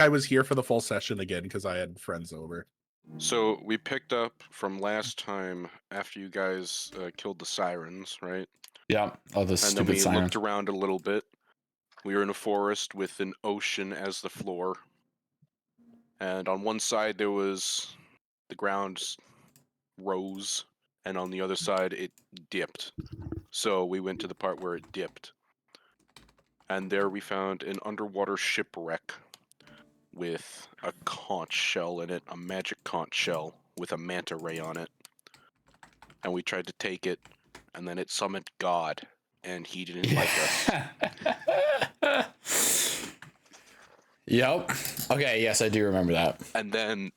I was here for the full session again because I had friends over. So we picked up from last time after you guys killed the sirens, right? Yeah. Oh, the And then stupid we sirens. looked around a little bit. We were in a forest with an ocean as the floor. And on one side there was the ground rose, and on the other side it dipped. So we went to the part where it dipped. And there we found an underwater shipwreck with a conch shell in it, a magic conch shell with a manta ray on it. And we tried to take it, and then it summoned God, and he didn't like us. Yep. Okay, yes, I do remember that. And then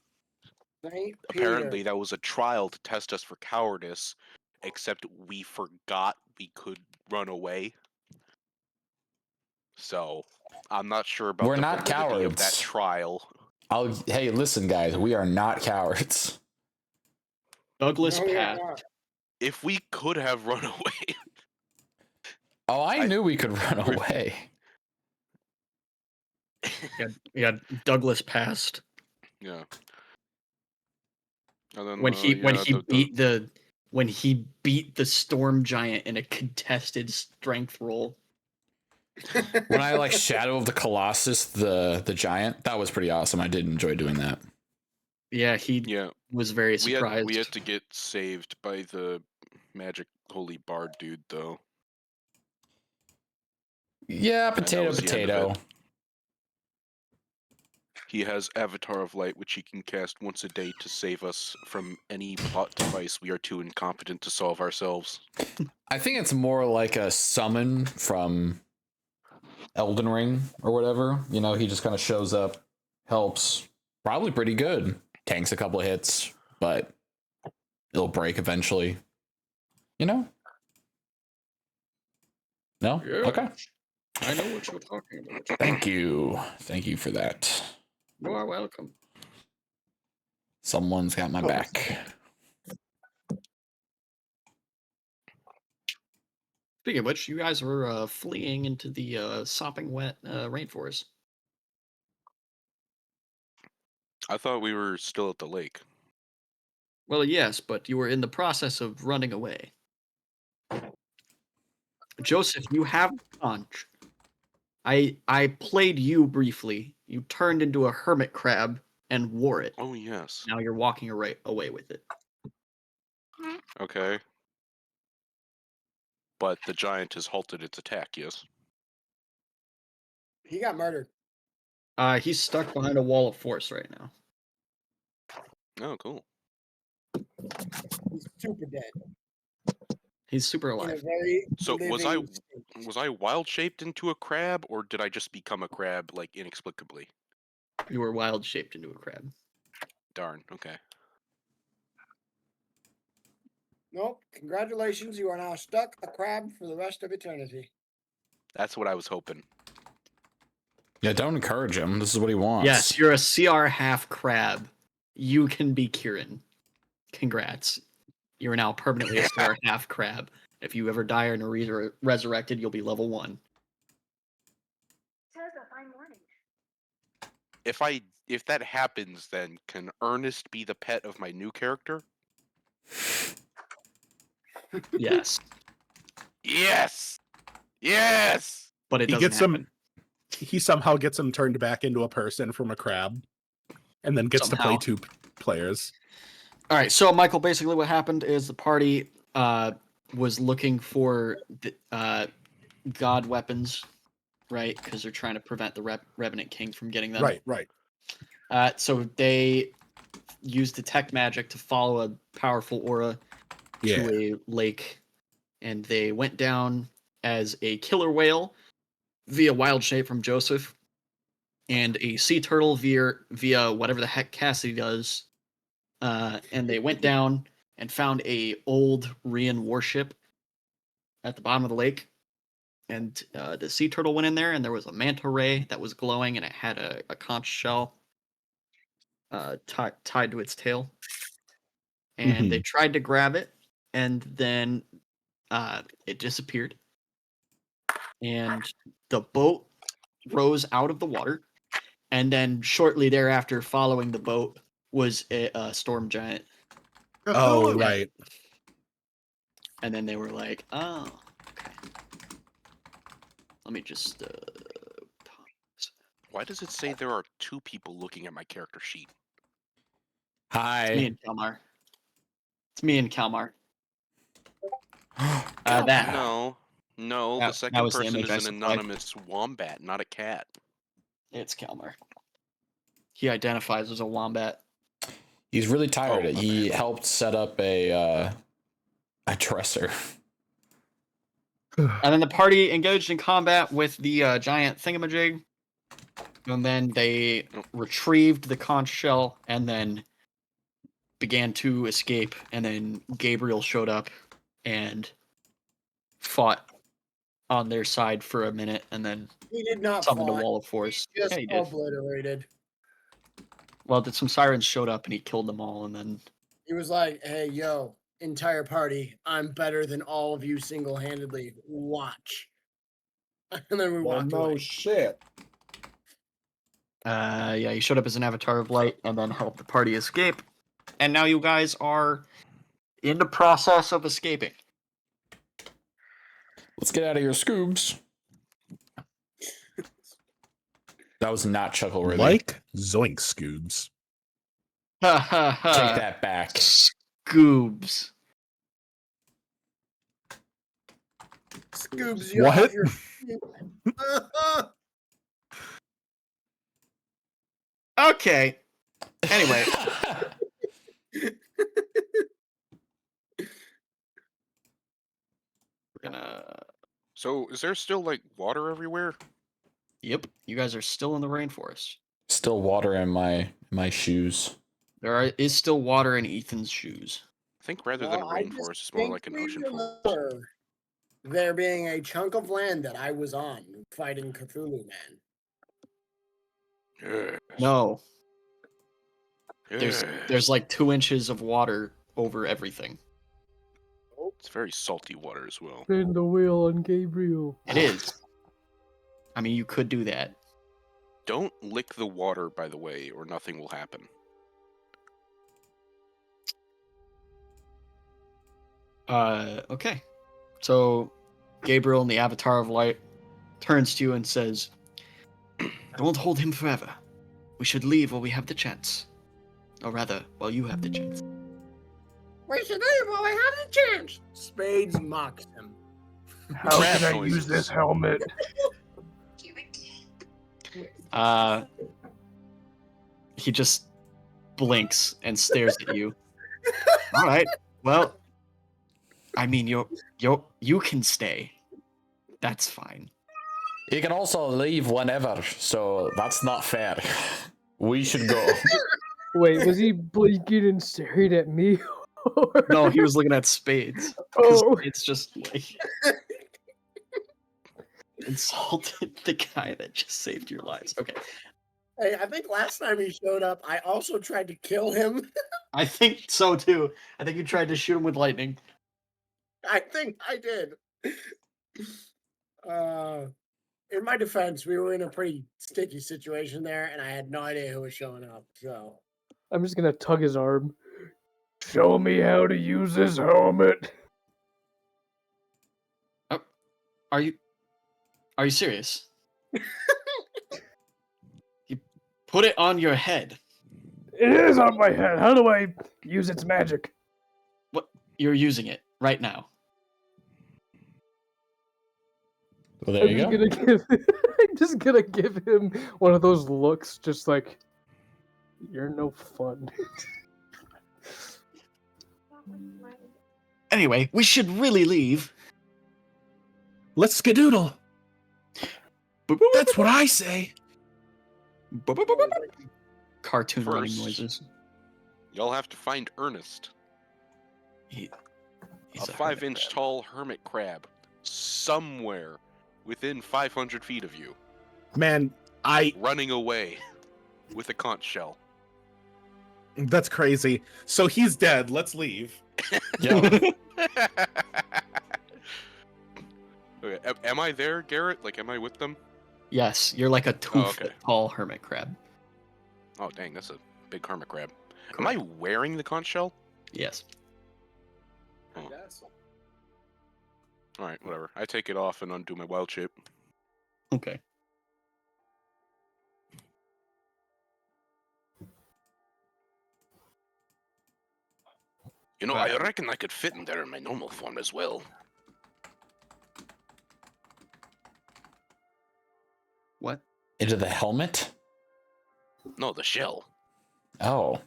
Saint apparently Peter. that was a trial to test us for cowardice, except we forgot we could run away. So I'm not sure about We're the not validity of that cowards. trial. Hey, listen, guys, we are not cowards. Douglas No, we are passed. not. If we could have run away, Oh, I knew we could run we- away. Yeah, Douglas passed. yeah. And then, When he the beat the storm giant in a contested strength roll. When I like Shadow of the Colossus, the giant, that was pretty awesome. I did enjoy doing that. Yeah, he yeah, was very surprised. we had to get saved by the magic holy bard dude though. Yeah, that potato, was the end of potato. it. He has Avatar of Light, which he can cast once a day to save us from any plot device we are too incompetent to solve ourselves. I think it's more like a summon from Elden Ring or whatever. You know, he just kind of shows up, helps, probably pretty good, tanks a couple of hits, but it'll break eventually. You know? No? Yeah. Okay. I know what you're talking about. Thank you. Thank you for that. You are welcome. Someone's got my back. Speaking of which, you guys were fleeing into the sopping wet rainforest. I thought we were still at the lake. Well, yes, but you were in the process of running away. Joseph, you have a conch. I played you briefly. You turned into a hermit crab and wore it. Oh yes. Now you're walking away with it. Okay. But the giant has halted its attack, yes? He got murdered. He's stuck behind a wall of force right now. Oh, cool. He's super dead. He's super In a alive. very So was living state. I wild shaped into a crab, or did I just become a crab like inexplicably? You were wild shaped into a crab. Darn. Okay. Nope. Congratulations. You are now stuck a crab for the rest of eternity. That's what I was hoping. Yeah, don't encourage him. This is what he wants. Yes, you're a CR half crab. You can be Kieran. Congrats. You're now permanently a CR half crab. If you ever die and are resurrected, you'll be level 1. If that happens, then can Ernest be the pet of my new character? Yes. Yes! Yes! But it He doesn't gets him. happen. He somehow gets him turned back into a person from a crab, and then gets to play Somehow. 2 players. All right, so Michael, basically what happened is the party was looking for the, god weapons, right? Because they're trying to prevent the Revenant King from getting them. Right. So they used detect magic to follow a powerful aura to a lake, and they went down as a killer whale via wild shape from Joseph, and a sea turtle via whatever the heck Cassidy does. And they went down and found a old Rian warship at the bottom of the lake. And the sea turtle went in there, and there was a manta ray that was glowing, and it had a conch shell tied to its tail. And they tried to grab it, and then it disappeared. And the boat rose out of the water, And then shortly thereafter, following the boat, was a storm giant. Oh, right. And then they were like, "Oh, okay. Let me just." Why does it say there are 2 people looking at my character sheet? It's me Hi. and Kalmar. It's me and Kalmar. That No, the that second was the person image is I an supplied. anonymous wombat, not a cat. It's Kalmar. He identifies as a wombat. He's really tired. Oh, my He bad. helped set up a dresser. And then the party engaged in combat with the giant thingamajig. And then they retrieved the conch shell and then began to escape. And then Gabriel showed up and fought on their side for a minute and then He did not summoned a fight. wall of force. Just Yeah, he did. obliterated. Well, some sirens showed up and he killed them all. And then He was like, "Hey, yo, entire party, I'm better than all of you single-handedly. Watch." And then we Well, walked no away. shit. yeah, he showed up as an avatar of light and then helped the party escape. And now you guys are in the process of escaping. Let's get out of here, Scoobs. That was not chuckle worthy. Like Zoink Scoobs. Ha ha ha. Take that back. Scoobs. Scoobs you What? off your Okay. Anyway, we're gonna. So, is there still, like, water everywhere? Yep, you guys are still in the rainforest. Still water in my shoes. Is still water in Ethan's shoes. I think rather than a I just rainforest, it's more like an distinctly ocean forest. remember there being a chunk of land that I was on fighting Cthulhu Man. Yes. No, yes. there's like 2 inches of water over everything. It's very salty water as well. Spin the wheel on Gabriel. It is. I mean, you could do that. Don't lick the water, by the way, or nothing will happen. Okay. So, Gabriel in the Avatar of Light turns to you and says, "I won't hold him forever. We should leave while we have the chance. Or rather, while you have the chance." We should leave while we have the chance. Spades mocks him. How Crab can I noises. use this helmet? He just blinks and stares at you. All right. Well, I mean, you can stay. That's fine. You can also leave whenever, so that's not fair. We should go. Wait, was he blinking and staring at me? No, he was looking at spades. 'Cause Oh. it's just like insulted the guy that just saved your lives. Okay. Hey, I think last time he showed up, I also tried to kill him. I think so too. I think you tried to shoot him with lightning. I think I did. In my defense, we were in a pretty sticky situation there, and I had no idea who was showing up. So I'm just gonna tug his arm. Show me how to use this helmet. Are you serious? You put it on your head. It is on my head. How do I use its magic? You're using it right now. Well, there you go. I'm just gonna give him one of those looks, just like you're no fun. Anyway, we should really leave. Let's skedoodle. That's what I say. Cartoon running First. noises. Y'all have to find Ernest, He's a hermit 5-inch crab. tall hermit crab, somewhere within 500 feet of you, Man, running away with a conch shell. that's crazy. So he's dead. Let's leave. Yeah. Okay, am I there, Garrett? Like, am I with them? Yes, you're like a 2 Oh, foot okay. tall hermit crab. Oh, dang, that's a big hermit crab. Am I wearing the conch shell? Yes. Oh. Yes. Alright, whatever. I take it off and undo my wild shape. Okay. You know, Right. I reckon I could fit in there in my normal form as well. What? Into the helmet? No, the shell. Oh.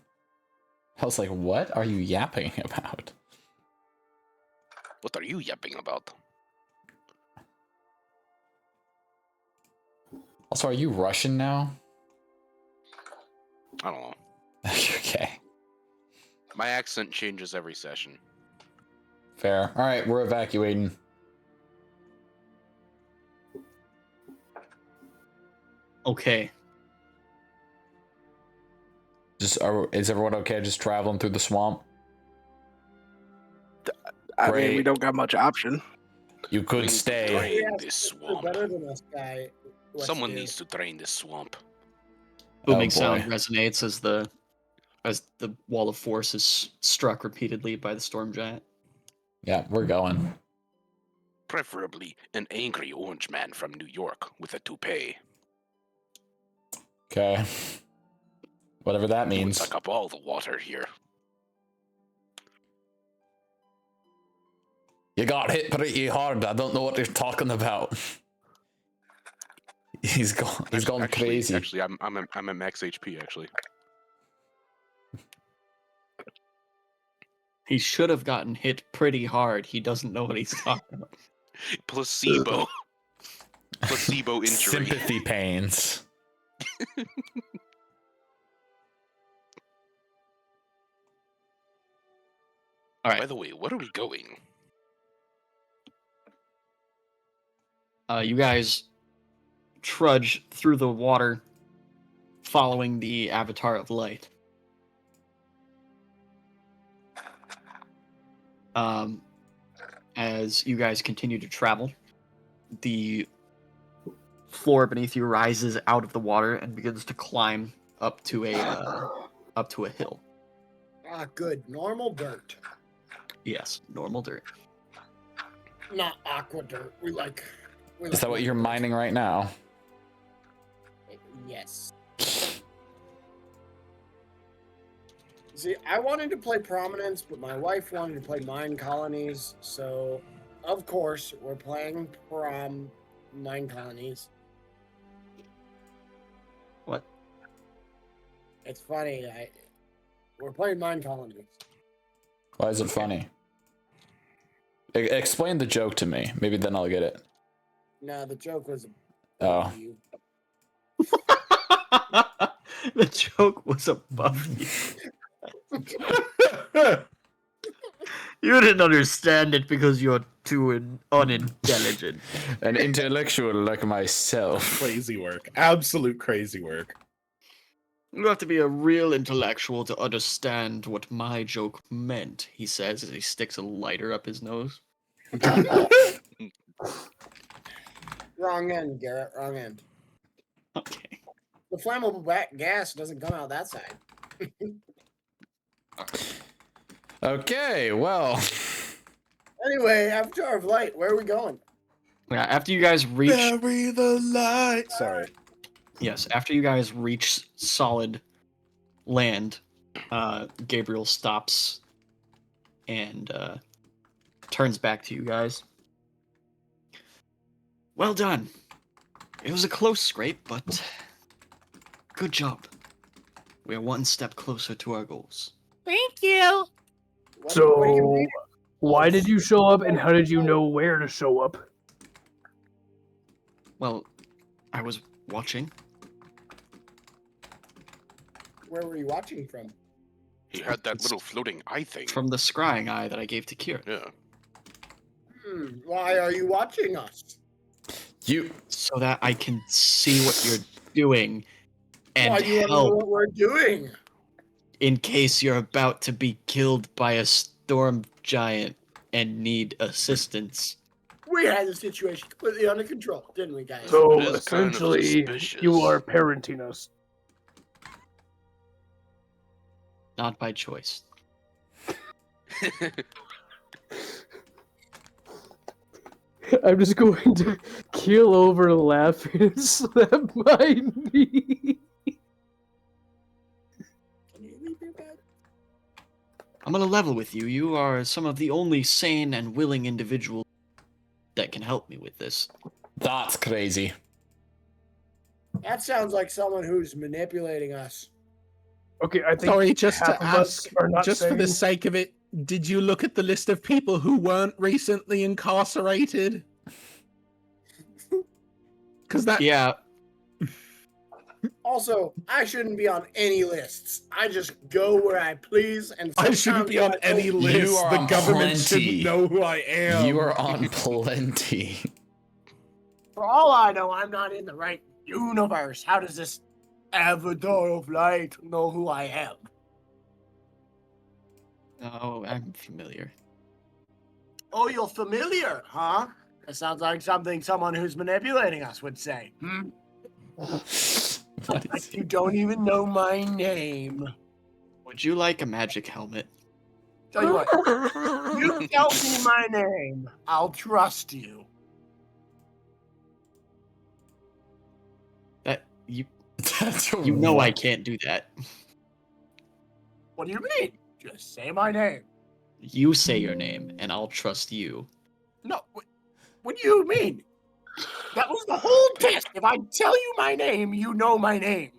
I was like, what are you yapping about? What are you yapping about? Also, are you Russian now? I don't know. Okay. My accent changes every session. Fair. All right, we're evacuating. Okay. Is everyone okay just traveling through the swamp? I mean, Great. we don't got much option. You We could need to stay. drain Yeah, this You're swamp. better than us, guy. What to Someone do. needs to drain this swamp. Booming boy. sound resonates as the wall of force is struck repeatedly by the storm giant. Yeah, we're going. Preferably an angry orange man from New York with a toupee. Okay. Whatever that He would means. suck up all the water here. You got hit pretty hard. I don't know what you're talking about. He's gone Actually, crazy. Actually, I'm at max HP. Actually, He should have gotten hit pretty hard. He doesn't know what he's talking about. placebo. Placebo injury. Sympathy pains. All right. By the way, where are we going? You guys trudge through the water, following the Avatar of Light. As you guys continue to travel, the floor beneath you rises out of the water and begins to climb up to a hill. Ah, good. Normal dirt. Yes, normal dirt. Not aqua dirt. Is that what you're mining right now? Yes. See, I wanted to play Prominence, but my wife wanted to play Mine Colonies, so of course we're playing Mine Colonies. What? It's funny. We're playing Mine Colonies. Why is it funny? Explain the joke to me. Maybe then I'll get it. No, the joke was. Oh. You. The joke was above you. You didn't understand it because you're too unintelligent. An intellectual like myself. Crazy work. Absolute crazy work. You have to be a real intellectual to understand what my joke meant, he says as he sticks a lighter up his nose. Wrong end, Garrett. Wrong end. Okay. The flammable gas doesn't come out that side. Okay, well. Anyway, Avatar of Light, where are we going? Yeah, after you guys reach Bury the light. Sorry. Yes, after you guys reach solid land, Gabriel stops and turns back to you guys. Well done. It was a close scrape, but good job. We're one step closer to our goals. Thank you. What do you So, mean? why did you show up, and how did you know where to show up? Well, I was watching. Where were you watching from? He had that little floating eye thing. From the scrying eye that I gave to Kira. Yeah. Why are you watching us? You. So that I can see what you're doing and Why do you want to know help what we're doing? in case you're about to be killed by a storm giant and need assistance. We had the situation completely under control, didn't we, guys? So, It is kind of essentially, you suspicious. are parenting us. Not by choice. I'm just going to keel over laughing and slap my knee. Can you leave your bed? I'm gonna level with you. You are some of the only sane and willing individuals that can help me with this. That's crazy. That sounds like someone who's manipulating us. Okay, I think Sorry, just half to of us ask, are not just for the sane. sake of it, did you look at the list of people who weren't recently incarcerated? Because that Yeah, Also, I shouldn't be on any lists. I just go where I please, and I shouldn't sometimes be on I don't- any list. are The on government plenty. shouldn't know who I am. You are on plenty. For all I know, I'm not in the right universe. How does this avatar of light know who I am? no, I'm familiar. Oh, you're familiar, huh? That sounds like something someone who's manipulating us would say. What is Like you don't even know my name. Would you like a magic helmet? Tell you what, you tell me my name, I'll trust you. That you That's you know I can't do that. What do you mean? Just say my name. You say your name, and I'll trust you. No, what do you mean? That was the whole test. If I tell you my name, you know my name.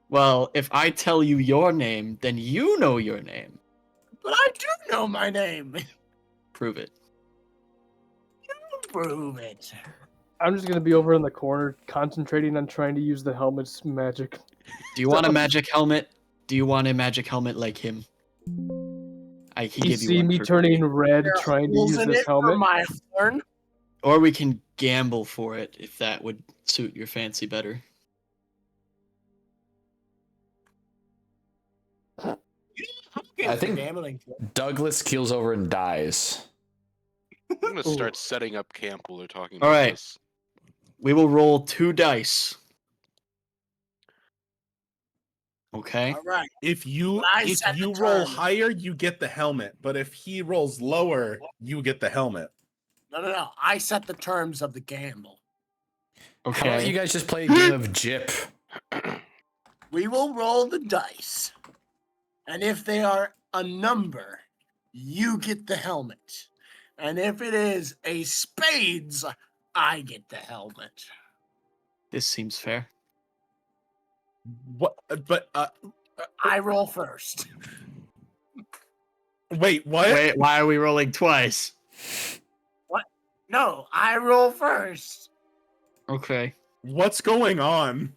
Well, if I tell you your name, then you know your name. But I do know my name. Prove it. Prove it. I'm just gonna be over in the corner, concentrating on trying to use the helmet's magic. Do you want a magic helmet? Do you want a magic helmet like him? I can You give you see one me for turning free. red, There are trying to holes use in this it helmet. for my horn. Or we can gamble for it if that would suit your fancy better. I think- gambling. Douglas keels over and dies. I'm gonna Ooh. start setting up camp while they're talking All about right. this. We will roll 2 dice. Okay. All right. If you I set the roll terms. higher, you get the helmet. But if he rolls lower, you get the helmet. No. I set the terms of the gamble. How about you Okay. guys just play a game of Jip? We will roll the dice. And if they are a number, you get the helmet. And if it is a spades, I get the helmet. This seems fair. What? But I roll first. wait, what? Wait, why are we rolling twice? No, I roll first. Okay. What's going on?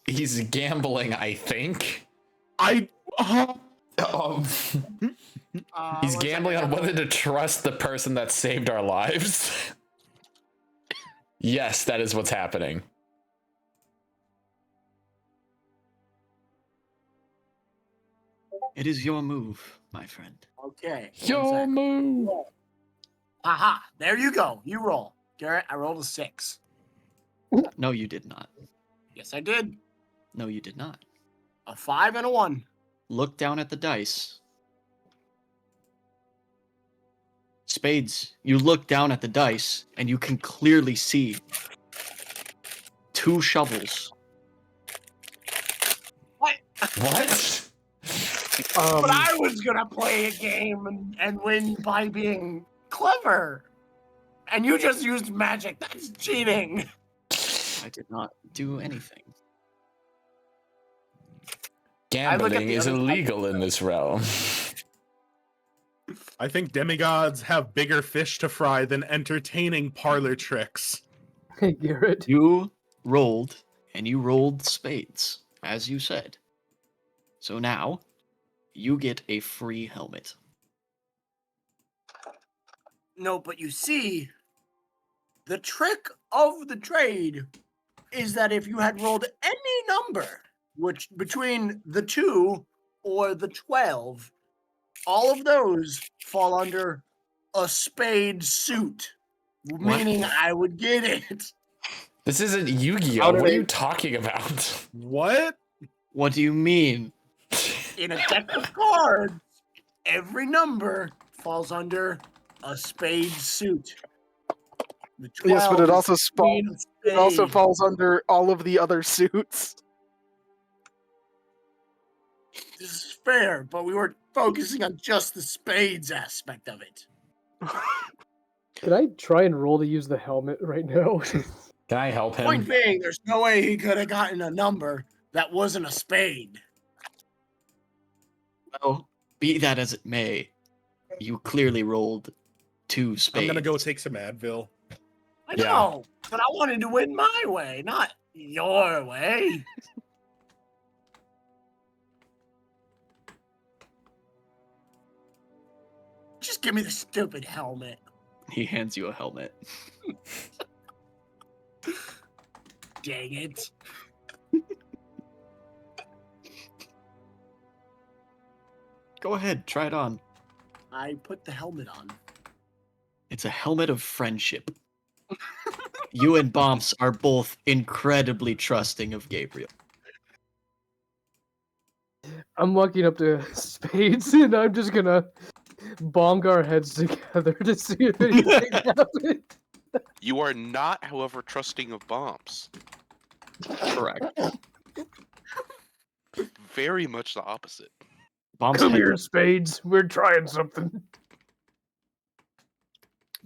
He's gambling, I think. I. Um, he's One gambling second, on whether to trust the person that saved our lives. Yes, that is what's happening. It is your move, my friend. Okay. one Your second. move. Aha, there you go. You roll. Garrett, I rolled a 6. No, you did not. Yes, I did. No, you did not. A 5 and a 1. Look down at the dice. Spades, you look down at the dice and you can clearly see 2 shovels. What? But I was going to play a game and win by being clever. And you just used magic. That's cheating. I did not do anything. Gambling the is other side. illegal in this realm. I think demigods have bigger fish to fry than entertaining parlor tricks. Hey, Garrett. You rolled, and you rolled spades, as you said. So now, you get a free helmet. No, but you see, the trick of the trade is that if you had rolled any number, which between the 2 or the 12, all of those fall under a spade suit, meaning I would get it. This isn't Yu-Gi-Oh! How did What are I- you talking about? What? What do you mean? In a deck of cards, every number falls under a spade suit. The Yes, but 12 it is also queen of it also spades. falls under all of the other suits. This is fair, but we were focusing on just the spades aspect of it. Can I try and roll to use the helmet right now? Can I help him? Point being, there's no way he could have gotten a number that wasn't a spade. Well, be that as it may, you clearly rolled 2 spades. I'm gonna go take some Advil. I Yeah. know, but I wanted to win my way, not your way. Just give me the stupid helmet. He hands you a helmet. Dang it. Go ahead, try it on. I put the helmet on. It's a helmet of friendship. You and Bomps are both incredibly trusting of Gabriel. I'm walking up to Spades and I'm just gonna bonk our heads together to see if anything happens. You are not, however, trusting of bombs. Correct. Very much the opposite. Bomb's Come head, here, Spades. We're trying something.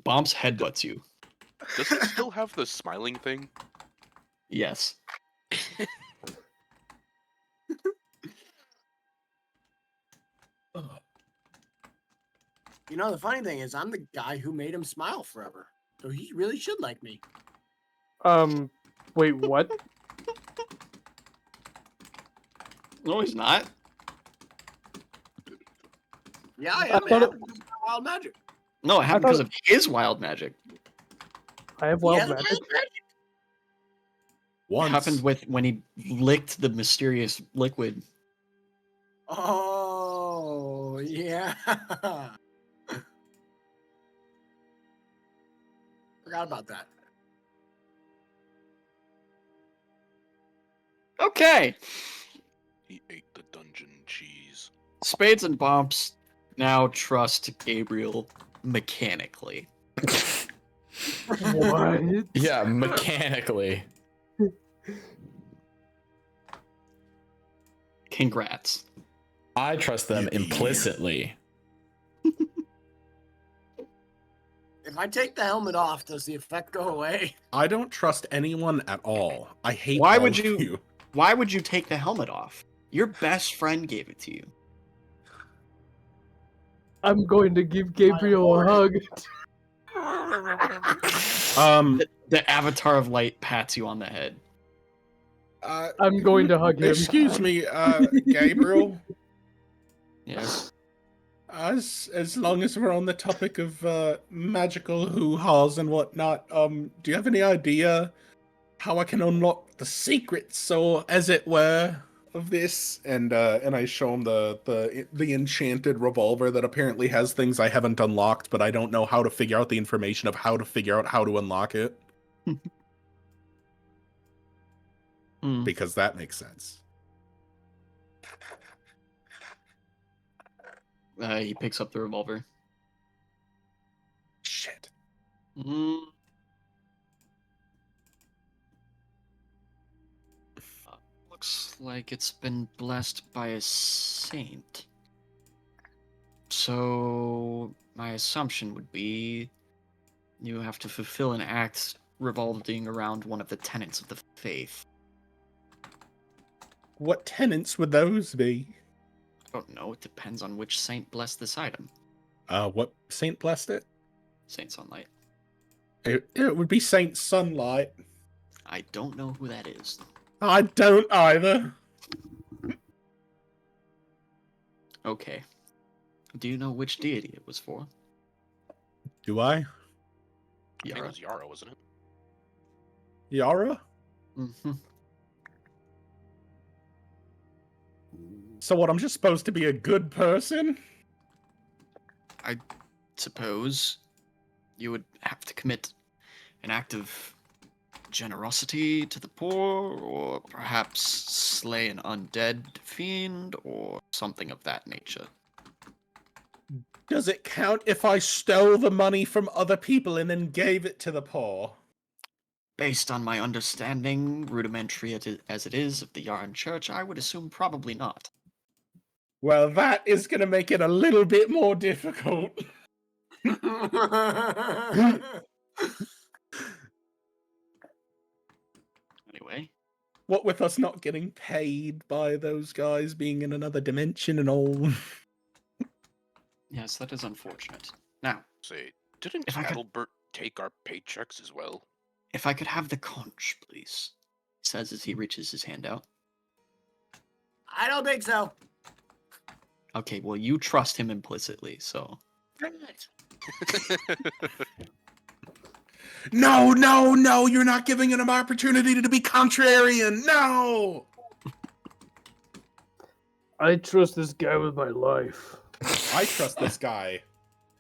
Bomb's headbutts you. Does it still have the smiling thing? Yes. You know, the funny thing is, I'm the guy who made him smile forever. So he really should like me. Wait, what? No, he's not. Yeah, I I am. It thought it- happened because of my wild magic. No, it happened thought because of his wild magic. I have He wild has magic. wild magic. It Once. happened with when he licked the mysterious liquid. Oh, yeah. Forgot about that. Okay. He ate the dungeon cheese. Spades and Bomps now trust Gabriel mechanically. What? Yeah, mechanically. Congrats. I trust them implicitly. If I take the helmet off, does the effect go away? I don't trust anyone at all. I hate Why all would of you- Why would you take the helmet off? Your best friend gave it to you. I'm going to give Gabriel a hug. The Avatar of Light pats you on the head. I'm going to hug him. Excuse me, Gabriel. Yes. As long as we're on the topic of magical hoo-haws and whatnot, do you have any idea how I can unlock the secrets, or as it were, of this? And I show him the enchanted revolver that apparently has things I haven't unlocked, but I don't know how to figure out the information of how to figure out how to unlock it, Hmm. because that makes sense. He picks up the revolver. Shit. Mm. Looks like it's been blessed by a saint. So, my assumption would be you have to fulfill an act revolving around one of the tenets of the faith. What tenants would those be? I don't know, it depends on which saint blessed this item. What saint blessed it? Saint Sunlight. It would be Saint Sunlight. I don't know who that is. I don't either. Okay. Do you know which deity it was for? Do I? I think it Yara. was Yara, wasn't it? Yara? Mm-hmm. So what, I'm just supposed to be a good person? Suppose you would have to commit an act of generosity to the poor, or perhaps slay an undead fiend, or something of that nature. Does it count if I stole the money from other people and then gave it to the poor? Based on my understanding, rudimentary as it is, of the Yarn Church, I would assume probably not. Well, that is going to make it a little bit more difficult. Anyway, What with us not getting paid by those guys being in another dimension and all. yes, that is unfortunate. Now, Say, didn't If I could- Adalbert take our paychecks as well? if I could have the conch, please, he says as he reaches his hand out. I don't think so. Okay, well, you trust him implicitly, so. No, no, no, you're not giving him an opportunity to be contrarian. No! I trust this guy with my life. I trust this guy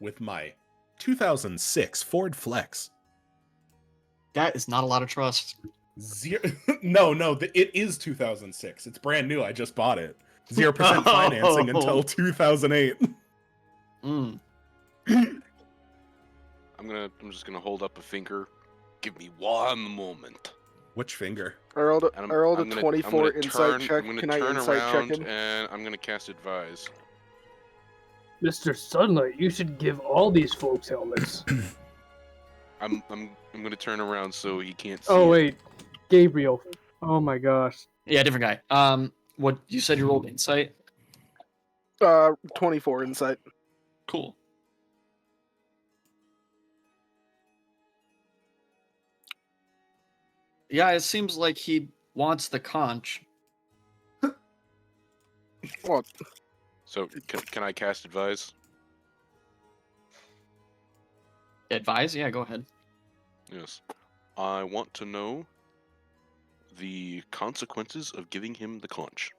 with my 2006 Ford Flex. That is not a lot of trust. No, it is 2006. It's brand new. I just bought it. 0% financing until 2008. Mm. I'm just gonna hold up a finger. Give me one moment. Which finger? I rolled a, And I rolled a I'm gonna- 24 I'm gonna insight turn, check. I'm gonna Can I turn insight check around him? and I'm gonna cast advise. Mr. Sunlight, you should give all these folks helmets. I'm gonna turn around so he can't see. Oh, it. wait. Gabriel. Oh my gosh. Yeah, different guy. What you said you rolled insight? 24 insight. Cool. Yeah, it seems like he wants the conch. Well, So can I cast advise? Advise? Yeah, go ahead. Yes. I want to know the consequences of giving him the conch.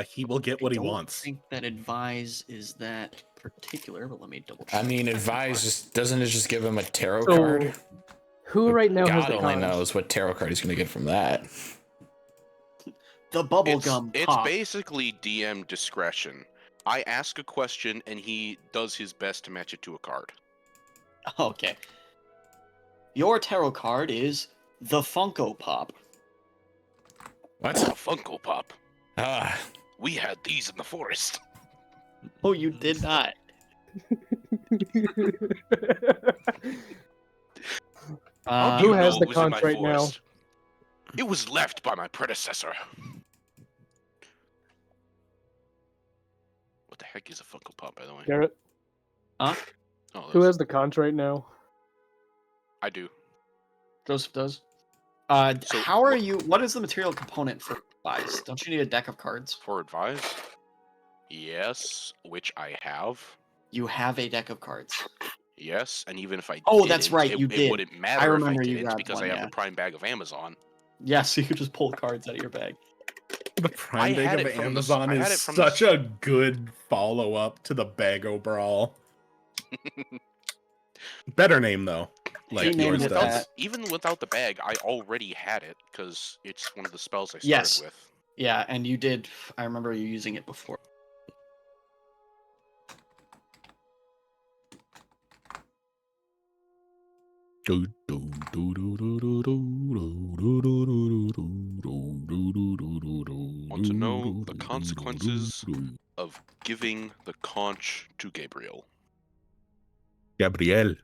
He will get what he I don't wants. think that advise is that particular, but let me double check. I mean, advise just doesn't it just give him a tarot So, card? who right now has God the only cons? knows what tarot card he's gonna get from that. The It's, bubblegum it's pop. basically DM discretion. I ask a question and he does his best to match it to a card. Okay. Your tarot card is the Funko Pop. A What? Funko Pop. Ah, We had these in the forest. Oh, you did not. How do Who you has know the it was in my conch right now? forest? It was left by my predecessor. What the heck is a Funko Pop, by the way? Garrett, Oh, who has the conch right now? I do. Joseph does. So, how are you? What is the material component for advice? Don't you need a deck of cards? For advice? Yes, which I have. You have a deck of cards. Yes, and even if I Oh, that's didn't, right, you it did. wouldn't matter if remember I you didn't grabbed because one, I have yeah. the Prime bag of Amazon. Yeah, so you could just pull cards out of your bag. The I Prime had Bag it of from the s- Amazon I had is it from the such a good follow-up to the Bago Brawl. Better name, though. Like He named yours it does. that. Even without the bag, I already had it because it's one of the spells I started Yes. with. Yeah, and you did. I remember you using it before. Want to know the consequences of giving the conch to Gabriel. Gabriel.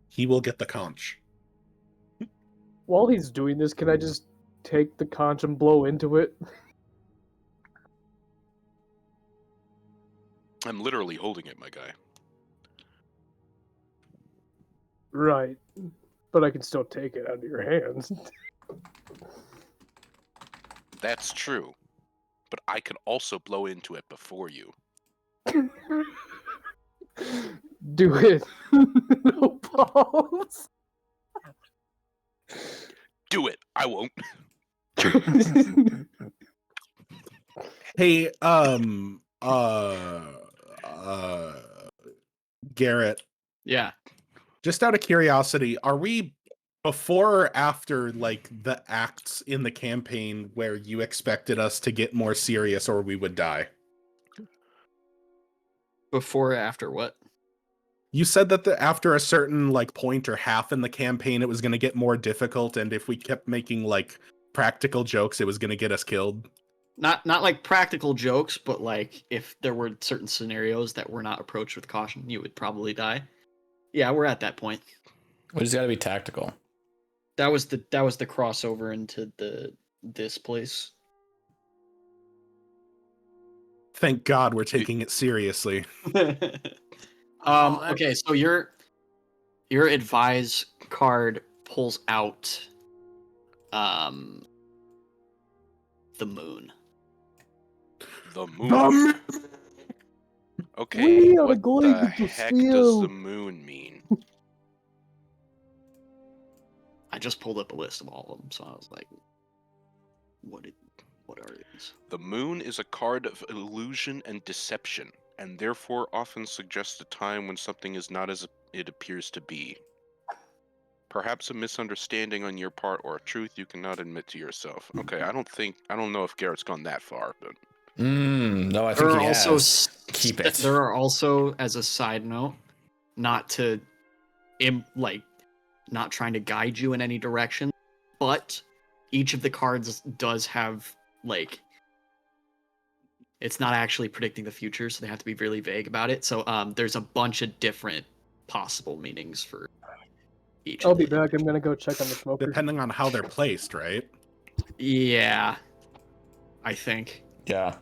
He will get the conch. While he's doing this, can I just take the conch and blow into it? I'm literally holding it, my guy. Right. But I can still take it out of your hands. That's true. But I could also blow into it before you. Do it. No balls. Do it. I won't. Hey, Garrett, Yeah. just out of curiosity, are we before or after like the acts in the campaign where you expected us to get more serious or we would die? Before or after what? You said that after a certain like point or half in the campaign, it was going to get more difficult, and if we kept making like practical jokes, it was going to get us killed. Not like practical jokes, but like if there were certain scenarios that were not approached with caution, you would probably die. Yeah, we're at that point. We just gotta be tactical. That was the crossover into this place. Thank God we're taking it seriously. Okay, so your advise card pulls out the moon. The moon. Okay, We are what going the to heck does steal- the moon mean? I just pulled up a list of all of them, so I was like, what are these? The moon is a card of illusion and deception, and therefore often suggests a time when something is not as it appears to be. Perhaps a misunderstanding on your part or a truth you cannot admit to yourself. Okay, I don't know if Garrett's gone that far, but No, I There think are he also has. Keep it. There are also, as a side note, not to not trying to guide you in any direction, but each of the cards does have like it's not actually predicting the future, so they have to be really vague about it. So there's a bunch of different possible meanings for each. I'll of be the back. I'm gonna go check on the smokers. Depending on how they're placed, right? Yeah, I think. Yeah.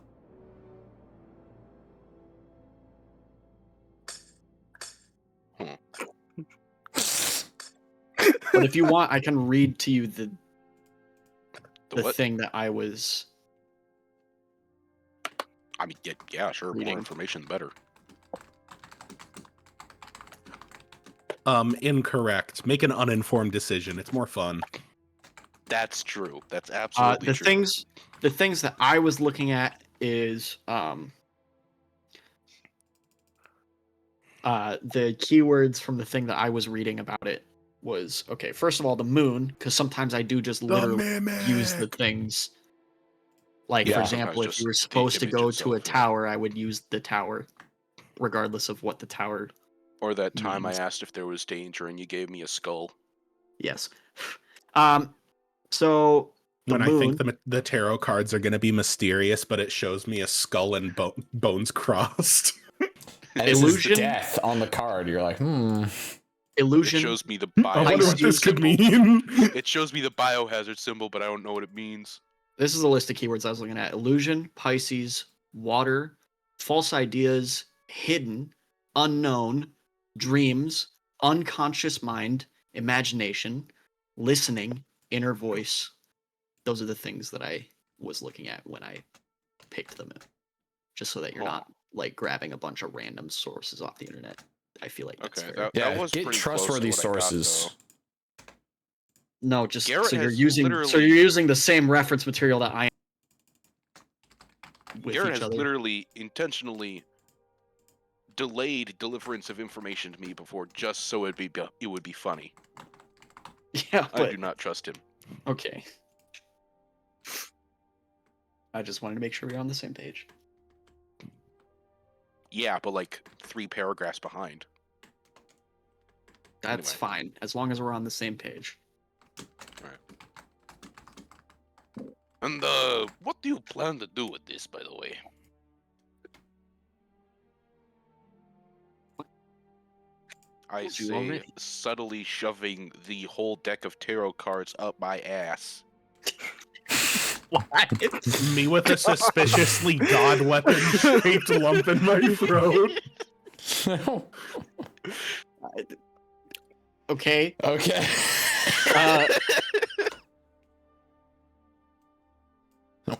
But if you want, I can read to you the what? thing that I was. I mean, yeah, sure. Reading. More information, the better. Incorrect. Make an uninformed decision. It's more fun. That's true. That's absolutely The true. things that I was looking at is the keywords from the thing that I was reading about it was okay. First of all, the moon, because sometimes I do just literally use the things. Like Yeah. for example, if Just you were the supposed to image go to itself, a yeah. tower, I would use the tower, regardless of what the tower. Or that time means. I asked if there was danger and you gave me a skull. Yes. So the When moon. I think the tarot cards are going to be mysterious, but it shows me a skull and bones crossed. And it says Illusion? death on the card. You're like, Illusion. It shows me the I wonder what this could symbol. mean. It shows me the biohazard symbol, but I don't know what it means. This is a list of keywords I was looking at. Illusion, Pisces, water, false ideas, hidden, unknown, dreams, unconscious mind, imagination, listening, inner voice. Those are the things that I was looking at when I picked them. Just so that you're not like grabbing a bunch of random sources off the internet. I feel like that's Okay, fair. yeah, that was get pretty close to trustworthy what I got, sources. though. No, just Garrett so you're has using literally- you're using the same reference material that I am with Garrett each has other. literally intentionally delayed deliverance of information to me before, just so it would be funny. Yeah, I but do not trust him. okay. I just wanted to make sure we're on the same page. Yeah, but like 3 paragraphs behind. That's Anyway. fine, as long as we're on the same page. And what do you plan to do with this, by the way? I Told you say, already. subtly shoving the whole deck of tarot cards up my ass. What? Me with a suspiciously god weapon shaped lump in my throat. Okay. okay.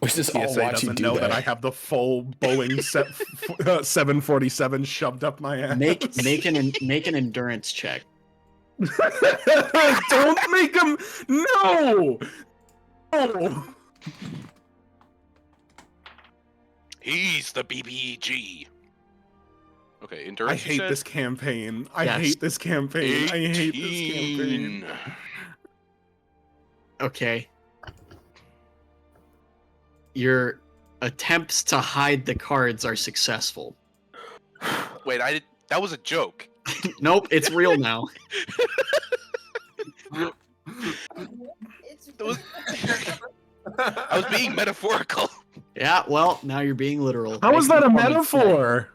We just all TSA watch you doesn't do know that. that I have the full Boeing 747 shoved up my ass. Make an endurance check. Don't make him. No. No. He's the BBG. Okay, I endurance. you hate said? this campaign. I Yes. hate this campaign. I hate this 18. campaign. Okay. Your attempts to hide the cards are successful. Wait, that was a joke. Nope, it's real now. That was- I was being metaphorical. Yeah, well, now you're being literal. How Make is that a performance check. metaphor?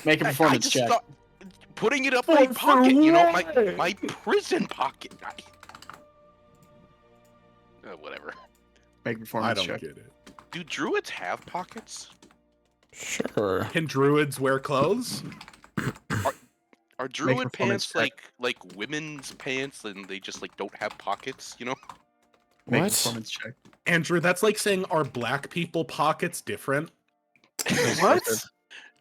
Make a I performance just check. thought putting it up my For pocket, you know, what? my prison pocket. Whatever. Make a I performance don't check. get it. Do druids have pockets? Sure. Can druids wear clothes? Are druid performance pants check. like women's pants and they just like don't have pockets, you know? Make a What? performance check. Andrew, that's like saying, are black people pockets different? What?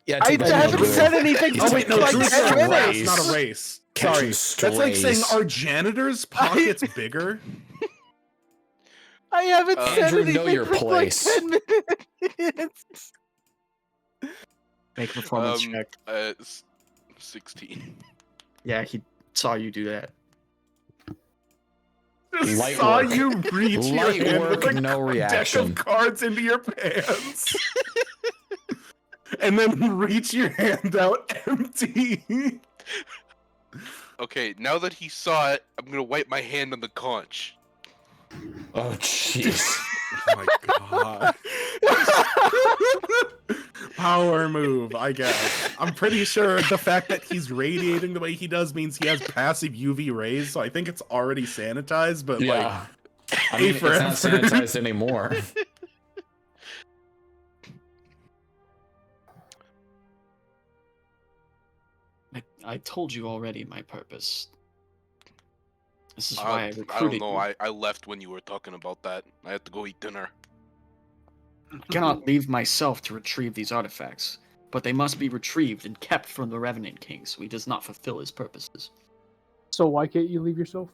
Yeah, I take that, haven't Andrew. said anything He's Oh to wait, no, like druids 10 are a minutes. race, not a race. Catching Sorry, that's like saying, strays. are janitors' pockets bigger? I haven't said Andrew, anything know your for place. like 10 minutes. Make a performance Um, check. 16. Yeah, he saw you do that. Just Light saw work. you reach your Light hand work, with a no deck reaction. of cards into your pants. And then reach your hand out empty. Okay, now that he saw it, I'm gonna wipe my hand on the conch. Oh, jeez. Oh my god. Power move, I guess. I'm pretty sure the fact that he's radiating the way he does means he has passive UV rays, so I think it's already sanitized, but Yeah. I pay mean, it's for not effort. sanitized anymore. I told you already my purpose. This is why I I don't recruited know. you. I left when you were talking about that. I had to go eat dinner. I cannot leave myself to retrieve these artifacts, but they must be retrieved and kept from the Revenant King, so he does not fulfill his purposes. So why can't you leave yourself?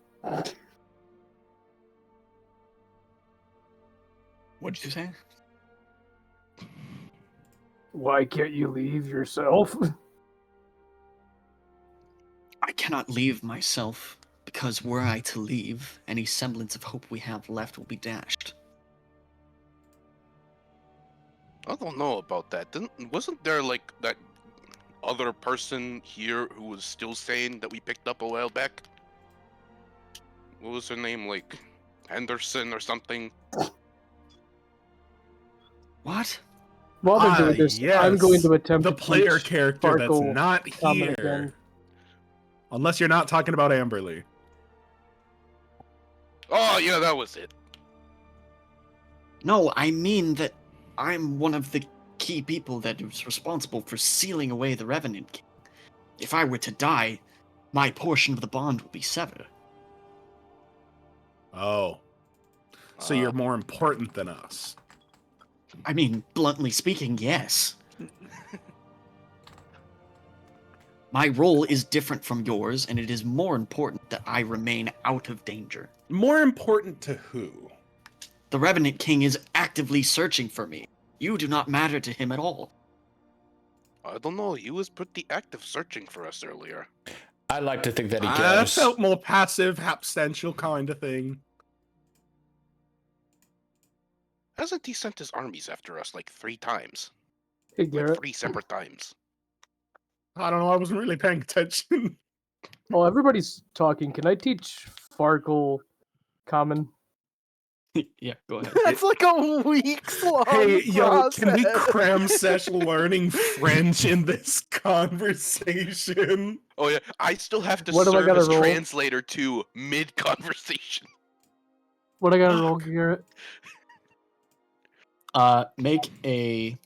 What did you say? Why can't you leave yourself? I cannot leave myself, because were I to leave, any semblance of hope we have left will be dashed. I don't know about that. Wasn't there like that other person here who was still saying that we picked up a while back? What was her name? Like Henderson or something? What? While they're doing this, I'm going to attempt the to player teach character that's Sparkle not Common here. again. Unless you're not talking about Amberly. Oh yeah, that was it. No, I mean that I'm one of the key people that is responsible for sealing away the Revenant King. If I were to die, my portion of the bond will be severed. Oh. So you're more important than us. I mean, bluntly speaking, yes. My role is different from yours, and it is more important that I remain out of danger. More important to who? The Revenant King is actively searching for me. You do not matter to him at all. I don't know. He was pretty active searching for us earlier. I like to think that he That gathers. felt more passive, absential kind of thing. Hasn't he sent his armies after us like 3 times? Hey, Like Garrett. 3 separate times. I don't know, I wasn't really paying attention. While everybody's talking, can I teach Farkle Common? Yeah, go ahead. That's like a week's long Hey, yo, can we process. cram sesh learning French in this conversation? Oh yeah, I still have to What do I serve gotta as roll? translator too mid-conversation. What I gotta roll, Garrett? Make a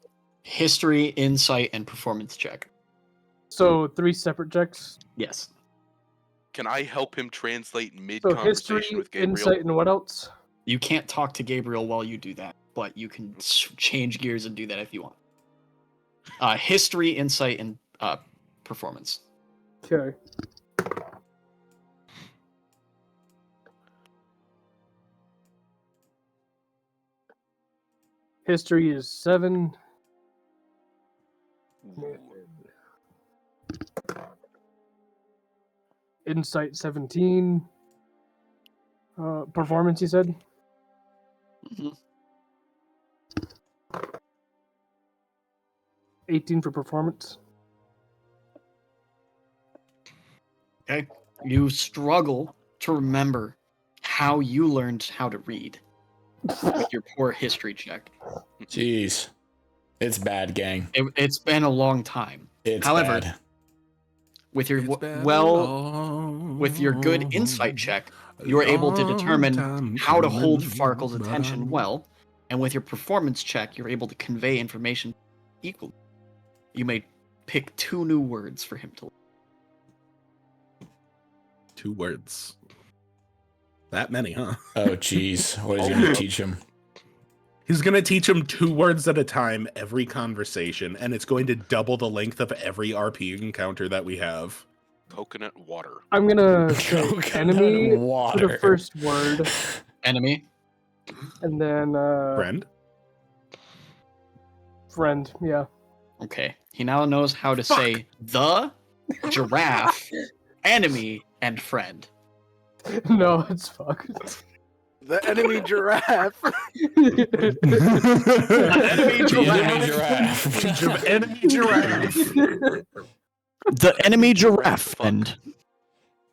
history, insight, and performance check. So 3 separate checks. Yes. Can I help him translate So mid-conversation history, with Gabriel? insight, and what else? You can't talk to Gabriel while you do that, but you can change gears and do that if you want. History, insight, and performance. Okay. History is 7. Ooh. Insight 17. Performance, you said? Mhm. 18 for performance. Okay. You struggle to remember how you learned how to read with your poor history check. Jeez. It's bad, gang. It's been a long time. It's However, bad. with your with your good insight check, you were able to determine how to hold Farkle's attention well, and with your performance check, you're able to convey information equally. You may pick 2 new words for him to learn. 2 words. That many, huh? Oh, jeez. What is he going to teach him? He's going to teach him 2 words at a time every conversation, and it's going to double the length of every RP encounter that we have. Coconut water. I'm gonna say Coconut enemy for water. the first word, Enemy. and then Friend? friend. Yeah. Okay. He now knows how to say the, giraffe, enemy, and friend. No, it's fuck. The enemy giraffe. Enemy The enemy giraffe. Enemy giraffe. The enemy giraffe friend.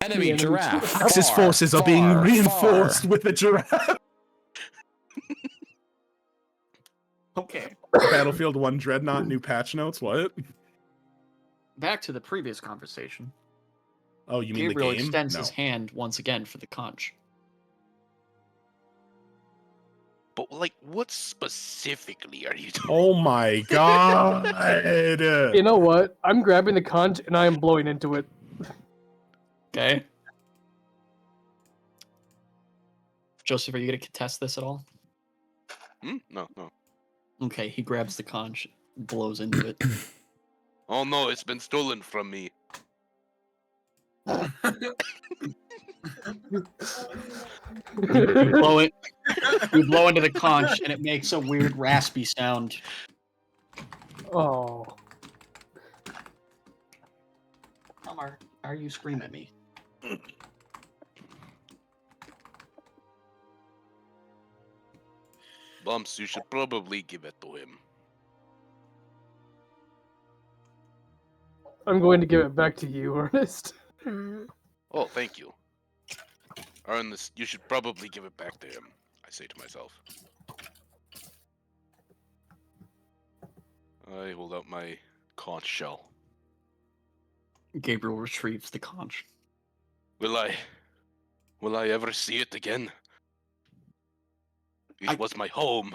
Enemy giraffe. Axis Far, forces are being far, reinforced far. with a giraffe. Okay. Battlefield 1 Dreadnought, new patch notes, what? Back to the previous conversation. Oh, you mean Gabriel the game? extends No. his hand once again for the conch. But like, what specifically are you doing? Oh my god! You know what? I'm grabbing the conch and I am blowing into it. Okay. Joseph, are you gonna contest this at all? No, no. Okay, he grabs the conch, blows into it. Oh no, it's been stolen from me. You blow it. You blow into the conch, and it makes a weird raspy sound. Oh. Omar, are you scream at me? Bumps, you should probably give it to him. I'm going to give it back to you, Ernest. Oh, thank you. Ernest, you should probably give it back to him, I say to myself. I hold out my conch shell. Gabriel retrieves the conch. Will I ever see it again? It was my home.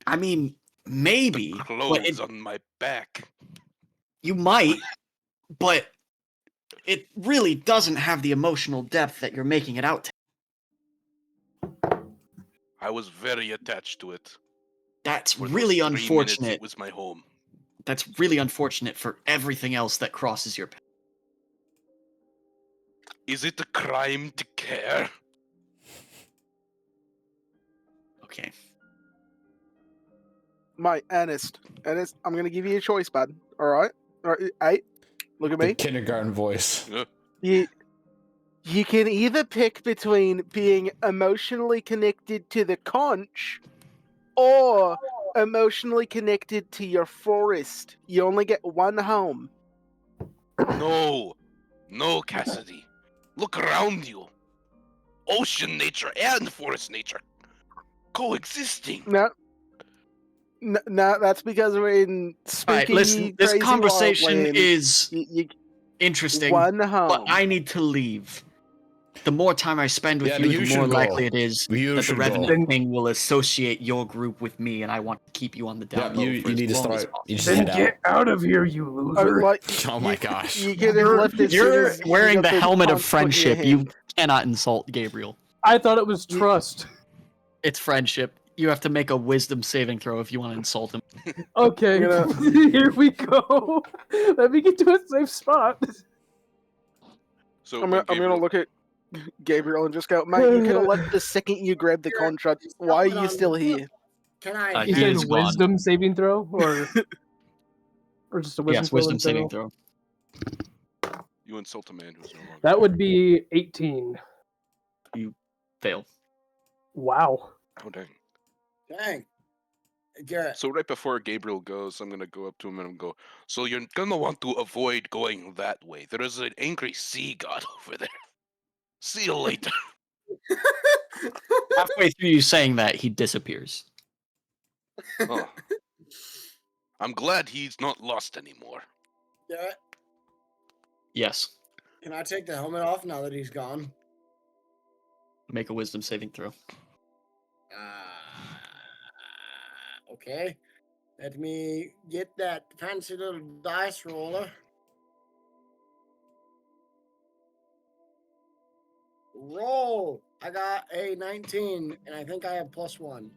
I mean, maybe, The but clothes on my back. you might, but it really doesn't have the emotional depth that you're making it out to. I was very attached to it. That's For those really 3 minutes, unfortunate. it was my home. That's really unfortunate for everything else that crosses your path. Is it a crime to care? Okay. My Ernest, I'm gonna give you a choice, bud. All right, hey, look at The me. kindergarten voice. You can either pick between being emotionally connected to the conch, or emotionally connected to your forest. You only get one home. No, Cassidy. Look around you. Ocean nature and forest nature coexisting. No, that's because we're in spooky, Alright, listen, this crazy conversation wildland. is You interesting, one home. but I need to leave. The more time I spend with Yeah, you, you the should more go. likely it is You that the should go. Revenant King will associate your group with me, and I want to keep you on the down Yeah, low you for as need to long as start. possible. You just Then head get out of here, you loser. Oh my gosh. You could have left as soon You're as you wearing got the helmet of conch put in your friendship. You hand. cannot insult Gabriel. I thought it was trust. It's friendship. You have to make a wisdom saving throw if you want to insult him. Okay, I'm here we go. Let me get to a safe spot. So I'm when gonna Gabriel- look at Gabriel and just go, mate, you could have left the second you grabbed the contract. Why are you still here? Can I? He You said is gone. wisdom saving throw, or just a wisdom Yes, wisdom saving saving throw. You insult a man who's no longer. That would be 18. Fail. Wow. Oh dang. Dang. Garrett. So right before Gabriel goes, I'm gonna go up to him and go. So you're gonna want to avoid going that way. There is an angry sea god over there. See you later. Halfway through you saying that, he disappears. Oh. I'm glad he's not lost anymore. Garrett, Yes. can I take the helmet off now that he's gone? Make a wisdom saving throw. Okay. Let me get that fancy little dice roller. Roll. I got a 19, and I think I have +1.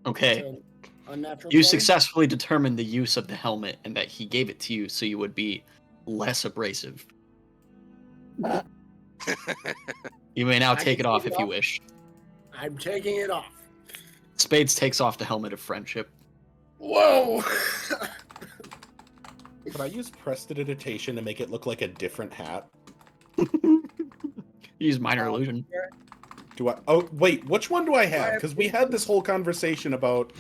Okay. So, unnatural You 20. successfully determined the use of the helmet and that he gave it to you so you would be less abrasive. You may now I take can it off take it if you off. wish. I'm taking it off. Spades takes off the helmet of friendship. Whoa! Could I use prestidigitation to make it look like a different hat? Use minor illusion. Do I? Oh, wait. Which one do I have? have Because we had this whole conversation about.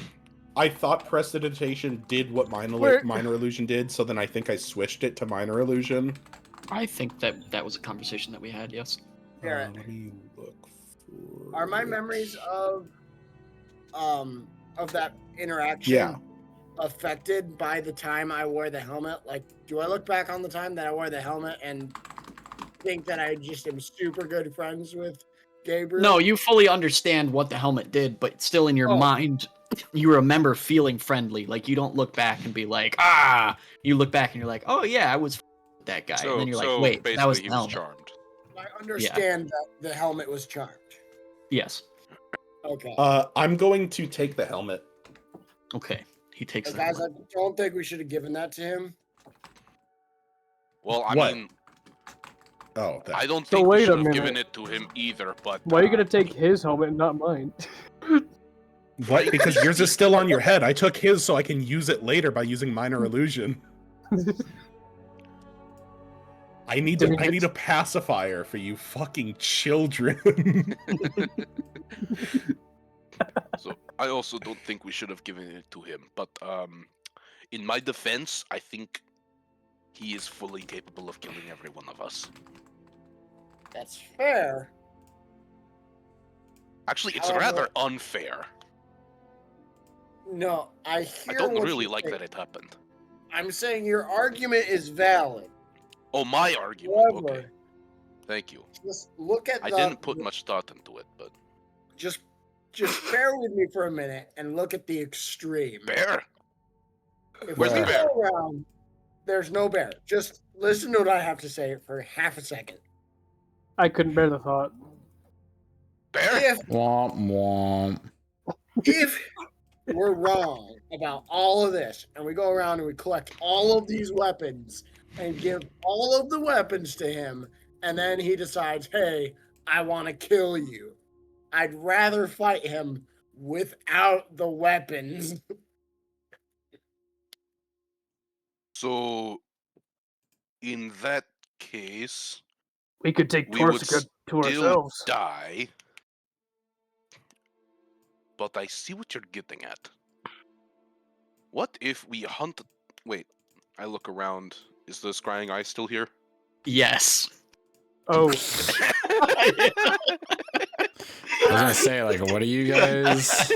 I thought prestidigitation did what Where- minor illusion did, so then I think I switched it to minor illusion. I think that was a conversation that we had, yes. Garrett. Let me look for Are my it. memories of that interaction Yeah. affected by the time I wore the helmet? Like, do I look back on the time that I wore the helmet and think that I just am super good friends with Gabriel? No, you fully understand what the helmet did, but still in your Oh. mind, you remember feeling friendly. Like, you don't look back and be like, ah! You look back and you're like, oh yeah, I was with that guy. So, and then you're so like, wait, basically that was he the was helmet. charmed. I understand that the helmet was charmed. Yes. Okay. I'm going to take the helmet. Okay. He takes But the guys, I helmet. don't think we should have given that to him. Well, I What? mean, Oh, that. I don't So think we wait a should have minute. given it to him either. But Why are you gonna take his helmet and not mine? What? Because yours is still on your head. I took his so I can use it later by using minor illusion. I need a pacifier for you fucking children. So I also don't think we should have given it to him. But in my defense, I think he is fully capable of killing every one of us. That's fair. Actually, it's However- rather unfair. No, I I hear don't what really you're like saying. that it happened. I'm saying your argument is valid. Oh, my argument. Okay, However, thank you. just look at I the. didn't put much thought into it, but Just bear with me for a minute and look at the extreme. bear. If Where's we the bear? go around, there's no bear. Just listen to what I have to say for half a second. I couldn't bear the thought. Bear. Womp womp. If we're wrong about all of this, and we go around and we collect all of these weapons and give all of the weapons to him, and then he decides, hey, I want to kill you, I'd rather fight him without the weapons. So, in that case, We could take we would Torsica to still ourselves. die. But I see what you're getting at. What if we hunt? Wait, I look around. Is the scrying eye still here? Yes. Oh, I was gonna say, like, what are you guys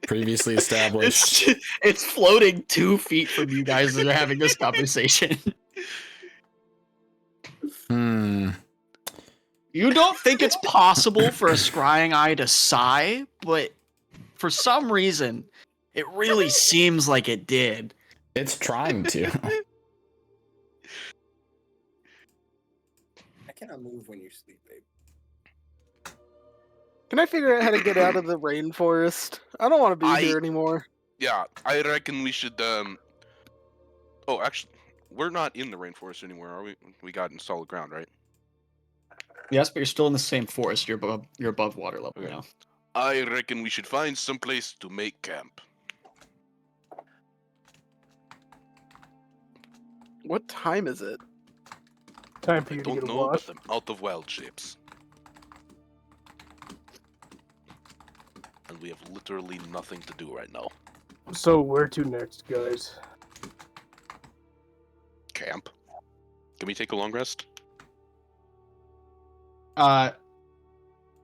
previously established? It's floating 2 feet from you guys as they're having this conversation. You don't think it's possible for a scrying eye to sigh, but for some reason, it really seems like it did. It's trying to. I cannot move when you sleep, babe. Can I figure out how to get out of the rainforest? I don't want to be here anymore. Yeah, I reckon we should. Oh, actually, we're not in the rainforest anymore, are we? We got in solid ground, right? Yes, but you're still in the same forest. You're above water level Okay. now. I reckon we should find some place to make camp. What time is it? Time for I you to get don't a know, wash. but I'm out of wild shapes. And we have literally nothing to do right now. So where to next, guys? Camp. Can we take a long rest?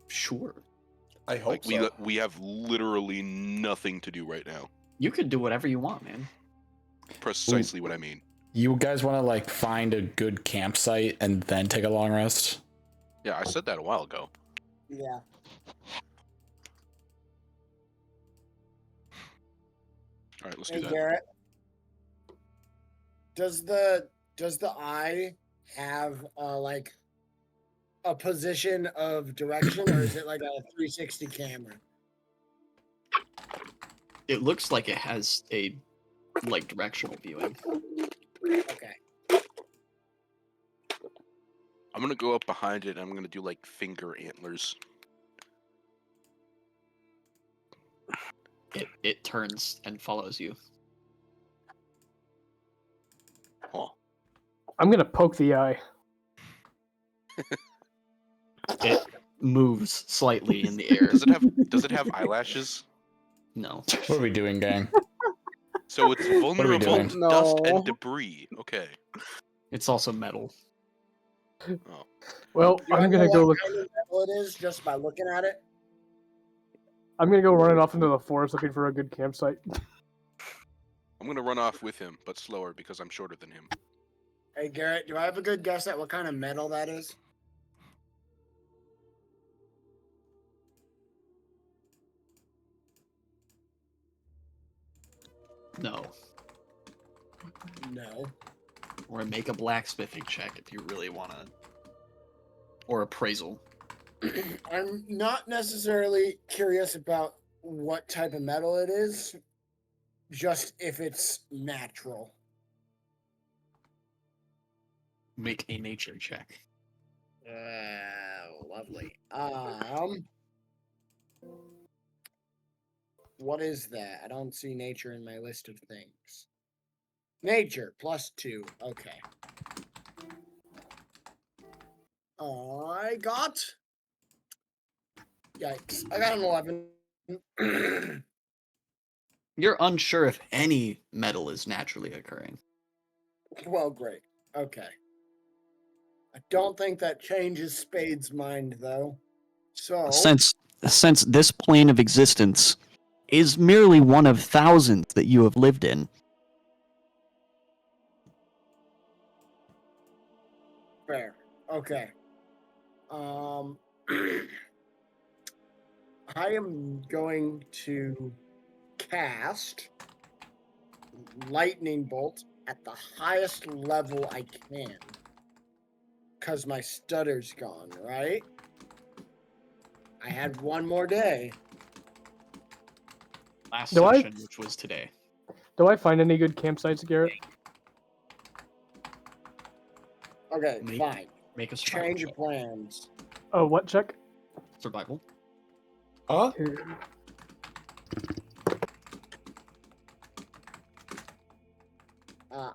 Sure. I hope Like so. we have literally nothing to do right now. You could do whatever you want, man. Precisely what I mean. You guys want to like find a good campsite and then take a long rest? Yeah, I said that a while ago. Yeah. All right, let's Hey do that. Garrett, does the eye have like a position of direction, or is it like a 360 camera? It looks like it has a like directional viewing. Okay. I'm gonna go up behind it and I'm gonna do like finger antlers. It turns and follows you. Huh. I'm gonna poke the eye. It moves slightly in the air. Does it have eyelashes? No. What are we doing, gang? So it's are we vulnerable doing? to dust No. and debris. Okay. It's also metal. Well, Do I I'm know gonna go what look. kind of metal it is just by looking at it? I'm gonna go running off into the forest looking for a good campsite. I'm gonna run off with him, but slower because I'm shorter than him. Hey Garrett, do I have a good guess at what kind of metal that is? No. No. Or make a blacksmithing check if you really wanna. Or appraisal. I'm not necessarily curious about what type of metal it is, just if it's natural. Make a nature check. Lovely. What is that? I don't see nature in my list of things. Nature +2. Okay. I got. Yikes! I got an 11. You're unsure if any metal is naturally occurring. Well, great. Okay. I don't think that changes Spade's mind, though. So. Since this plane of existence is merely one of thousands that you have lived in. Fair. Okay. I am going to cast Lightning Bolt at the highest level I can. Because my stutter's gone, right? I had one more day. Last Do I- session, which was today. Do I find any good campsites, Garrett? Okay, Make- fine. Make a survival Change check. of plans. Oh, what check? Survival. Huh?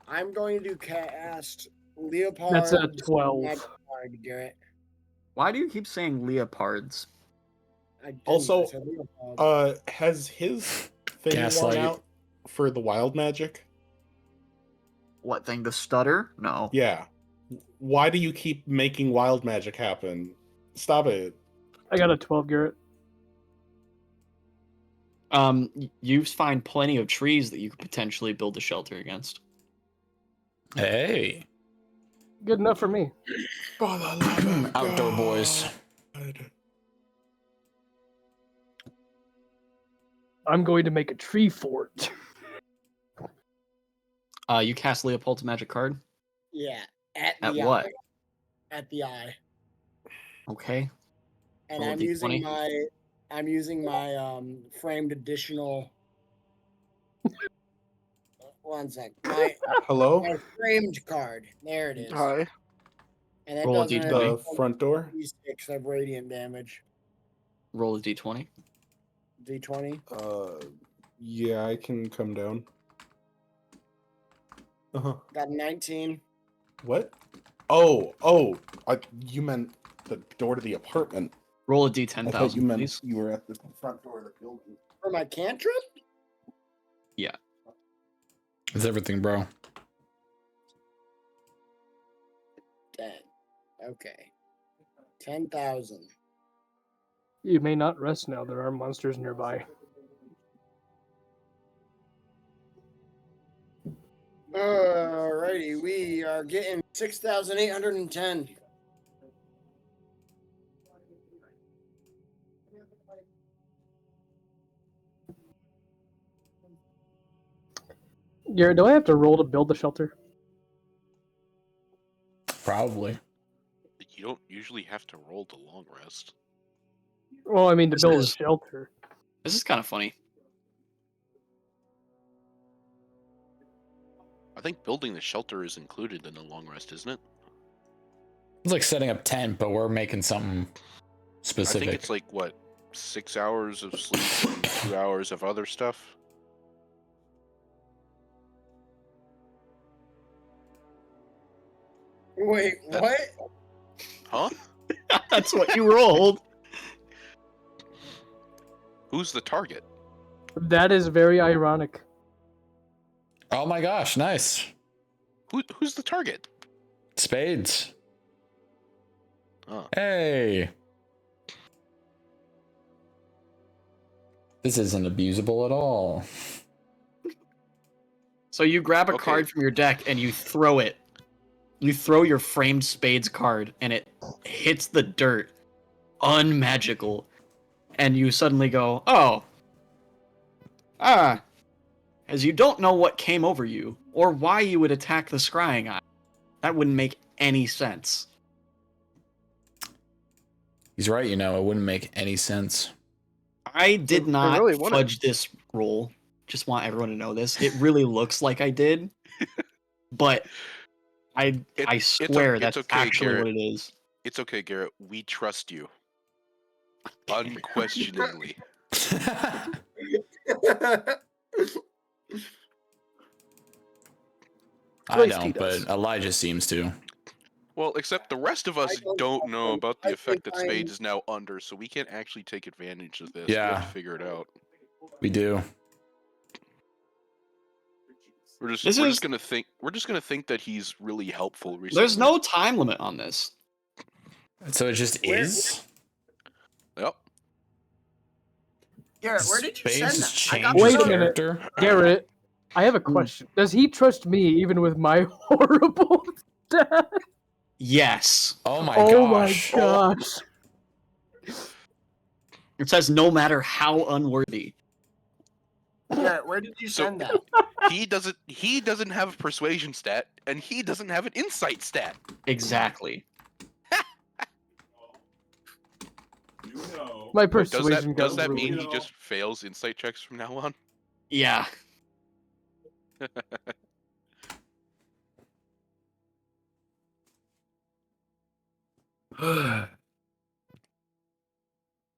I'm going to cast Leopard. That's a 12. Magic Card, Garrett. Why do you keep saying leopards? I didn't, Also, I said Leopard. has his thing Gaslight. worn out for the wild magic? What thing? The stutter? No. Yeah. Why do you keep making wild magic happen? Stop it. I got a 12, Garrett. You find plenty of trees that you could potentially build a shelter against. Hey, Good enough for me. For the love of outdoor God. boys. I'm going to make a tree fort. You cast Leopold's magic card. Yeah. At At the what? eye. At the eye. Okay. And Roll a D20. I'm using my framed additional. One sec. Hello? My framed card. There it is. Hi. And it Roll a doesn't D20. The front door? D6 of radiant damage. Roll a d20. D20. Yeah, I can come down. Uh-huh. Got a 19. What? You meant the door to the apartment. Roll a I thought you d10,000, meant please. you were at the front door of the building. For my cantrip? It's everything, bro. 10. Okay. 10,000. You may not rest now. There are monsters nearby. Alrighty, we are getting 6,810. Garrett, do I have to roll to build the shelter? Probably. You don't usually have to roll to long rest. Well, I mean to This build a is- shelter. This is kind of funny. I think building the shelter is included in the long rest, isn't it? It's like setting up tent, but we're making something specific. I think it's like, what, 6 hours of sleep and 2 hours of other stuff? Wait, That- what? Huh? That's what you rolled. Who's the target? That is very ironic. Oh my gosh, nice. Who's the target? Spades. Oh. Hey. This isn't abusable at all. So you grab a Okay. card from your deck and you throw it. You throw your framed spades card and it hits the dirt. Unmagical. And you suddenly go, oh. As you don't know what came over you or why you would attack the scrying eye. That wouldn't make any sense. He's right, you know, it wouldn't make any sense. I did not really wouldn't. fudge this roll. Just want everyone to know this. It really looks like I did. But I swear it's that's okay, actually Garrett. what it is. It's okay, Garrett. We trust you. Unquestioningly. I At least he don't, but does. Elijah seems to. Well, except the rest of us I don't don't know about the I effect think that Spades I'm- is now under, so we can't actually take advantage of this. We Yeah. have to figure it out. We do. We're just This we're is- just gonna think that he's really helpful recently. There's no time limit on this. So it just Where- is? Yep. Garrett, where did you Spades send has that? I got changed Wait his a minute. character? Garrett, I have a question. Does he trust me even with my horrible stat? Yes. Oh my Oh gosh. my gosh. It says no matter how unworthy. Garrett, where did you So- send that? He doesn't have a persuasion stat, and he doesn't have an insight stat. Exactly. My Wait, persuasion does got that mean ruined. he just fails insight checks from now on? Yeah.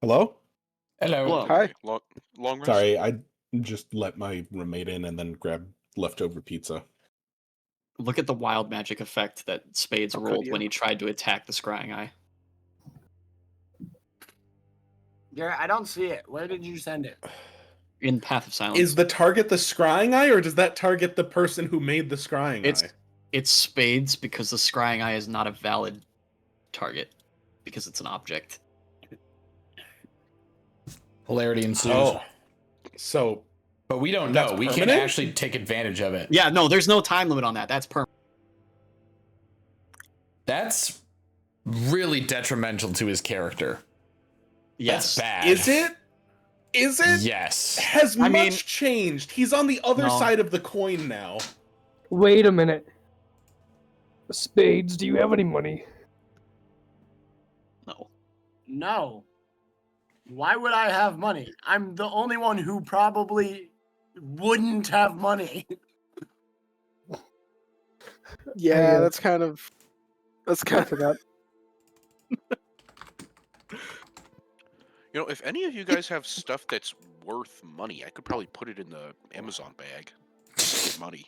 Hello? Hello. Hello. Hi. Okay, long rest. Sorry, I just let my roommate in and then grabbed leftover pizza. Look at the wild magic effect that Spades How could rolled you? when he tried to attack the scrying eye. Garrett, I don't see it. Where did you send it? In Path of Silence. Is the target the scrying eye, or does that target the person who made the scrying It's eye? it's Spades because the scrying eye is not a valid target because it's an object. Hilarity ensues. Oh. So, But we don't That's know. We can permanent? actually take advantage of it. Yeah, no, there's no time limit on that. That's permanent. That's really detrimental to his character. Yes. That's bad. is it? Is it? Yes. Has I much mean- changed? He's on the other No. side of the coin now. Wait a minute. Spades, do you have any money? No. No. Why would I have money? I'm the only one who probably wouldn't have money. Yeah, uh, that's kind of. That's I kind of. forgot. You know, if any of you guys have stuff that's worth money, I could probably put it in the Amazon bag. Get money.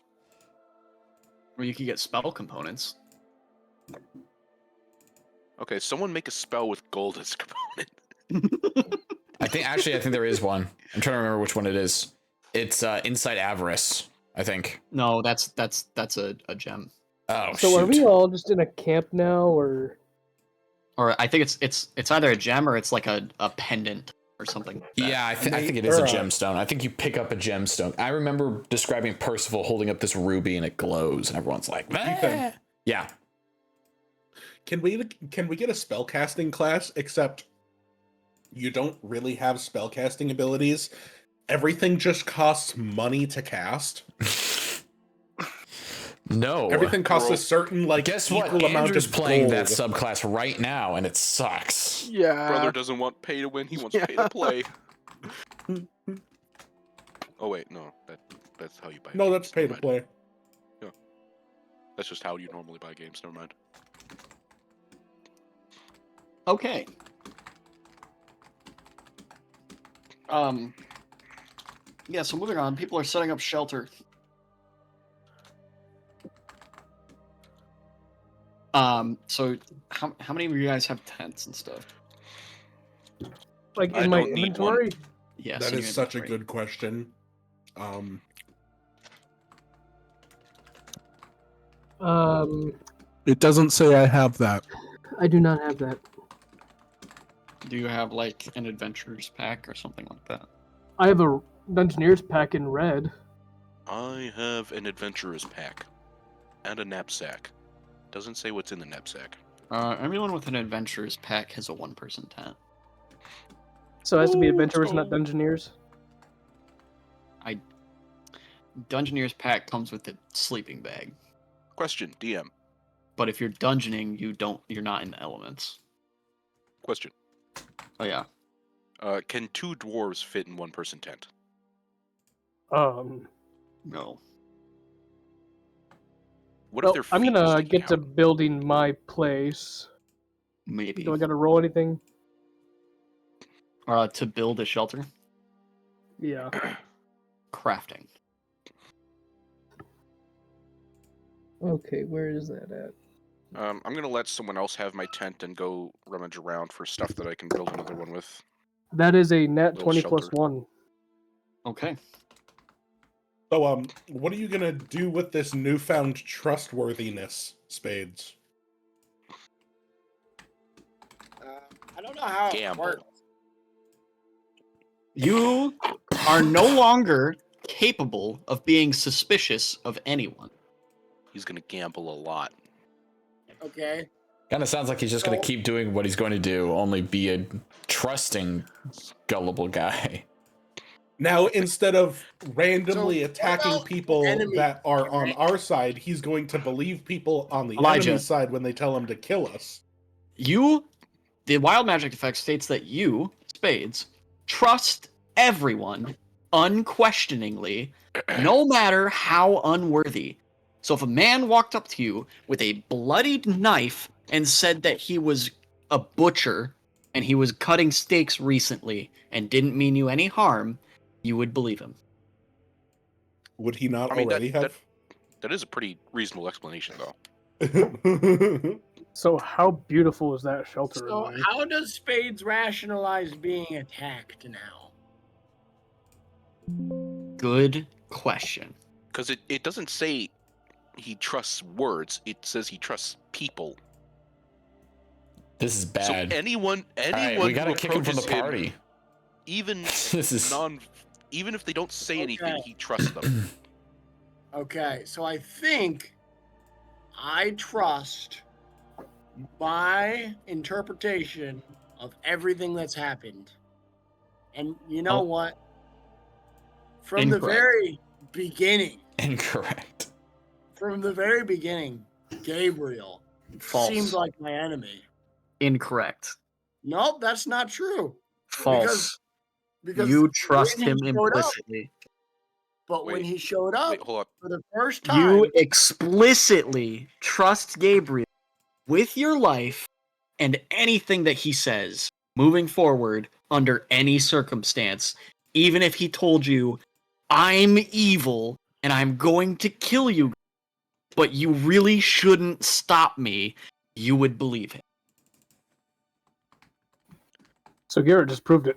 Or you could get spell components. Okay, someone make a spell with gold as a component. I think there is one. I'm trying to remember which one it is. It's Insight Avarice, I think. No, that's a gem. Oh, So are we shoot. all just in a camp now, or Or I think it's either a gem or it's like a pendant or something. Like that. Yeah, I think it is a gemstone. I think you pick up a gemstone. I remember describing Percival holding up this ruby and it glows, and everyone's like, "Ah." Yeah. Can we get a spellcasting class? Except you don't really have spellcasting abilities. Everything just costs money to cast. No. Everything costs a certain Guess what? equal amount Andrew's of playing gold. that subclass right now, and it sucks. Yeah. Brother doesn't want pay to win, he wants pay to play. Oh wait, no, that's how you buy. No, games. that's pay Never to mind. play. That's just how you normally buy games. Never mind. Okay. Yeah, so moving on, people are setting up shelter. So how many of you guys have tents and stuff? like I in my don't need one. inventory? Yes. That in is your such a inventory. good question. It doesn't say I have that. I do not have that. Do you have like an adventurer's pack or something like that? I have a Dungeoneer's pack in red. I have an adventurer's pack and a knapsack. Doesn't say what's in the knapsack. Everyone with an adventurer's pack has a one-person tent. So it has to be Ooh, adventurers, let's not go. Dungeoneers. Dungeoneer's pack comes with a sleeping bag, Question, DM. but if you're dungeoning, you're not in the elements. Question. Oh yeah. Can two dwarves fit in one-person tent? No. What Well, if their I'm feet are gonna sticking get to out? building my place. Maybe. Do I gotta roll anything? To build a shelter? Yeah. Crafting. Okay, where is that at? I'm gonna let someone else have my tent and go rummage around for stuff that I can build another one with. That is a net Little 20 shelter. plus 1. Okay. So, what are you gonna do with this newfound trustworthiness, Spades? I don't know how it Gamble. works. You are no longer capable of being suspicious of anyone. He's gonna gamble a lot. Okay. Kind of sounds like he's just going to keep doing what he's going to do, only be a trusting, gullible guy. Now, instead of randomly So, attacking what about people enemy, that are on right? our side, he's going to believe people on the Elijah. enemy side when they tell him to kill us. The wild magic effect states that you, Spades, trust everyone unquestioningly, no matter how unworthy. So if a man walked up to you with a bloodied knife and said that he was a butcher and he was cutting steaks recently and didn't mean you any harm, you would believe him. Would he not I mean, already have? That is a pretty reasonable explanation, though. So how beautiful is that shelter? So in there? how does Spades rationalize being attacked now? Good question. Because it doesn't say he trusts words, it says he trusts people. This is bad. So anyone All right, we got to who kick him from the approaches party. even This is even if they don't say anything, Okay. he trusts them. Okay, so I think I trust my interpretation of everything that's happened. And you know Oh. what? From the Incorrect. very beginning, incorrect. Gabriel False. seemed like my enemy. Incorrect. Nope, that's not true. False. Because You trust when him he showed up- implicitly. But when Wait, he showed up Wait, hold up. for the first time, You explicitly trust Gabriel with your life and anything that he says moving forward under any circumstance, even if he told you, I'm evil and I'm going to kill you. but you really shouldn't stop me, you would believe him. So Garrett just proved it.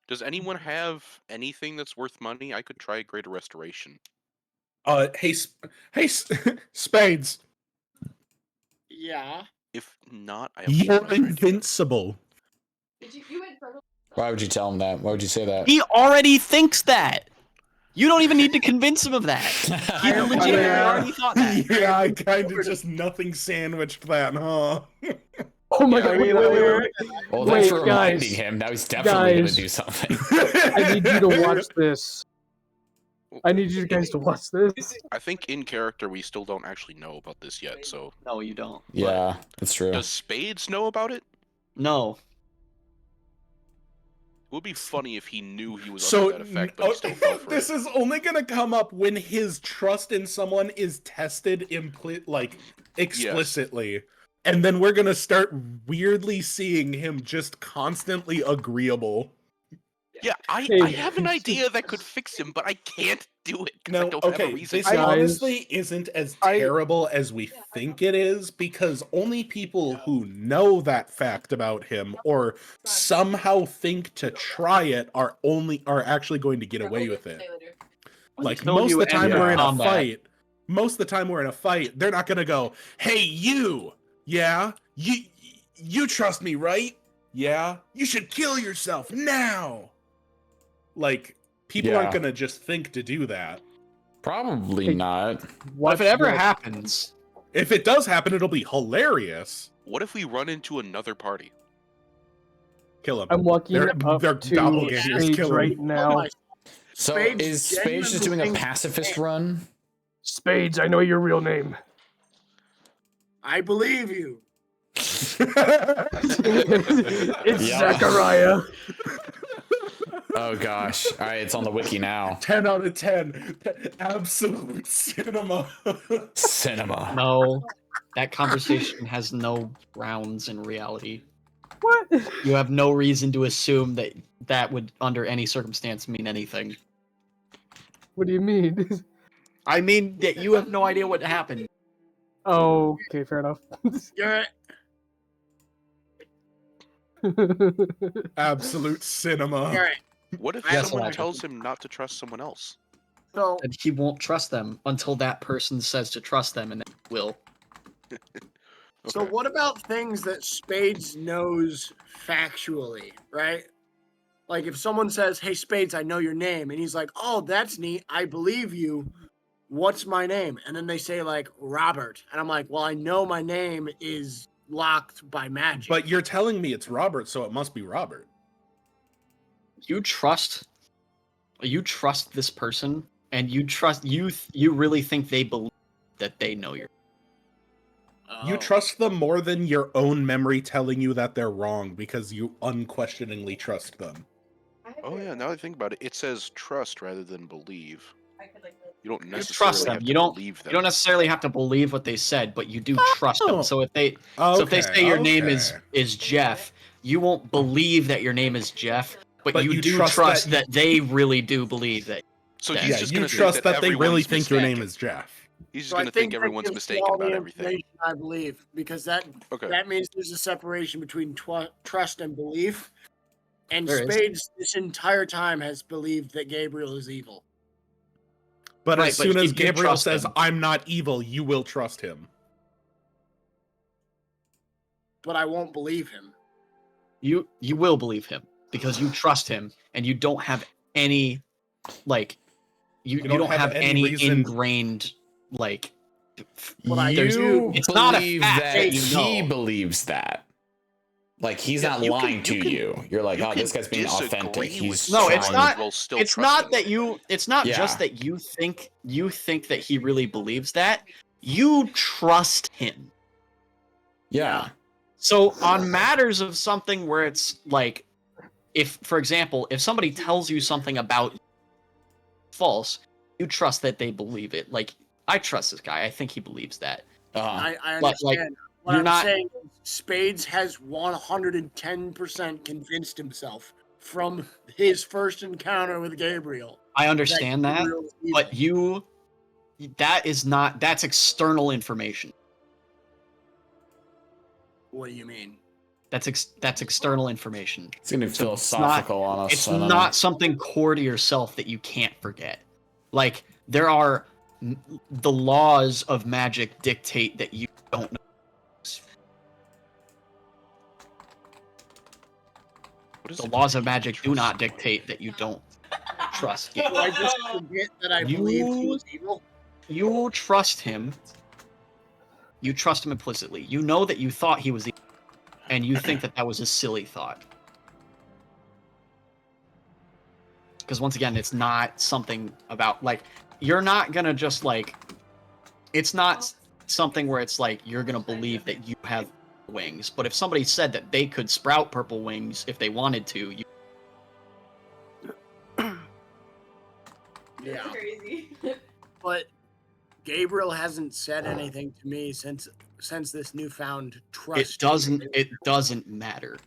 Does anyone have anything that's worth money? I could try a greater restoration. Spades. Yeah. If not, I have You're one other idea. invincible. Why would you tell him that? Why would you say that? He already thinks that. You don't even need to convince him of that. He I- legitimately yeah. already thought that. Yeah, I kind of just nothing sandwiched that, huh? Oh my Yeah, god! I Wait, mean, wait, wait, wait, wait. Well, thanks for Wait, guys. reminding him. Now he's definitely Guys. gonna do something. I need you to watch this. I need you guys to watch this. I think in character we still don't actually know about this yet. So No, you don't. Yeah, that's true. does Spades know about it? No. It would be funny if he knew he was So under that effect, but he still fell for this it. is only gonna come up when his trust in someone is tested explicitly. And then we're gonna start weirdly seeing him just constantly agreeable. Yeah, I Hey. have an idea that could fix him, but I can't do it because I No, don't have a okay, reason. this to. honestly isn't as terrible as we think it is, because only people who know that fact about him or somehow think to try it are actually going to get away with it. Like Until most of you the time enter we're in a combat. fight, they're not gonna go, "Hey, you, yeah, you trust me, right? Yeah, you should kill yourself now." Like, people aren't Yeah. gonna just think to do that. Probably Hey. not. What if it ever Watch happens? If it does happen, it'll be hilarious. What if we run into another party? Kill him. I'm walking They're up to doppelgangers. Spades Kill him. right now. So Spades is Spades just doing genuinely a thinks- pacifist run? Spades, I know your real name. I believe you. It's Yeah. Zachariah. Oh gosh. All right, it's on the wiki now. 10 out of 10. Absolute cinema. Cinema. No. That conversation has no grounds in reality. What? You have no reason to assume that that would, under any circumstance, mean anything. What do you mean? I mean that you have no idea what happened. Oh, okay, fair enough. Garrett, Absolute cinema. Garrett. What if Yes, someone Elijah. tells him not to trust someone else? So And he won't trust them until that person says to trust them, and then he will. So Okay. what about things that Spades knows factually, right? Like if someone says, "Hey Spades, I know your name," and he's like, "Oh, that's neat. I believe you. What's my name?" And then they say like Robert, and I'm like, "Well, I know my name is locked by magic." But you're telling me it's Robert, so it must be Robert. You trust this person, and you really think they believe that they know your. You Oh. trust them more than your own memory telling you that they're wrong because you unquestioningly trust them. Oh yeah, now that I think about it, it says trust rather than believe. You don't You necessarily trust them. have to You don't. believe them. You don't necessarily have to believe what they said, but you do trust Oh. them. So if they if they say your name is Jeff, you won't believe that your name is Jeff, but you do trust that they really do believe that. So Yeah, he's just you gonna trust think that they really everyone's think your name mistaken. is Jeff. He's just So I gonna think that everyone's gives mistaken all the about everything. information I believe, because that Okay. that means there's a separation between trust and belief. And There is. Spades this entire time has believed that Gabriel is evil. But Right, as but soon you as do Gabriel trust says, him. "I'm not evil," you will trust him. But I won't believe him. You will believe him because you trust him, and you don't have any like you don't have any reason- ingrained like. But I You do- It's not a believe fact that that you he know. believes that. Like he's Yeah, not you can- lying you to can- you. You're like, you oh, can this guy's being disagree authentic. with He's No, it's trying- not- while still It's trust not him. that you. It's not Yeah. just that you think that he really believes that. You trust him. Yeah. So on matters of something where it's like, if, for example, if somebody tells you something about false, you trust that they believe it. Like, I trust this guy. I think he believes that. Uh-huh. I But, like, understand. What you're I'm not- saying is Spades has 110% convinced himself from his first encounter with Gabriel. I understand that, Gabriel is evil. but you That's external information. What do you mean? That's external information. It's getting So philosophical on us. It's I don't not know. something core to yourself that you can't forget. Like, there are the laws of magic dictate that you don't know. The laws of magic do not dictate that you don't trust Do Gabriel. I just forget that I believed he was evil? You trust him. You trust him implicitly. You know that you thought he was evil, and you think that was a silly thought. Because once again, it's not something about, like, you're not gonna just, like, it's not something where it's like you're gonna believe that you have wings. But if somebody said that they could sprout purple wings if they wanted to, you Yeah. Crazy. But Gabriel hasn't said anything to me since this newfound trust. it doesn't matter.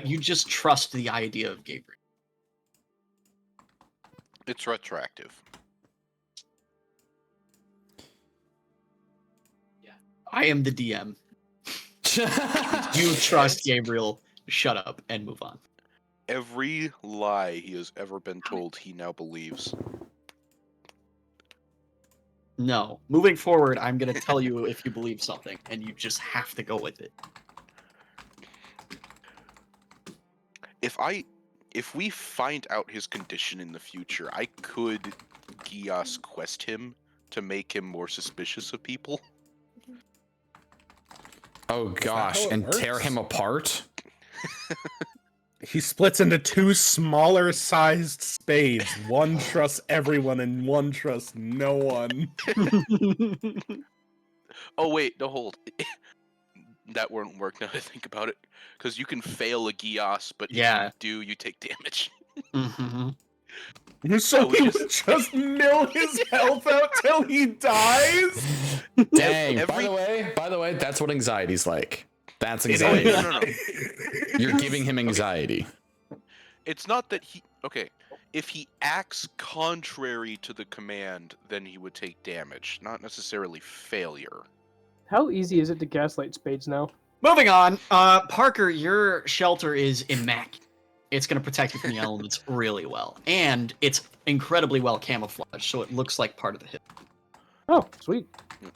You just trust the idea of Gabriel. It's retroactive. I am the DM. You trust Gabriel. Shut up and move on. Every lie he has ever been told, he now believes. No. Moving forward, I'm going to tell you if you believe something, and you just have to go with it. If we find out his condition in the future, I could Gios quest him to make him more suspicious of people. Oh gosh, how it and tear works? him apart? He splits into two smaller sized spades. One trusts everyone and one trusts no one. Oh wait, no, hold. That won't work now that I think about it. Because you can fail a Gios, but Yeah. if you do, you take damage. Mm-hmm. So would he just- would just mill his health out till he dies? Dang. By Every- the way, that's what anxiety's like. That's It is- anxiety. no. You're giving him anxiety. It's not that he... Okay, if he acts contrary to the command, then he would take damage. Not necessarily failure. How easy is it to gaslight spades now? Moving on. Parker, your shelter is immaculate. It's going to protect you from the elements really well. And it's incredibly well camouflaged, so it looks like part of the hit. Oh, sweet. I'm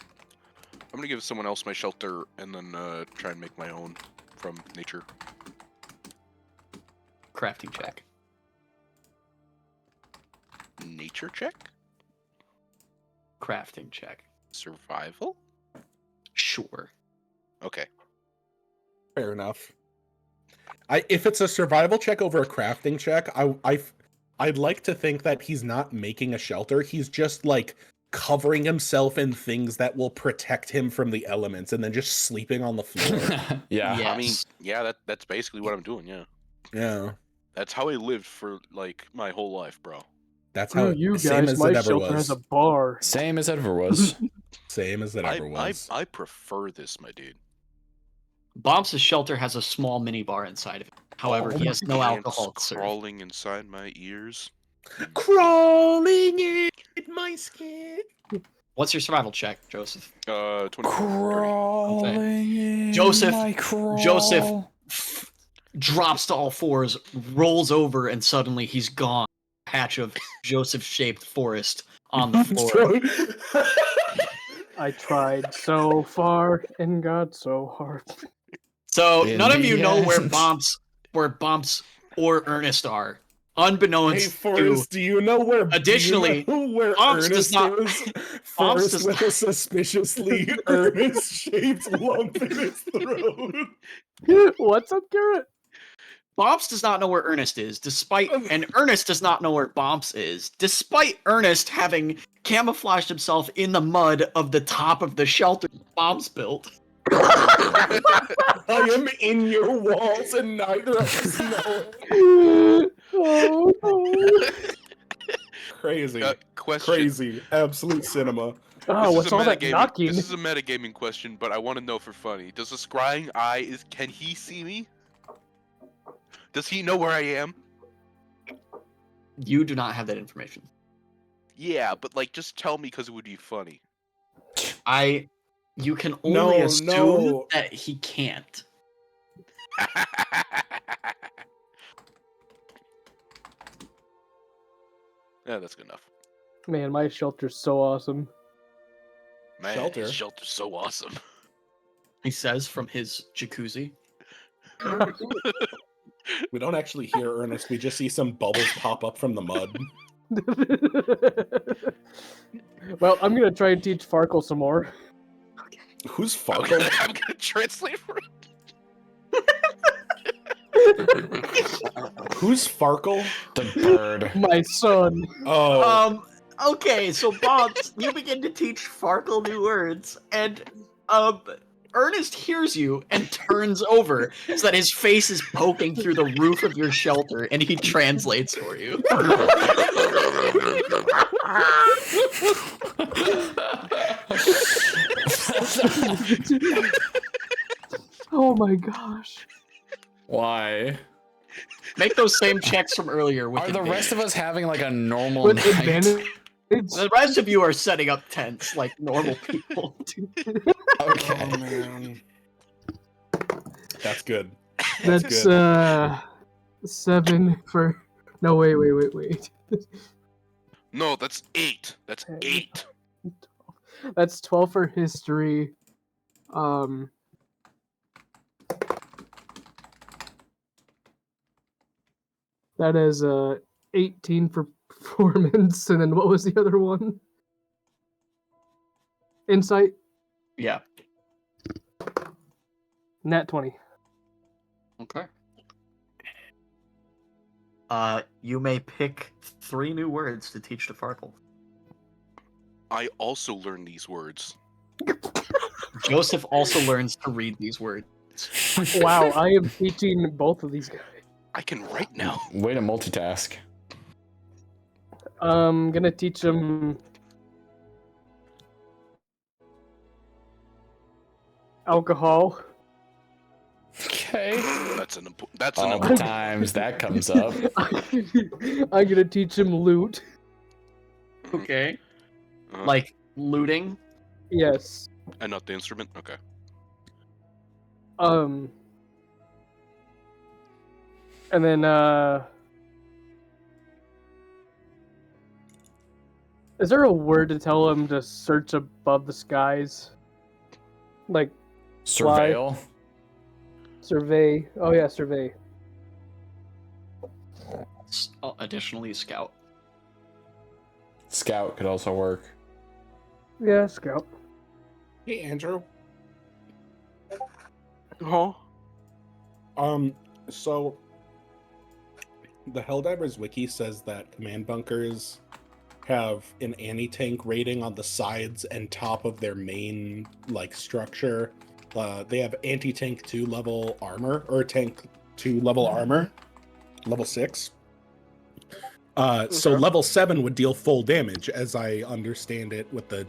gonna give someone else my shelter and then try and make my own from nature. Crafting check. Nature check? Crafting check. Survival? Sure. Okay. Fair enough. If it's a survival check over a crafting check, I'd like to think that he's not making a shelter. He's just like covering himself in things that will protect him from the elements, and then just sleeping on the floor. Yeah. Yes. I mean, yeah, that's basically what I'm doing, yeah. Yeah, That's how I lived for, like, my whole life, bro. that's how Screw you same guys, as my it ever shelter was. has a bar. Same as it ever was. Same as it ever was. I prefer this, my dude. Bombs' shelter has a small mini bar inside of it. However, Oh he has no Ants alcohol to serve. crawling inside my ears. Crawling in my skin. What's your survival check, Joseph? 24. Crawling in Joseph- my crawl. Joseph drops to all fours, rolls over, and suddenly he's gone. Patch of Joseph-shaped forest on the floor. I tried so far and got so hard. So In none of the you know where end. Bumps or Ernest are. Hey, Unbeknownst to Forrest, do you know where? Additionally, do you know where Bumps does Ernest not- is? Bumps Forrest does with a suspiciously Ernest-shaped lump in his throat. What's up, Garrett? Bumps does not know where Ernest is, and Ernest does not know where Bumps is, despite Ernest having camouflaged himself in the mud of the top of the shelter Bumps built. I am in your walls, and neither of us know. Oh, no. Crazy, Question. crazy, absolute cinema. Oh, This what's is a all that metagaming- knocking? This is a metagaming question, but I want to know for funny. Does the scrying eye can he see me? Does he know where I am? You do not have that information. Yeah, but like, just tell me because it would be funny. You can No, only assume no. that he can't. Yeah, that's good enough. Man, my shelter's so awesome. Man, Shelter? his shelter's so awesome. He says from his jacuzzi. We don't actually hear Ernest. We just see some bubbles pop up from the mud. Well, I'm gonna try and teach Farkle some more. Who's I'm Farkle? gonna translate for it. Who's Farkle? The bird. My son. Oh, Okay, so Bob, you begin to teach Farkle new words, and Ernest hears you and turns over so that his face is poking through the roof of your shelter, and he translates for you. Oh my gosh. Why? Make those same checks from earlier with Are the rest of advantage. us having like a normal With night? advantage. The rest of you are setting up tents like normal people. Okay. oh man. That's good. That's good. 7 for. No, wait. No, that's 8. That's 8. That's 12 for history. That is 18 for performance, and then what was the other one? Insight. Yeah. Nat 20. Okay. You may pick 3 new words to teach to Farkle. I also learned these words. Joseph also learns to read these words. Wow, I am teaching both of these guys. I can write now. Way to multitask. I'm gonna teach them alcohol. Okay. That's an All the important times that comes up. I'm gonna teach him loot. Okay. Uh-huh. Like looting. Yes. And not the instrument? Okay. And then is there a word to tell him to search above the skies? Like Surveil. survey. Oh yeah, survey. Additionally, scout. Scout could also work. Yeah, scout. Hey, Andrew. Huh? So the Helldivers wiki says that command bunkers have an anti-tank rating on the sides and top of their main like structure. They have anti-tank 2 level armor, or tank 2 level armor, level 6. So level 7 would deal full damage, as I understand it, with the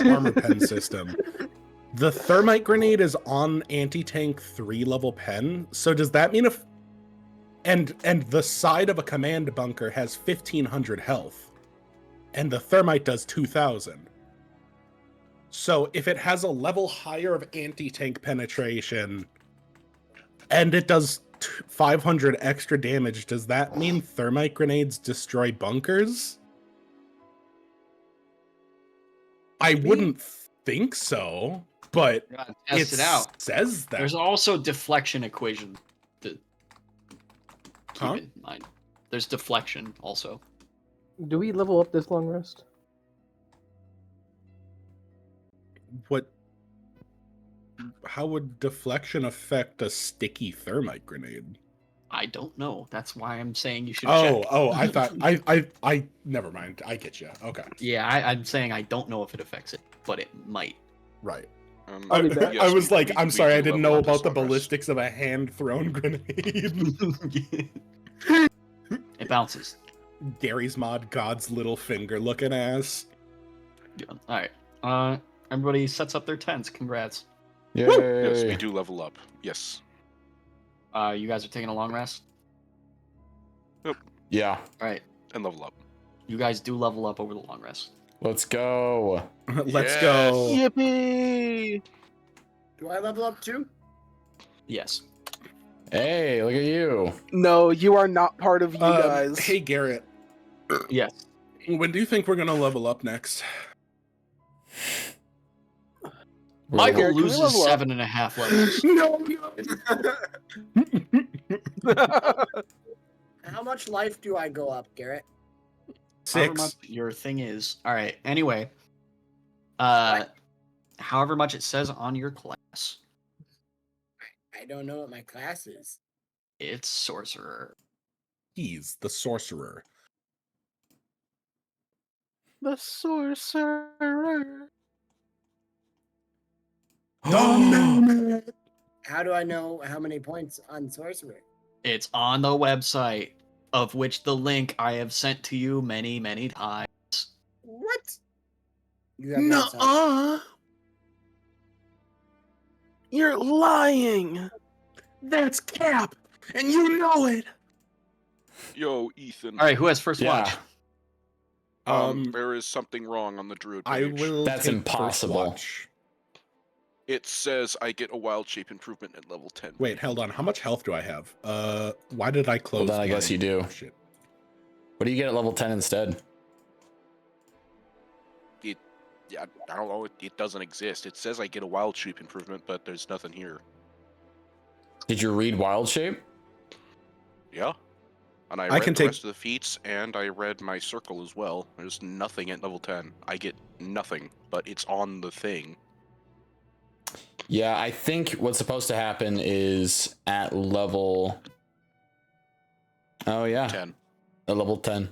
armor pen system. The thermite grenade is on anti-tank 3 level pen. So does that mean if and the side of a command bunker has 1500 health and the thermite does 2000. So if it has a level higher of anti-tank penetration and it does 500 extra damage, does that mean thermite grenades destroy bunkers? I wouldn't think so, but Test it out. says that. There's also deflection equation to keep Huh? in mind. There's deflection also. Do we level up this long rest? What? How would deflection affect a sticky thermite grenade? I don't know. That's why I'm saying you should Oh, check. I thought I never mind. I get you. Okay, Yeah, I'm saying I don't know if it affects it, but it might. right. I'll be back. I was like, I'm sorry, I do didn't level know up this about the long rest. ballistics of a hand-thrown grenade. It bounces. Gary's mod, God's little finger looking ass. Yeah. All right. Everybody sets up their tents. Congrats. Yay. Yes, we do level up. Yes. You guys are taking a long rest. Yeah. All right. And level up. You guys do level up over the long rest. Let's go. Let's Yes. go. Yippee! Do I level up too? Yes. Hey, look at you. No, you are not part of you guys. Hey, Garrett. Yes. When do you think we're gonna level up next? Michael Garrett, can we loses level up? 7.5 levels. No. How much life do I go up, Garrett? However 6. much your thing is. All right. Anyway, however much it says on your class, I don't know what my class is. it's sorcerer. He's the sorcerer. The sorcerer. How do I know how many points on sorcerer? It's on the website, of which the link I have sent to you many, many times. What? You have not said- Nuh-uh. You're lying. That's Cap, and you know it. Yo, Ethan. All right, who has first watch? Yeah. There is something wrong on the druid I page. will. That's take impossible. First watch. It says I get a wild shape improvement at level 10. Wait, hold on. How much health do I have? Why did I close? then I guess my- you do. Oh, shit. What do you get at level 10 instead? Yeah, I don't know. It doesn't exist. It says I get a wild shape improvement, but there's nothing here. Did you read Wild Shape? Yeah. And I I read can the take- rest of the feats, and I read my circle as well. There's nothing at level 10. I get nothing, but it's on the thing. Yeah, I think what's supposed to happen is at level. Oh yeah, 10. at level 10.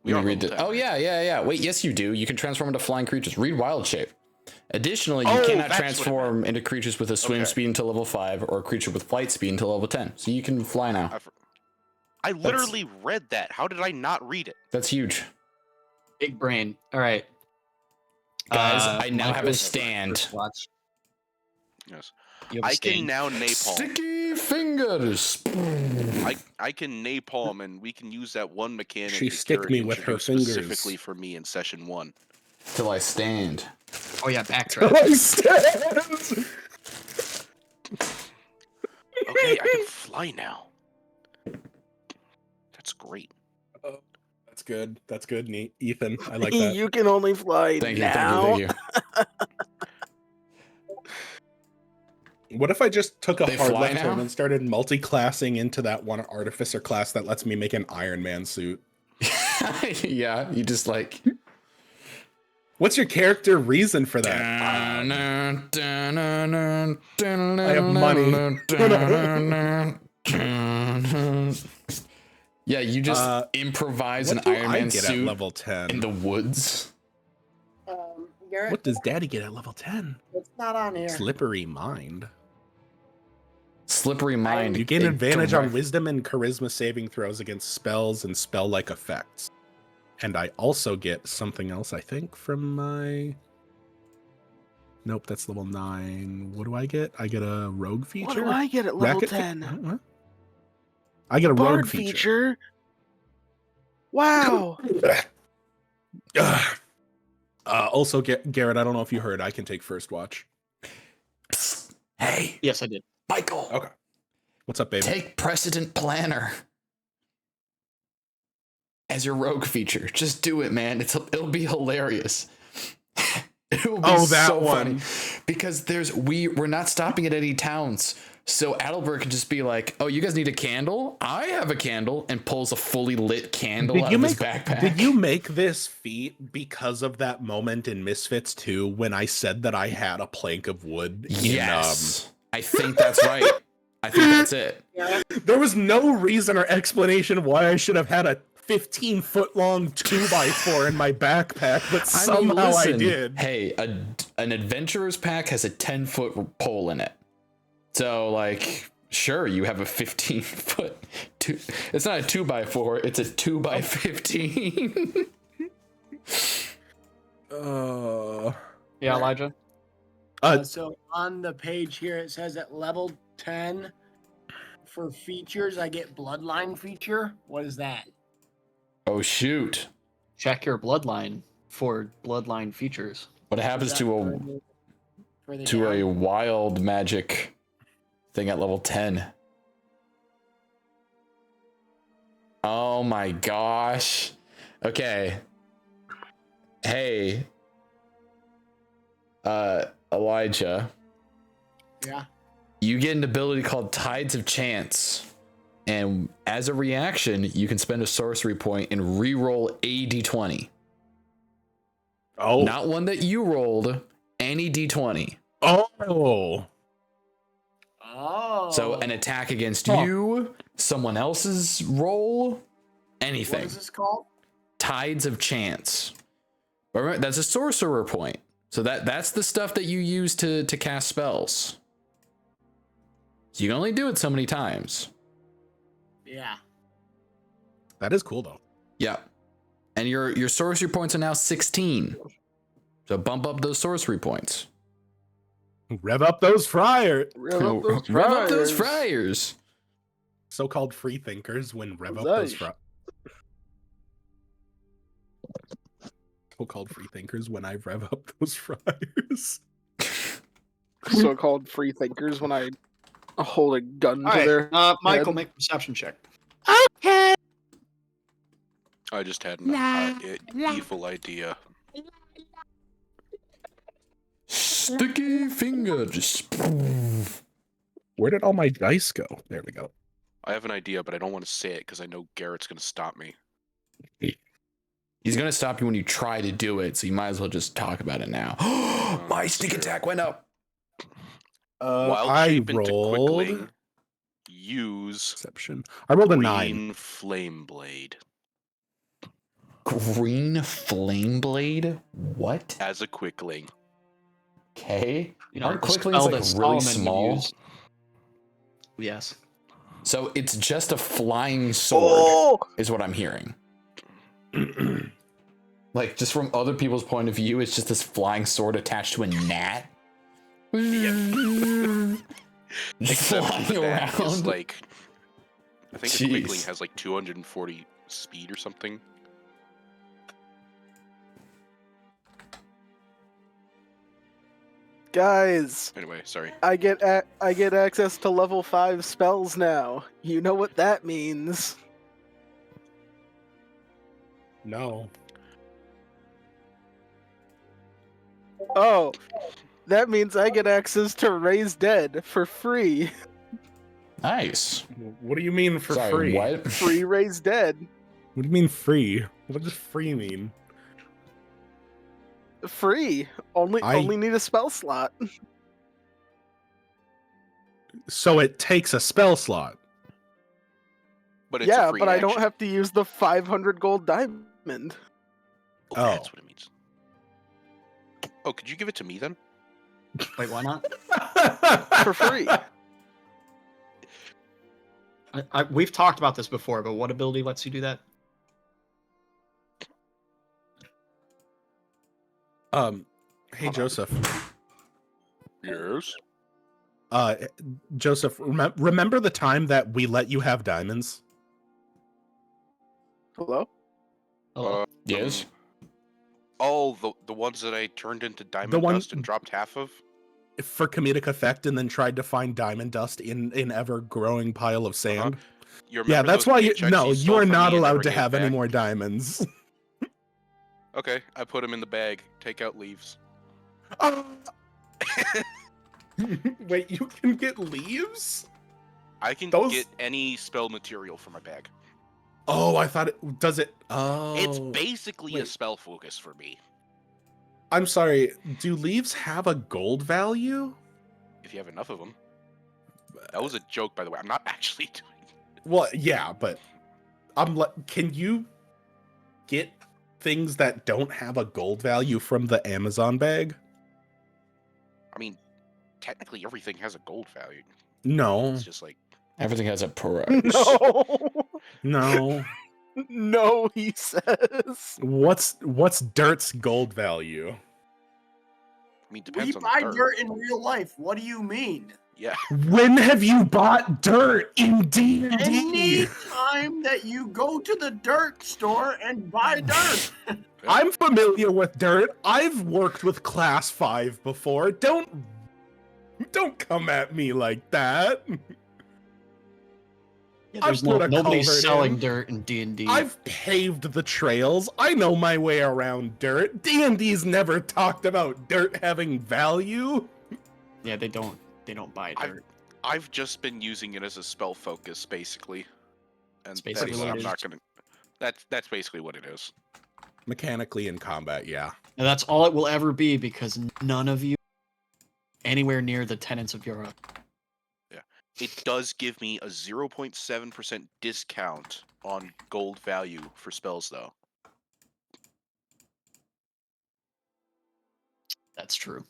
We Let are me read level it. 10. Oh yeah. Wait, yes you do. You can transform into flying creatures. Read Wild Shape. Additionally, you Oh, cannot that's what it transform into creatures with a swim Okay. speed until level 5 or a creature with flight speed until level 10. So you can fly now. I literally read that. How did I not read it? That's huge. Big brain. All right. Guys, I now have a Michael's stand. first watch. Yes. You have a I can stand. now napalm. Sticky fingers. I can napalm, and we can use that one mechanic She that stick Garrett me with her introduced fingers. specifically for me in session 1. Till I stand. Oh yeah, backtrack. Okay, I can fly now. That's great. That's good. That's good, neat. Ethan, I like that. You can only fly Thank you, now. thank you. What if I just took a They hard fly left now? turn and started multi-classing into that one artificer class that lets me make an Iron Man suit? Yeah, you just like. What's your character reason for that? I have money. Yeah, you just improvise an What do Iron I Man get at suit level 10? in the woods. Garrett, What does Daddy get at level 10? it's not on here. Slippery mind. Slippery mind. You gain a advantage on direct- wisdom and charisma saving throws against spells and spell-like effects. And I also get something else, I think, from my... Nope, that's level 9. What do I get? I get a rogue feature? What do I get at level Racket fe- 10? What? I get a rogue Bard feature. feature. Wow. Ugh. Also, Garrett, I don't know if you heard, I can take first watch. Psst. Hey, Yes, I did. Michael. Okay. What's up, baby? Take Precedent Planner as your rogue feature. Just do it, man. It'll be hilarious. It will be that so one. funny because we're not stopping at any towns. So Adalbert can just be like, "Oh, you guys need a candle? I have a candle," and pulls a fully lit candle out of his backpack. Did you make this feat because of that moment in Misfits 2 when I said that I had a plank of wood? Yes, I think that's right. I think that's it. There was no reason or explanation why I should have had a 15-foot long 2x4 in my backpack, but somehow I listen, did. Hey, an adventurer's pack has a 10-foot pole in it. So, like, sure, you have a 15-foot. It's not a 2x4, it's a 2x15. Yeah, Elijah. So on the page here, it says at level 10 for features, I get bloodline feature. What is that? Oh shoot! Check your bloodline for bloodline features. What happens to a wild magic thing at level 10? Oh my gosh. Okay. Hey. Elijah. Yeah. You get an ability called Tides of Chance. And as a reaction, you can spend a sorcery point and re-roll a d20. Oh. Not one that you rolled, any d20. Oh. Oh. So an attack against you, someone else's roll, anything. What is this called? Tides of Chance. But remember, that's a sorcerer point. So that's the stuff that you use to cast spells. So you can only do it so many times. Yeah. That is cool though. Yeah. And your sorcery points are now 16. So bump up those sorcery points. Rev up those friars. Rev up those Rev up those friars. friars. So-called free thinkers when rev up Nice. those friars. So-called free thinkers when I rev up those friars. So-called free thinkers when I hold a gun All to right, their Michael, head. make a perception check. I just had an evil idea. Sticky finger. Just. Where did all my dice go? There we go. I have an idea, but I don't want to say it because I know Garrett's going to stop me. He's gonna stop you when you try to do it, so you might as well just talk about it now. My that's sneak true. attack went up. Wild I shape into rolled quickling. Use Perception. I rolled a green 9. flame blade Green flame blade? What? as a quickling. Okay. You know, Aren't the quicklings spell like that really Solomon small? used. Yes. So it's just a flying sword, Oh! is what I'm hearing. Like, just from other people's point of view, it's just this flying sword attached to a gnat. Just Except flying the gnat is around. like, I think the Jeez. quickling has like 240 speed or something. Guys, Anyway, sorry. I get access to level 5 spells now. You know what that means. No. Oh, that means I get access to Raise Dead for free. Nice. What do you mean for Sorry, free? what? Free Raise Dead. What do you mean free? What does free mean? Free. Only need a spell slot. So it takes a spell slot. But it's a Yeah, free but I don't action. have to use the 500 gold diamond. Oh, that's Oh. what it means. Oh, could you give it to me then? Wait, why not? For free. We've talked about this before, but what ability lets you do that? Hey Joseph. Yes. Joseph, remember the time that we let you have diamonds? Hello? Oh, Yes. Oh, the ones that I turned into diamond The one- dust and dropped half of? For comedic effect, and then tried to find diamond dust in an ever-growing pile of sand. You Yeah, remember that's those why you paychecks you stole are from not me and never allowed to gave have any back? more diamonds. Okay, I put them in the bag. Take out leaves. Wait, you can get leaves? I can Those- get any spell material from my bag. Oh, I thought it does it. Oh, It's basically a wait. spell focus for me. I'm sorry. Do leaves have a gold value? If you have enough of them. That was a joke, by the way. I'm not actually doing. Well, yeah, but can you get things that don't have a gold value from the Amazon bag? I mean, technically everything has a gold value. No, It's just like Everything has a price. No. no. No, he says. What's dirt's gold value? I mean, We depends on buy the dirt. dirt in real life. What do you mean? Yeah. When have you bought dirt in D&D? Any time that you go to the dirt store and buy dirt. I'm familiar with dirt. I've worked with class 5 before. Don't come at me like that. Yeah, I've there's put a nobody's culvert selling in. dirt in D&D. I've paved the trails. I know my way around dirt. D&D's never talked about dirt having value. Yeah, they don't buy dirt. I've just been using it as a spell focus, basically. And That's basically that's, what it I'm is. not gonna. That's basically what it is. Mechanically in combat, yeah. And that's all it will ever be because none of you anywhere near the tenants of Europe. It does give me a 0.7% discount on gold value for spells, though. That's true.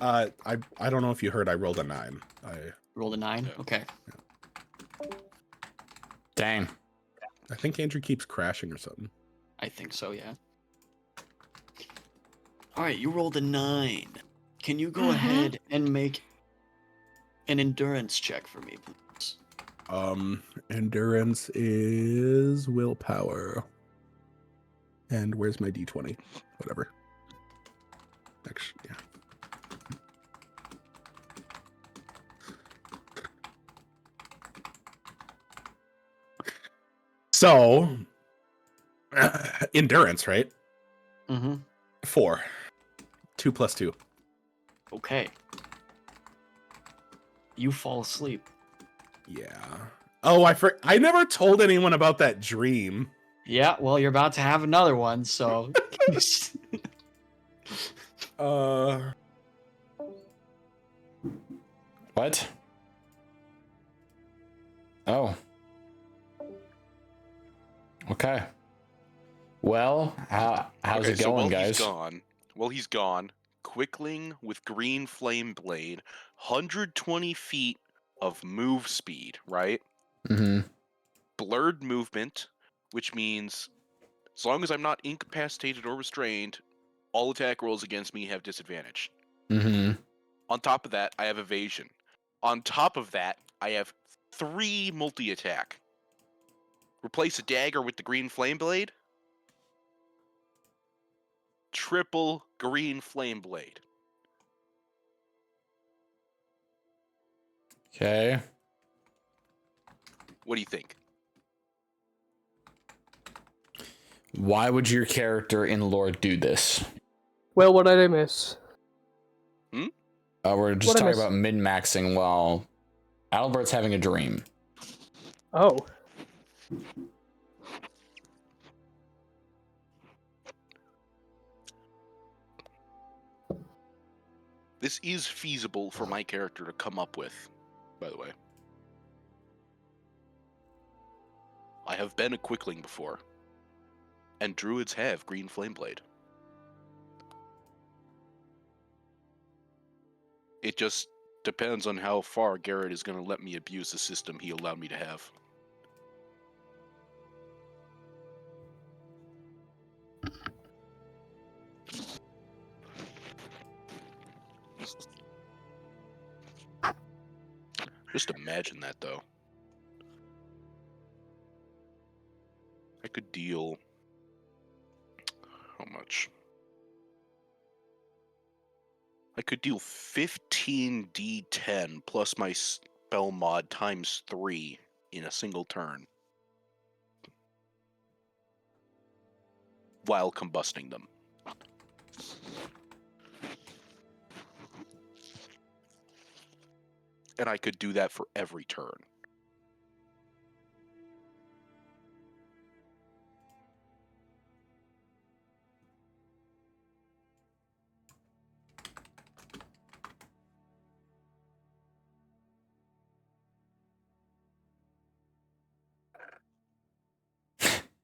I don't know if you heard I rolled a 9. Rolled a 9? Yeah. Okay. Dang. I think Andrew keeps crashing or something. I think so, yeah. Alright, you rolled a 9. Can you go ahead and make an endurance check for me, please? Endurance is willpower. And where's my D20? Whatever. Actually, yeah. So, endurance, right? Mm-hmm. 4. 2 plus 2. Okay. You fall asleep. Yeah. Oh, I never told anyone about that dream. Yeah, well, you're about to have another one, so... What? Oh. Okay. Well, how's it going, guys? He's gone. Quickling with green flame blade, 120 feet of move speed, right? Mm-hmm. Blurred movement, which means as long as I'm not incapacitated or restrained, all attack rolls against me have disadvantage. Mm-hmm. On top of that, I have evasion. On top of that, I have 3 multi-attack. Replace a dagger with the green flame blade. Triple green flame blade. Okay. What do you think? Why would your character in lore do this? Well, what did I miss? We're just What'd I talking about min-maxing while Adalbert's having a dream. Oh. This is feasible for my character to come up with, by the way. I have been a quickling before, and druids have green flame blade. It just depends on how far Garrett is going to let me abuse the system he allowed me to have. Just imagine that, though. I could deal... How much? I could deal 15 D10 plus my spell mod times 3 in a single turn. While combusting them. And I could do that for every turn.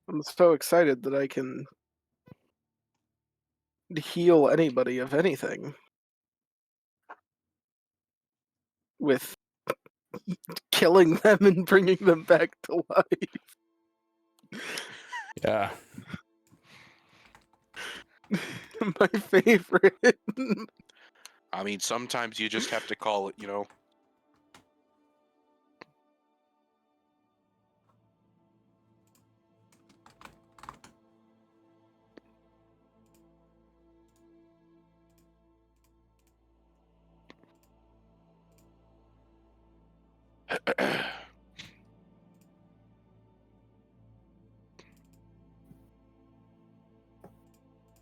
I'm so excited that I can heal anybody of anything with killing them and bringing them back to life. Yeah. My favorite. I mean, sometimes you just have to call it, you know.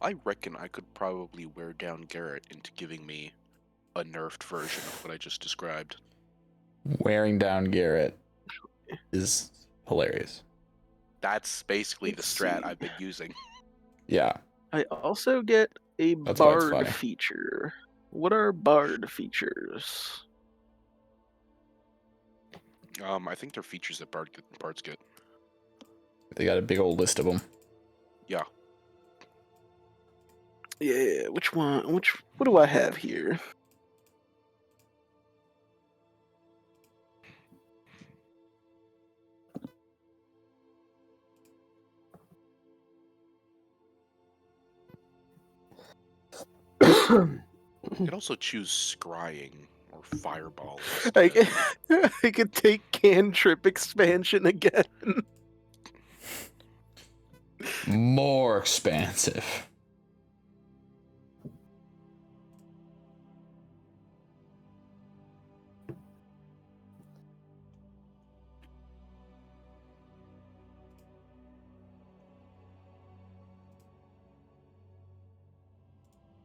I reckon I could probably wear down Garrett into giving me a nerfed version of what I just described. Wearing down Garrett is hilarious. That's basically Let's the strat see. I've been using. Yeah. I also get a That's why it's bard funny. feature. What are bard features? I think they're features that bards get. They got a big old list of them. Yeah. Yeah, which one? What do I have here? You could also choose scrying or fireball. I, instead. I could take cantrip expansion again. More expansive.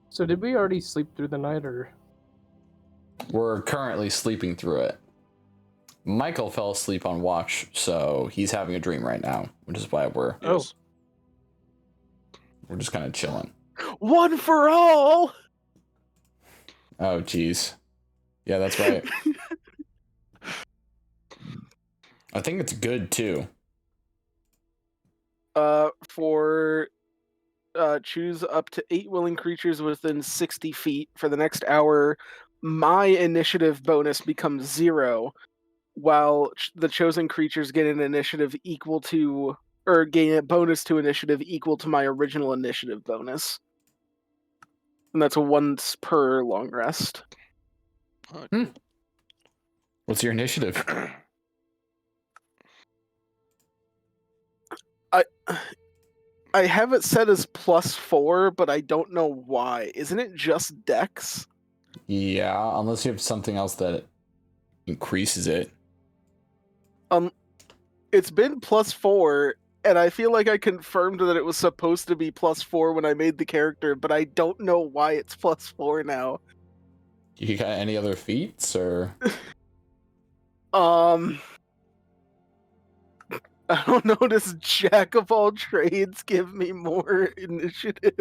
So did we already sleep through the night, or? We're currently sleeping through it. Michael fell asleep on watch, so he's having a dream right now, which is why we're Yes. just kind of chilling. One for all. Oh, geez. Yeah, that's right. I think it's good too. For choose up to 8 willing creatures within 60 feet for the next hour. My initiative bonus becomes 0, while the chosen creatures get an initiative equal to, or gain a bonus to initiative equal to my original initiative bonus. And that's once per long rest. Oh, Hmm. What's your initiative? I have it set as +4, but I don't know why. Isn't it just Dex? Yeah, unless you have something else that increases it. It's been +4, and I feel like I confirmed that it was supposed to be +4 when I made the character, but I don't know why it's +4 now. You got any other feats or? I don't notice Jack of all trades give me more initiative.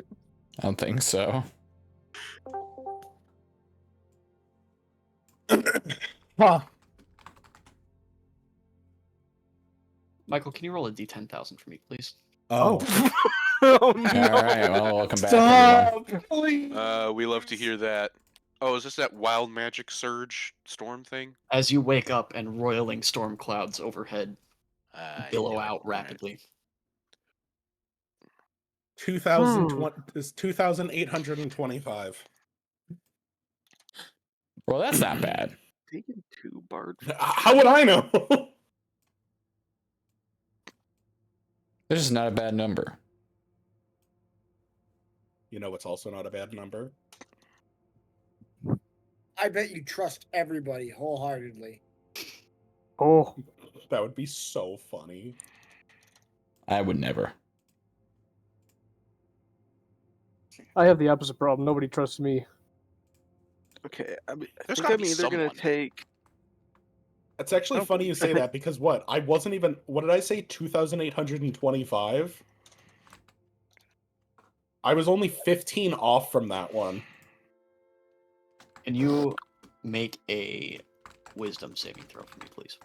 I don't think so. Huh. Michael, can you roll a d10,000 for me, please? Oh. Oh no! All right, well, welcome back, everyone. Stop! Please. we love to hear that. Oh, is this that wild magic surge storm thing? As you wake up and roiling storm clouds overhead billow knew it. out All right. rapidly. 2020 is 2,825. Well, that's not bad. Taking 2 bard. How would I know? This is not a bad number. You know what's also not a bad number? I bet you trust everybody wholeheartedly. Oh, That would be so funny. I would never. I have the opposite problem. Nobody trusts me. Okay, I There's think gotta I'm be either gonna someone. take. It's actually Oh, funny you say I think- that because what? I wasn't even. What did I say? 2,825? I was only 15 off from that one. Can you make a wisdom saving throw for me, please?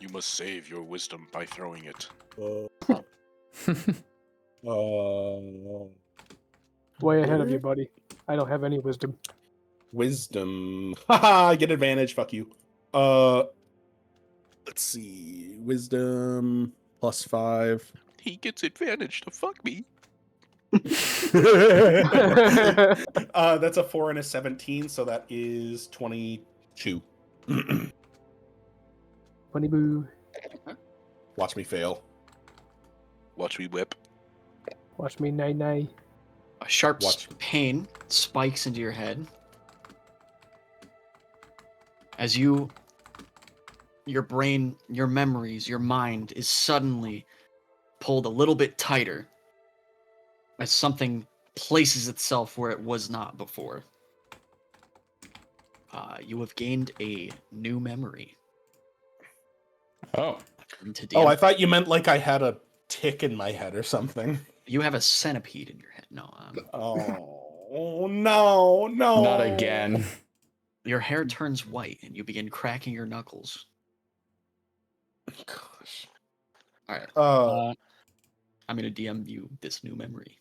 You must save your wisdom by throwing it. Way ahead of you, buddy. I don't have any wisdom. Wisdom. Haha, I get advantage. Fuck you. Let's see. Wisdom +5. He gets advantage to fuck me. That's a 4 and a 17, so that is 22. Funny boo. Watch me fail. Watch me whip. Watch me nay nay. A sharp Watch. pain spikes into your head as your brain, your memories, your mind is suddenly pulled a little bit tighter as something places itself where it was not before. You have gained a new memory. Oh. Into Oh, I DM. thought you meant like I had a tick in my head or something. You have a centipede in your head. No, Oh, no, no. Not again. your hair turns white and you begin cracking your knuckles. Gosh. All right. Uh, I'm gonna DM you this new memory.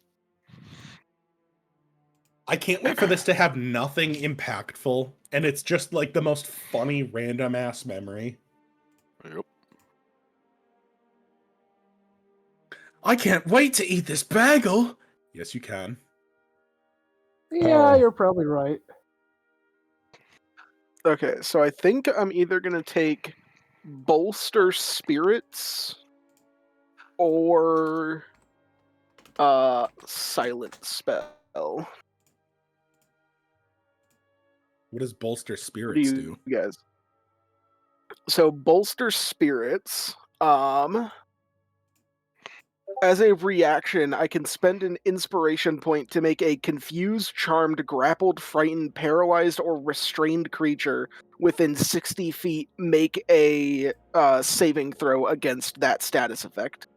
I can't wait for this to have nothing impactful, and it's just like the most funny random ass memory. Yep. I can't wait to eat this bagel. Yes, you can. Yeah, Oh. you're probably right. Okay, so I think I'm either gonna take bolster spirits or silent spell. What does bolster What do spirits you do? guys? So bolster spirits, as a reaction, I can spend an inspiration point to make a confused, charmed, grappled, frightened, paralyzed, or restrained creature within 60 feet make a saving throw against that status effect.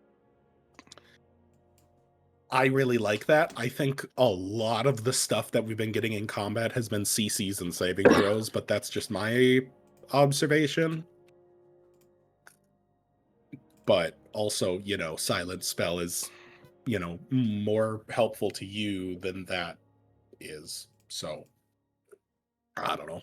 I really like that. I think a lot of the stuff that we've been getting in combat has been CCs and saving throws, but that's just my observation. But also, you know, silent spell is, you know, more helpful to you than that is. So, I don't know.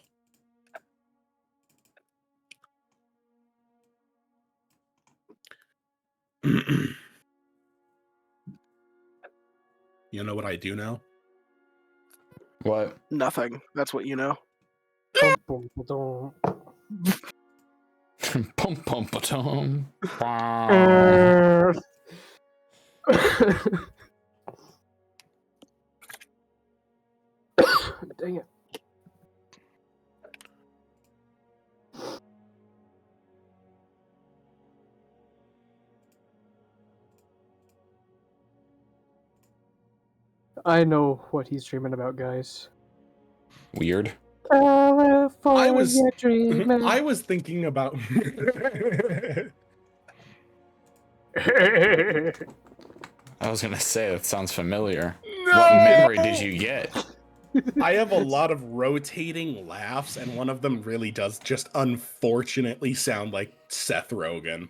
You know what I do now? What? Nothing. That's what you know. Bum, bum, ba-dum. Pum pum pa-tum. Dang it. I know what he's dreaming about, guys. Weird. California dreaming. I was thinking about I was gonna say that sounds familiar. What memory did you get? I have a lot of rotating laughs, and one of them really does just unfortunately sound like Seth Rogen.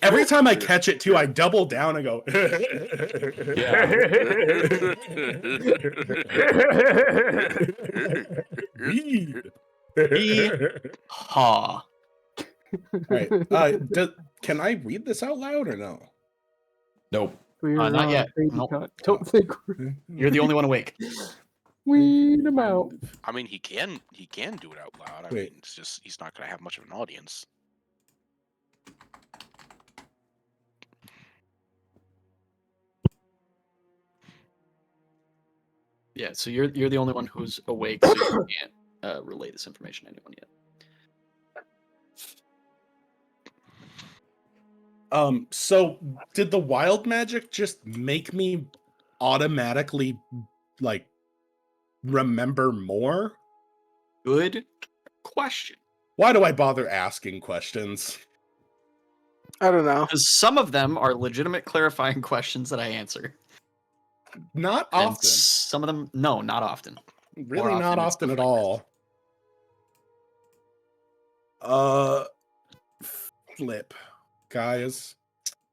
Every time I catch it too, I double down and go. Weed. Ha. Right. Can I read this out loud or no? Nope. We're Not on yet. baby Nope. cunt. Don't think we're You're the only one awake. weed him out. I mean, he can do it out loud. I Wait. mean, it's just he's not gonna have much of an audience. Yeah, so you're the only one who's awake, so you can't relay this information to anyone yet. So did the wild magic just make me automatically like remember more? Good question. Why do I bother asking questions? I don't know. Because some of them are legitimate clarifying questions that I answer. Not And often. some of them, no, not often. Really More not often often it's at stuff like all. Flip. Guys.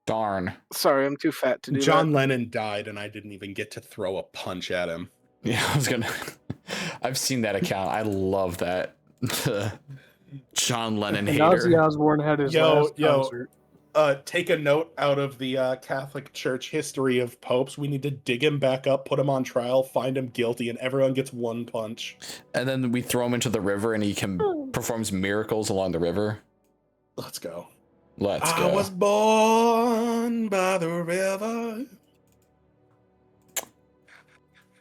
Darn. Sorry, I'm too fat to do John Lennon died and I didn't even get to throw a punch at him. Yeah, I was gonna. I've seen that account. I love that. John Lennon And hater. Ozzy Osbourne had his last concert. take a note out of the Catholic Church history of popes. We need to dig him back up, put him on trial, find him guilty, and everyone gets one punch. And then we throw him into the river, and he performs miracles along the river. Let's go. Let's I go. was born by the river.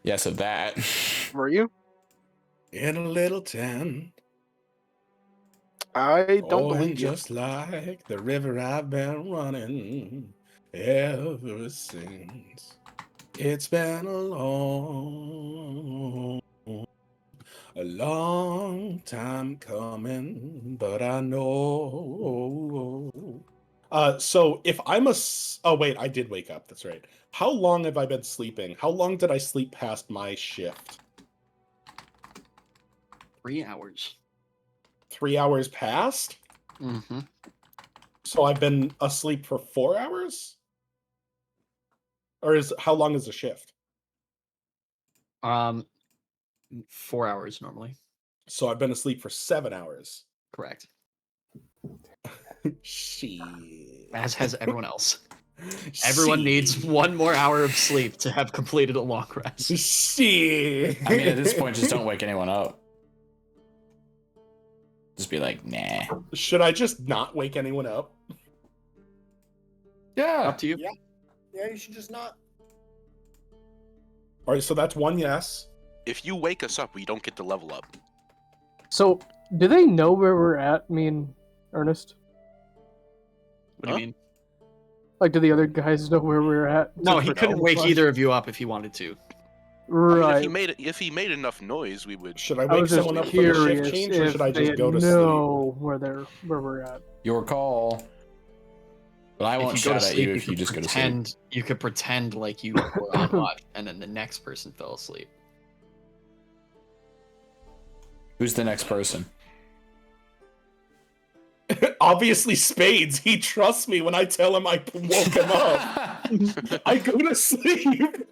Yeah, so that. Were you? In a little town. I don't Oh, and believe you. just like the river I've been running ever since. It's been a long time coming, but I know. So if I'm oh wait, I did wake up. That's right. How long have I been sleeping? How long did I sleep past my shift? 3 hours. 3 hours past? Mm-hmm. So I've been asleep for 4 hours? Or how long is the shift? 4 hours normally. So I've been asleep for 7 hours. Correct. Shit. As has everyone else. Everyone needs 1 more hour of sleep to have completed a long rest. Shit. I mean, at this point, just don't wake anyone up. Just be like, nah. Should I just not wake anyone up? Yeah. Up to you. Yeah. Yeah, you should just not. All right, so that's one yes. If you wake us up, we don't get to level up. So, do they know where we're at, me and Ernest? What do you mean? Like, do the other guys know where we're at? No, he For couldn't wake camouflage? either of you up if he wanted to. I mean, Right. if he made enough noise, we would. Should I I wake was just someone up for the shift curious change, or if should I they just go to know where we're at. Your call. But I won't If you go shout to at sleep, you if you could just go to sleep. pretend you could pretend like you were on watch, and then the next person fell asleep. Who's the next person? sleep? Obviously, Spades. He trusts me when I tell him I woke him up. I go to sleep.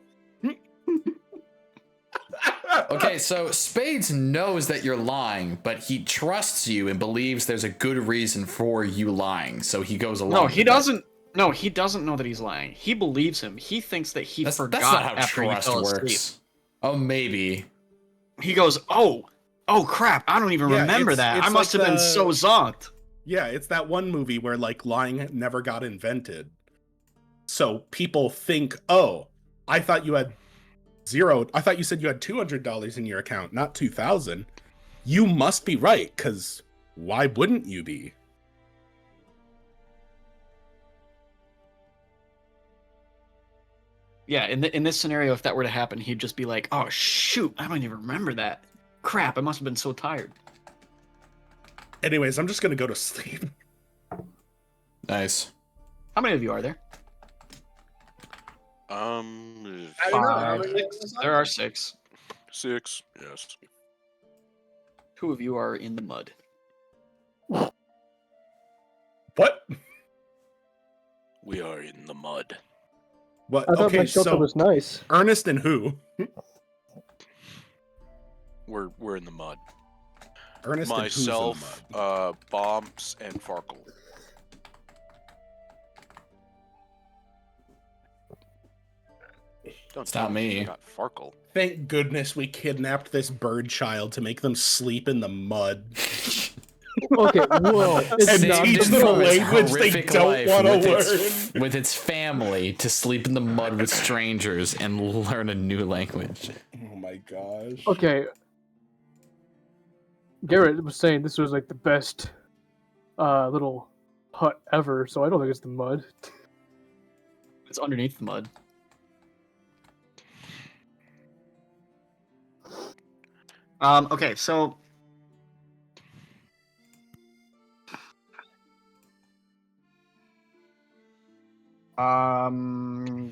Okay, so Spades knows that you're lying, but he trusts you and believes there's a good reason for you lying, so he goes along. No, he doesn't. No, he doesn't know that he's lying. He believes him. He thinks that he That's forgot not how after he trust fell asleep. works. Oh, maybe. He goes, "Oh crap! I don't even Yeah, remember it's- that. it's I must like have been the- so zonked." Yeah, it's that one movie where like lying never got invented. So people think, oh, I thought you had zero. I thought you said you had $200 in your account, not 2,000. You must be right, because why wouldn't you be? Yeah, in this scenario, if that were to happen, he'd just be like, "Oh shoot! I don't even remember that. Crap! I must have been so tired." Anyways, I'm just gonna go to sleep. Nice. How many of you are there? I don't know. How many Six. was There that? are 6. 6. Yes. 2 of you are in the mud. What? We are in the mud. What? I thought Okay, my shelter so was nice. Ernest and who? We're in the mud. Ernest Myself, and who's in the mud? Bombs, and Farkle. Don't It's tell not me. you forgot Farkle. Thank goodness we kidnapped this bird child to make them sleep in the mud. Okay, whoa. It's And not teach the them a mud. language they horrific don't life want to with learn. with its family to sleep in the mud with strangers and learn a new language. Oh my gosh. Okay. Garrett was saying this was like the best little hut ever, so I don't think it's the mud. It's underneath the mud. Okay, so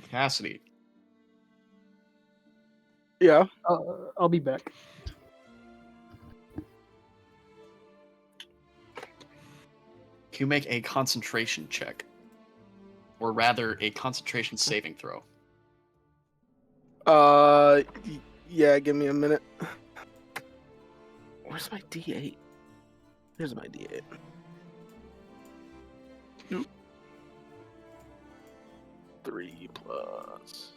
Cassidy. Yeah. I'll be back. Can you make a concentration check? Or rather, a concentration saving throw. Yeah, give me a minute. Where's my D8? Here's my D8. 3 plus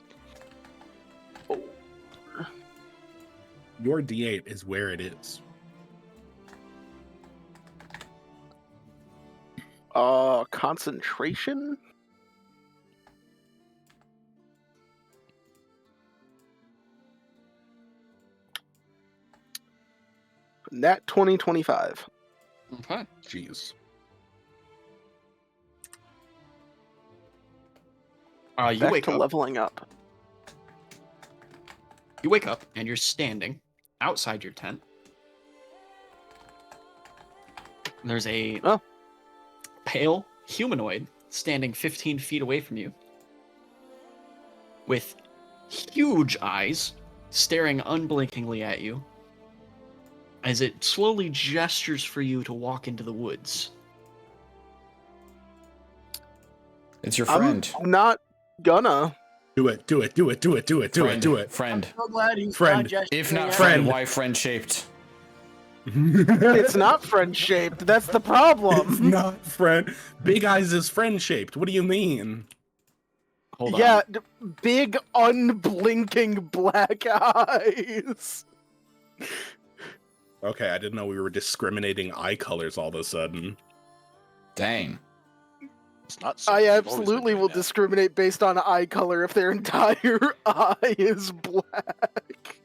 4. Your D8 is where it is. Concentration? Nat 2025. Okay. Jeez. You Back wake to up. leveling up. You wake up and you're standing outside your tent. There's a pale humanoid standing 15 feet away from you with huge eyes staring unblinkingly at you as it slowly gestures for you to walk into the woods. It's your friend. I'm not gonna. Do it. Do it. Do it. Do it. Do it. Do friend, it. Do it. Friend. So glad he's Friend. not gesturing If not at friend, me. why friend shaped? It's not friend shaped. That's the problem. It's not friend. Big Eyes is friend shaped. What do you mean? Hold Yeah, on. big unblinking black eyes. Okay, I didn't know we were discriminating eye colors all of a sudden. Dang. It's not. I We've always been absolutely doing will that. discriminate based on eye color if their entire eye is black.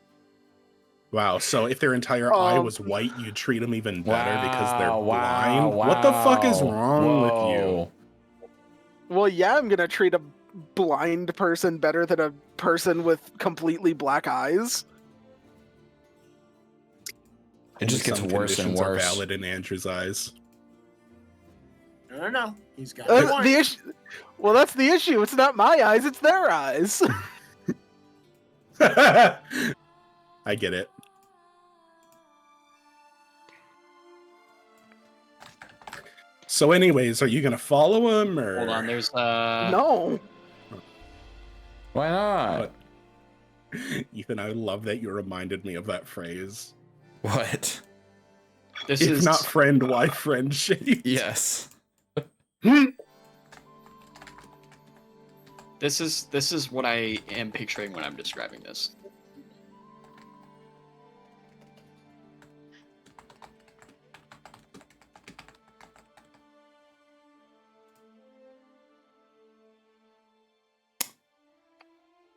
Wow, so if their entire eye was white, you'd treat them even better because they're blind? What the fuck is wrong with you? Well, yeah, I'm gonna treat a blind person better than a person with completely black eyes. It just Only gets some worse and conditions are worse. valid in Andrew's eyes. No. He's got a point. The issue. Well, that's the issue. It's not my eyes; it's their eyes. I get it. So anyways, are you gonna follow him or Hold on, there's No. Why not? What? Ethan, I love that you reminded me of that phrase. What? this If is not friend, why friend shaped? Yes. this is what I am picturing when I'm describing this.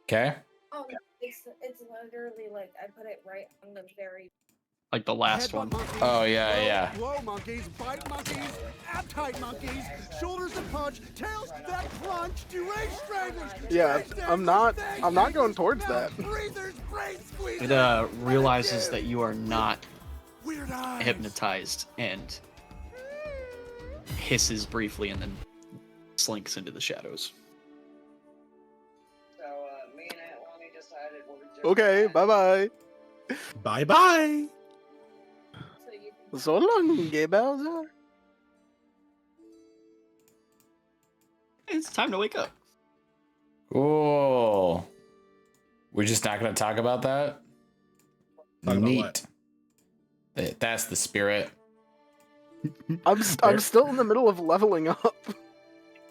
Okay. It's literally like I put it right on the very. Like the last one. Oh, yeah. Blow monkeys, bite monkeys, appetite monkeys, shoulders that punch, tails that crunch, deranged stranglers. Yeah, deranged I'm danglers, not going things, towards mouth that. breathers, brain squeezers, It realizes that you are not weird eyes. hypnotized and hisses briefly and then slinks into the shadows. So me and Aunt Lonnie decided we're just. Okay, bye bye. Bye bye. So you can So long, Gay Bowser. It's time to wake up. Cool. We're just not going to talk about that? Talk about Neat. That's the spirit. I'm still in the middle of leveling up.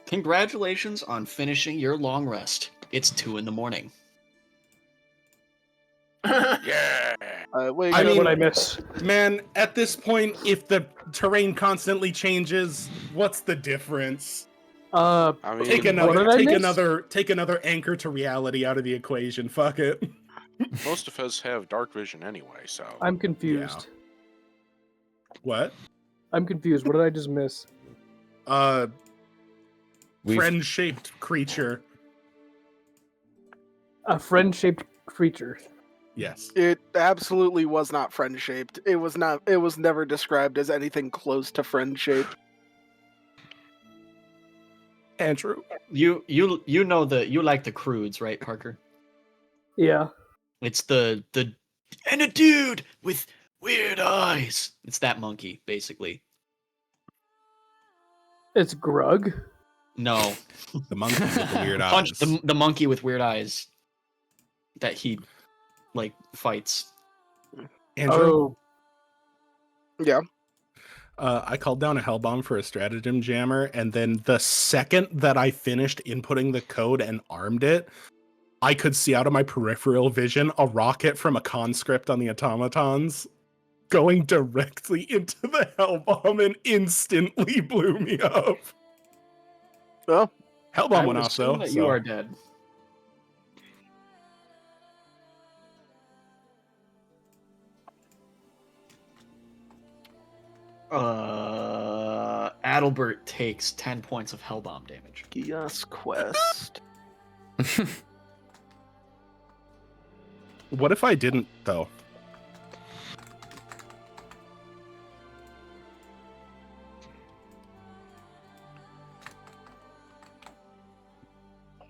Congratulations on finishing your long rest. It's 2 a.m. Yeah. Wait, I mean- What I miss? Man, at this point, if the terrain constantly changes, what's the difference? I mean, Take What did I take another anchor to reality out of the equation. Fuck it. most of us have dark vision anyway, so. I'm confused. What? I'm confused. What did I just miss? We've- Friend-shaped creature. A friend-shaped creature. Yes. it absolutely was not friend shaped. It was not. It was never described as anything close to friend shaped. Andrew. You know you like the crudes, right, Parker? Yeah. It's the and a dude with weird eyes. It's that monkey, basically. It's Grug. No, The monkey with the weird Punch eyes. the monkey with weird eyes that he like fights. Andrew. Oh, Yeah. I called down a Hellbomb for a stratagem jammer, and then the second that I finished inputting the code and armed it, I could see out of my peripheral vision a rocket from a conscript on the automatons going directly into the Hellbomb and instantly blew me up. Well, Hellbomb I went would off assume though. that So. you are dead. Adalbert takes 10 points of Hellbomb damage. Chaos Quest. What if I didn't though?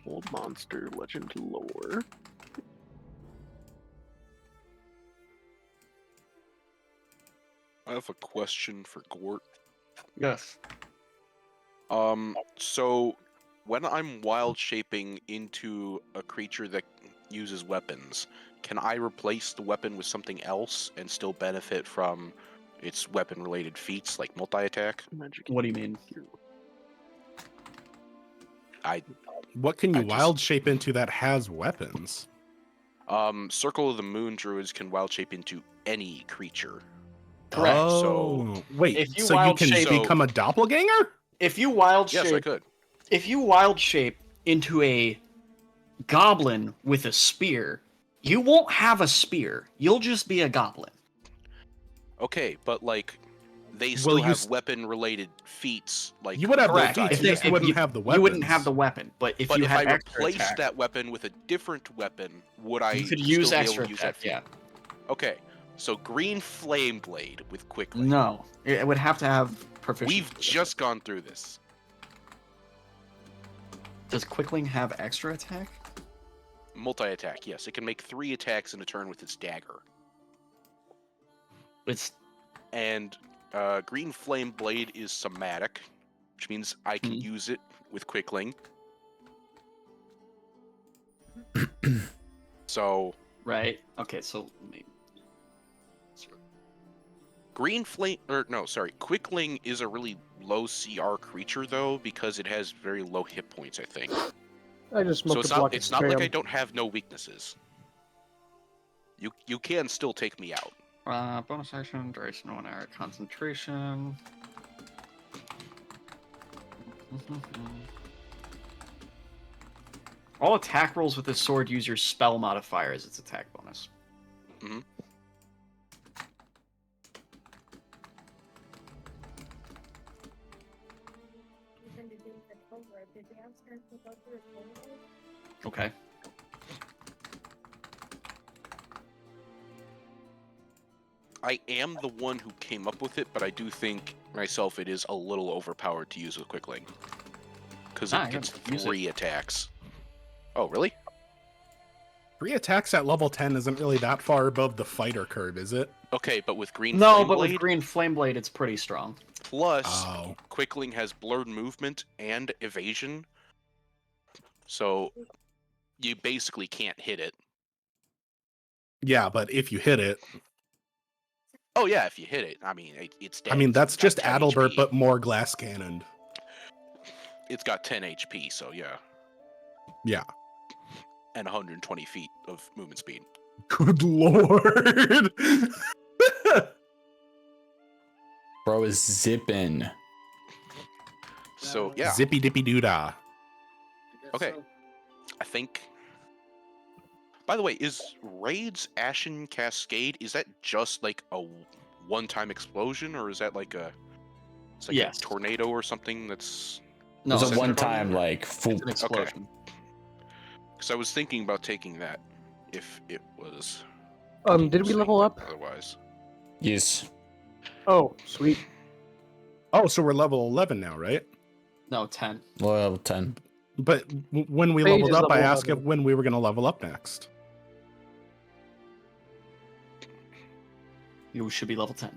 Old monster legend lore. I have a question for Gort. Yes. So when I'm wild shaping into a creature that uses weapons, can I replace the weapon with something else and still benefit from its weapon-related feats like multi-attack? Magic. What do you mean? What can you I just- wild shape into that has weapons? Circle of the Moon druids can wild shape into any creature. Correct. Oh, wait. if you So you wild can shape- become a doppelganger? If you wild Yes, I shape, could. if you wild shape into a goblin with a spear, you won't have a spear. You'll just be a goblin. Okay, but like, they Will still you have s- weapon-related feats. Like You would have the Correct. feats, multi-attack. you just wouldn't have the weapons. You wouldn't have the weapon, but if But you if had I extra replaced attack, that weapon with a different weapon, would I you could still use be able extra to use attack. that feat? Yeah. Okay, so green flame blade with quickly. No, it would have to have proficiency. We've just gone through this. Does Quickling have extra attack? Multi-attack, yes. It can make 3 attacks in a turn with its dagger. It's And green flame blade is somatic, which means I can use it with quickling. So right. Okay, so let me. green flame, or no, sorry, quickling is a really low CR creature though, because it has very low hit points, I think. I just So smoked it's a block not, of it's not like I spam. don't have no weaknesses. You can still take me out. Bonus action, duration 1 hour, concentration. All attack rolls with this sword use your spell modifier as its attack bonus. Mm-hmm. Okay. I am the one who came up with it, but I do think myself it is a little overpowered to use with quickling. Because it gets 3 attacks. Oh, really? 3 attacks at level 10 isn't really that far above the fighter curve, is it? Okay, but with green No, flame but blade, with green flame blade, it's pretty strong. plus Oh. quickling has blurred movement and evasion, so you basically can't hit it. Yeah, but if you hit it, Oh yeah, if you hit it, I mean it's dead. I mean, It's that's got just 10 Adalbert, HP. but more glass cannoned. It's got 10 HP, so yeah, Yeah. and 120 feet of movement speed. Good lord. Bro is zipping. So yeah, Zippy dippy doodah. okay. I think. By the way, is Raid's Ashen Cascade, is that just like a one-time explosion, or is that like a, it's like Yes. a tornado or something that's... No, It was Is a that one what you're time talking about? like it's fool. an explosion. Because I was thinking about taking that, if it was... Did we safe, level but up? Otherwise. Yes. Oh, sweet. Oh, so we're level 11 now, right? No, 10. Level 10. But when we Phage leveled is up, I level asked if 11. when we were going to level up next. You should be level 10.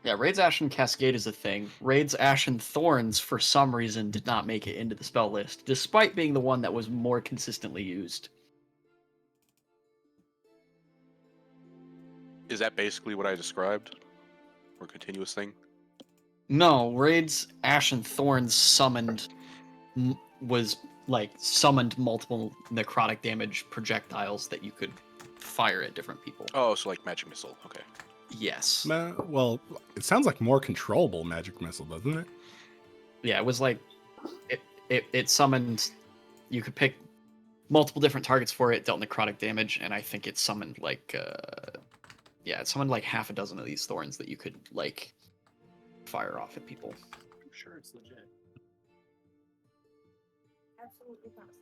Yeah, Raid's Ashen Cascade is a thing. Raid's Ashen Thorns, for some reason, did not make it into the spell list, despite being the one that was more consistently used. Is that basically what I described? Or continuous thing? No, Raid's Ashen Thorns summoned summoned multiple necrotic damage projectiles that you could fire at different people. Oh, so like magic missile. Okay. Yes. Well, it sounds like more controllable magic missile, doesn't it? Yeah, it was like it summoned. You could pick multiple different targets for it, dealt necrotic damage, and I think it summoned it summoned like half a dozen of these thorns that you could like fire off at people. I'm sure it's legit. Absolutely possible.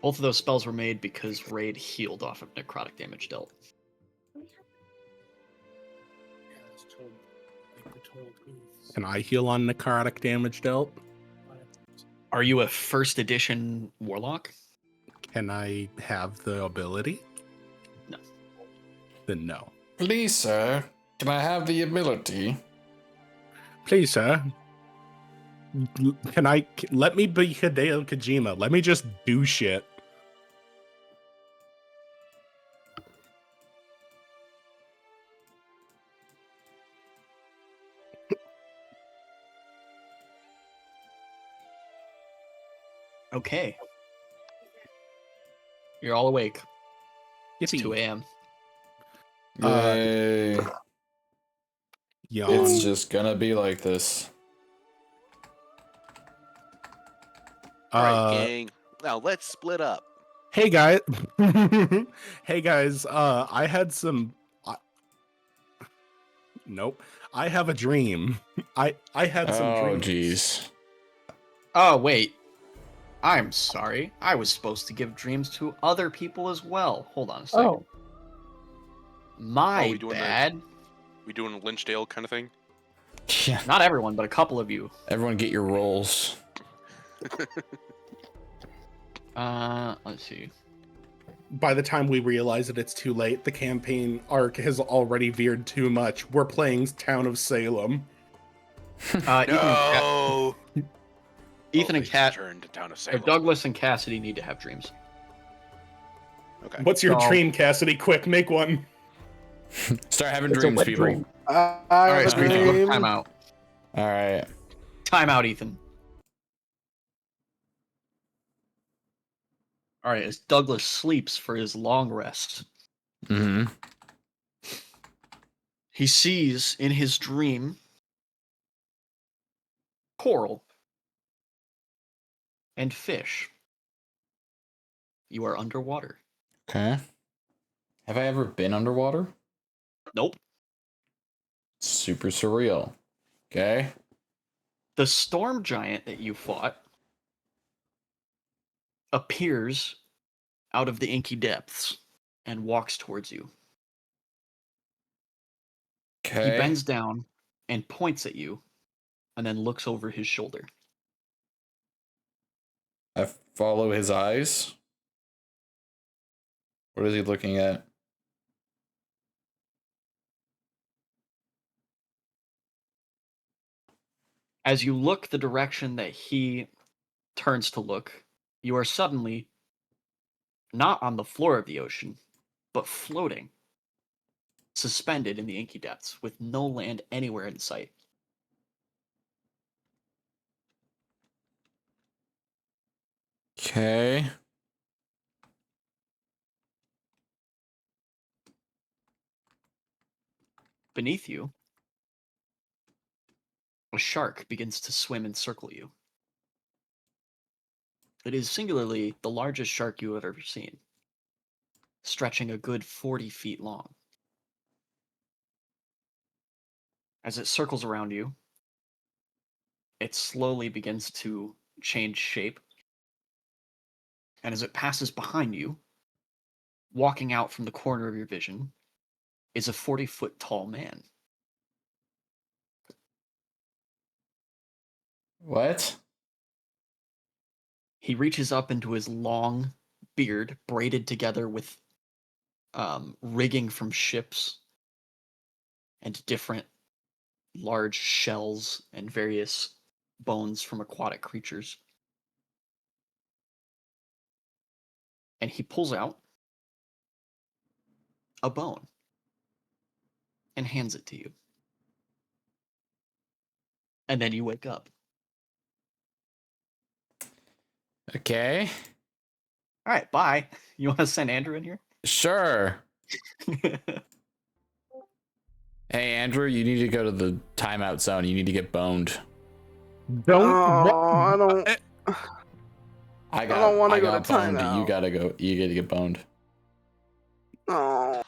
Both of those spells were made because Raid healed off of necrotic damage dealt. Yeah, it's total, like the total truth. Can I heal on necrotic damage dealt? Are you a first edition warlock? Can I have the ability? No. Then no. Please, sir, can I have the ability? Please, sir. Let me be Hideo Kojima. Let me just do shit. Okay. You're all awake. It's Yippee. 2 a.m. Yay. Yawn. It's just gonna be like this. Alright, gang. Now let's split up. Hey guys. Hey guys. I had some. Nope. I have a dream. I had some Oh, dreams. jeez. Oh, wait. I'm sorry. I was supposed to give dreams to other people as well. Hold on a second. Oh, My we doing bad. We doing a Lynchdale kind of thing? Yeah. Not everyone, but a couple of you. Everyone get your rolls. Let's see. By the time we realize that it's too late, the campaign arc has already veered too much. We're playing Town of Salem. No! Ethan and Kat, Turn to Town of or Salem. Douglas and Cassidy need to have dreams. Okay. What's your So- dream, Cassidy? Quick, make one. Start having It's a dreams, wet people. dream. I All have right, a so Ethan, dream. time out. All right. Time out, Ethan. All right, as Douglas sleeps for his long rest, Mm-hmm. he sees in his dream coral and fish. You are underwater. Okay. Have I ever been underwater? Nope. Super surreal. Okay. The storm giant that you fought appears out of the inky depths and walks towards you. Okay. He bends down and points at you and then looks over his shoulder. I follow his eyes. What is he looking at? As you look the direction that he turns to look, you are suddenly not on the floor of the ocean, but floating, suspended in the inky depths with no land anywhere in sight. Okay. Beneath you, a shark begins to swim and circle you. It is singularly the largest shark you have ever seen, stretching a good 40 feet long. As it circles around you, it slowly begins to change shape. And as it passes behind you, walking out from the corner of your vision, is a 40-foot tall man. What? He reaches up into his long beard, braided together with rigging from ships and different large shells and various bones from aquatic creatures. And he pulls out a bone and hands it to you. And then you wake up. Okay. All right, bye. You want to send Andrew in here? Sure. Hey, Andrew, you need to go to the timeout zone. You need to get boned. Don't. I don't. I don't wanna go got to boned. timeout. You gotta go. You gotta get boned. Oh.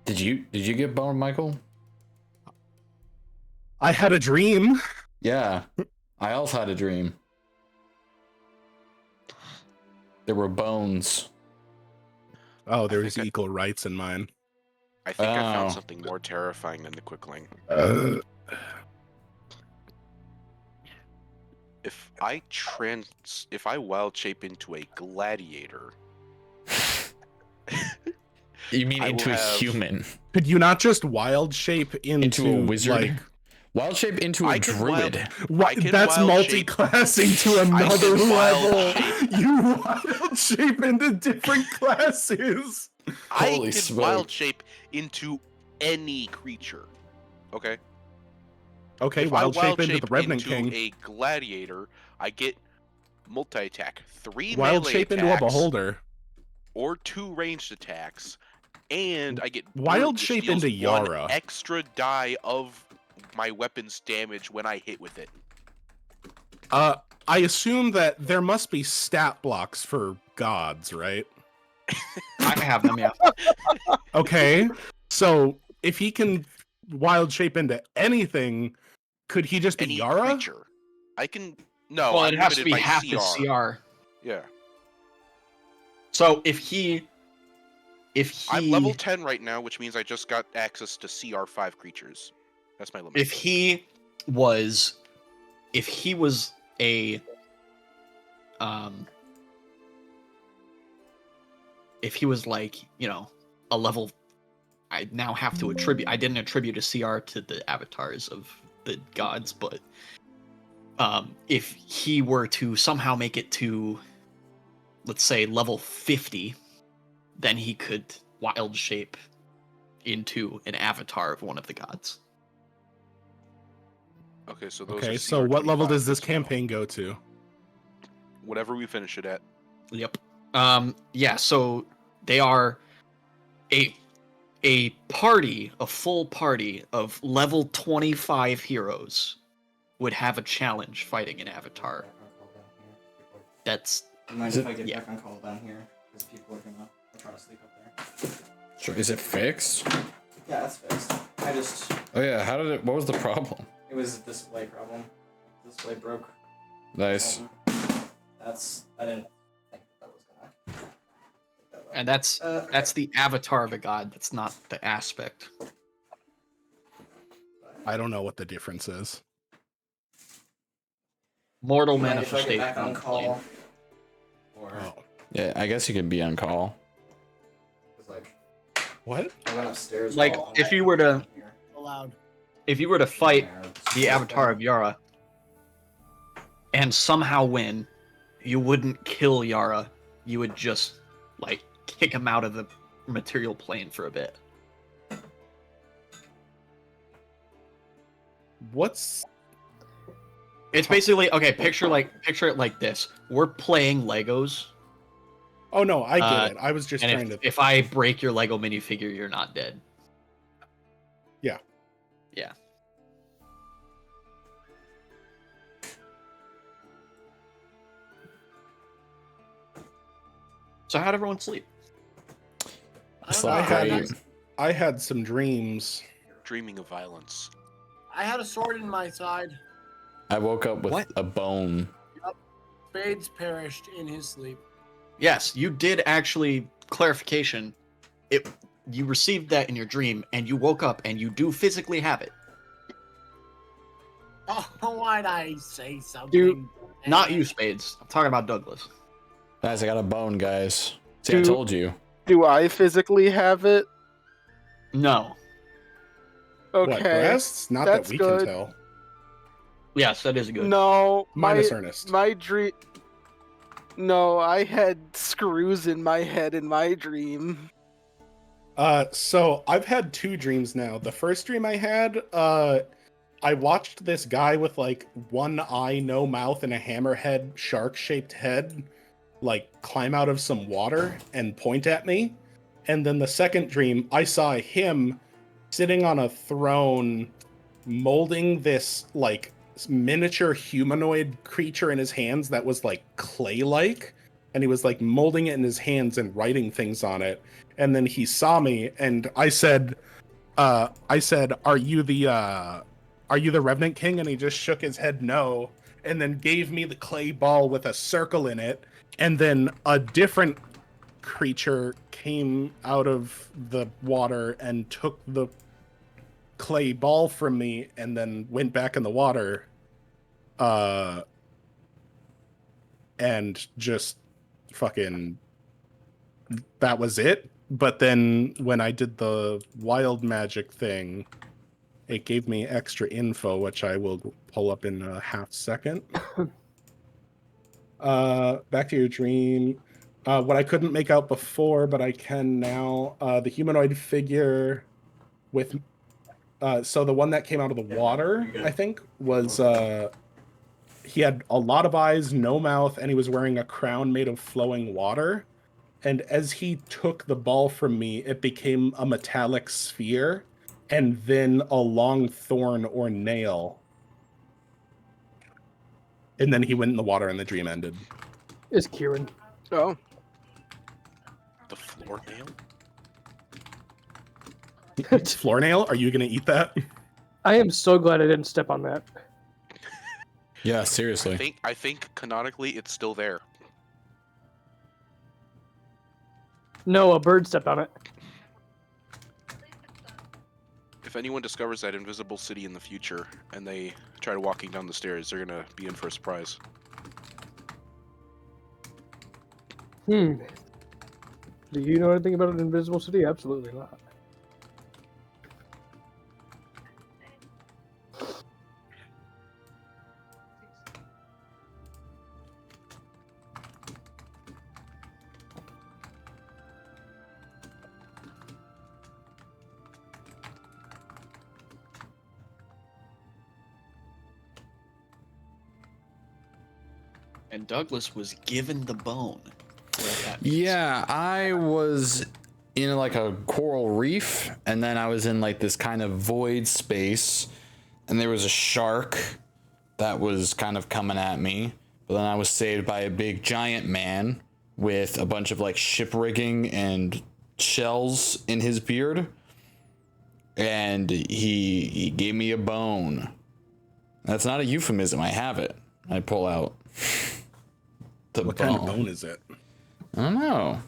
Did you get boned, Michael? I had a dream. Yeah. I also had a dream. There were bones. Oh, there was think I- equal rights in mine. I think I Oh. found something more terrifying than the Quickling. If I wild shape into a gladiator, You mean I into will a have- human? Could you not just wild shape Into a wizard? Like, Wild shape into a I can wild- druid. I can that's wild multi-classing to another can wild level. shape- You wild shape into different classes. I Holy can smoke. wild shape into any creature. Okay. Okay, If I wild shape into the Revenant into King. a gladiator, I get multi-attack, 3 Wild melee shape into a attacks, beholder. or 2 ranged attacks, and I get Wild which shape deals into 1 Yara. extra die of my weapon's damage when I hit with it. I assume that there must be stat blocks for gods, right? I have them, yeah. Okay, so if he can wild shape into anything, could he just be Any Yara? creature. I can no. Well, I'm it has to limited be by half CR. the CR. Yeah, So if he I'm level 10 right now, which means I just got access to CR5 creatures. That's my limit. if he was a if he was like, you know, a level, I now have to attribute, I didn't attribute a CR to the avatars of the gods, but if he were to somehow make it to, let's say, level 50, then he could wild shape into an avatar of one of the gods. Okay, so those Okay, are so what level CR25 does this as well. campaign go to? Whatever we finish it at. Yep. Yeah, so they are a party, a full party of level 25 heroes would have a challenge fighting an avatar. That's Mind if I get yeah. back on call down here? Because people are gonna try to sleep up there. Sure. Is it fixed? Yeah, that's fixed. I just Oh yeah. How did it? What was the problem? it was a display problem. Display broke. Nice. I didn't think that was gonna. And that's the avatar of a god. That's not the aspect. I don't know what the difference is. Mortal Mind if I get manifestation. back on call? Or Oh, Yeah, I guess you could be on call. cause like what? I went upstairs. Like, all if night you were to- here. Allowed. If you were to fight There, the avatar of Yara and somehow win, you wouldn't kill Yara. You would just like kick him out of the material plane for a bit. What's It's basically okay, picture it like this. We're playing Legos, Oh no, I get Uh, it. I was just and trying if I break your Lego minifigure, you're not dead. Yeah. Yeah. So how'd everyone sleep? I Slept had great. I had some dreams. Dreaming of violence. I had a sword in my side. I woke up with What? a bone. Spades perished in his sleep. Yes, you did actually clarification. You received that in your dream and you woke up and you do physically have it. Oh, why'd I say something? Not you, Spades. I'm talking about Douglas. Guys, I got a bone, guys. See, I Do- told you. Do I physically have it? No. What, Okay. breasts? Not that's that we good. can tell. Yes, that is good. No, Minus Ernest. my dream. No, I had screws in my head in my dream. So I've had 2 dreams now. The first dream I had, I watched this guy with like one eye, no mouth, and a hammerhead shark-shaped head, like climb out of some water and point at me. And then the second dream, I saw him sitting on a throne, molding this like miniature humanoid creature in his hands that was like clay-like, and he was like molding it in his hands and writing things on it. And then he saw me, and I said, "Are you the Revenant King?" And he just shook his head no, and then gave me the clay ball with a circle in it. And then a different creature came out of the water and took the clay ball from me, and then went back in the water. And just fucking, that was it. But then when I did the wild magic thing, it gave me extra info, which I will pull up in a half second. Back to your dream. What I couldn't make out before, but I can now, the humanoid figure with, so the one that came out of the water, I think, was, he had a lot of eyes, no mouth, and he was wearing a crown made of flowing water. And as he took the ball from me, it became a metallic sphere, and then a long thorn or nail. And then he went in the water and the dream ended. Is Kieran. Oh. The floor nail? Floor nail? Are you going to eat that? I am so glad I didn't step on that. Yeah, seriously. I think canonically it's still there. No, a bird stepped on it. If anyone discovers that invisible city in the future and they try walking down the stairs, they're gonna be in for a surprise. Do you know anything about an invisible city? Absolutely not. And Douglas was given the bone. Whatever that means. Yeah, I was in like a coral reef, and then I was in like this kind of void space, and there was a shark that was kind of coming at me, but then I was saved by a big giant man with a bunch of like ship rigging and shells in his beard, and he gave me a bone. That's not a euphemism. I have it. I pull out the What bone. kind of bone is it? I don't know.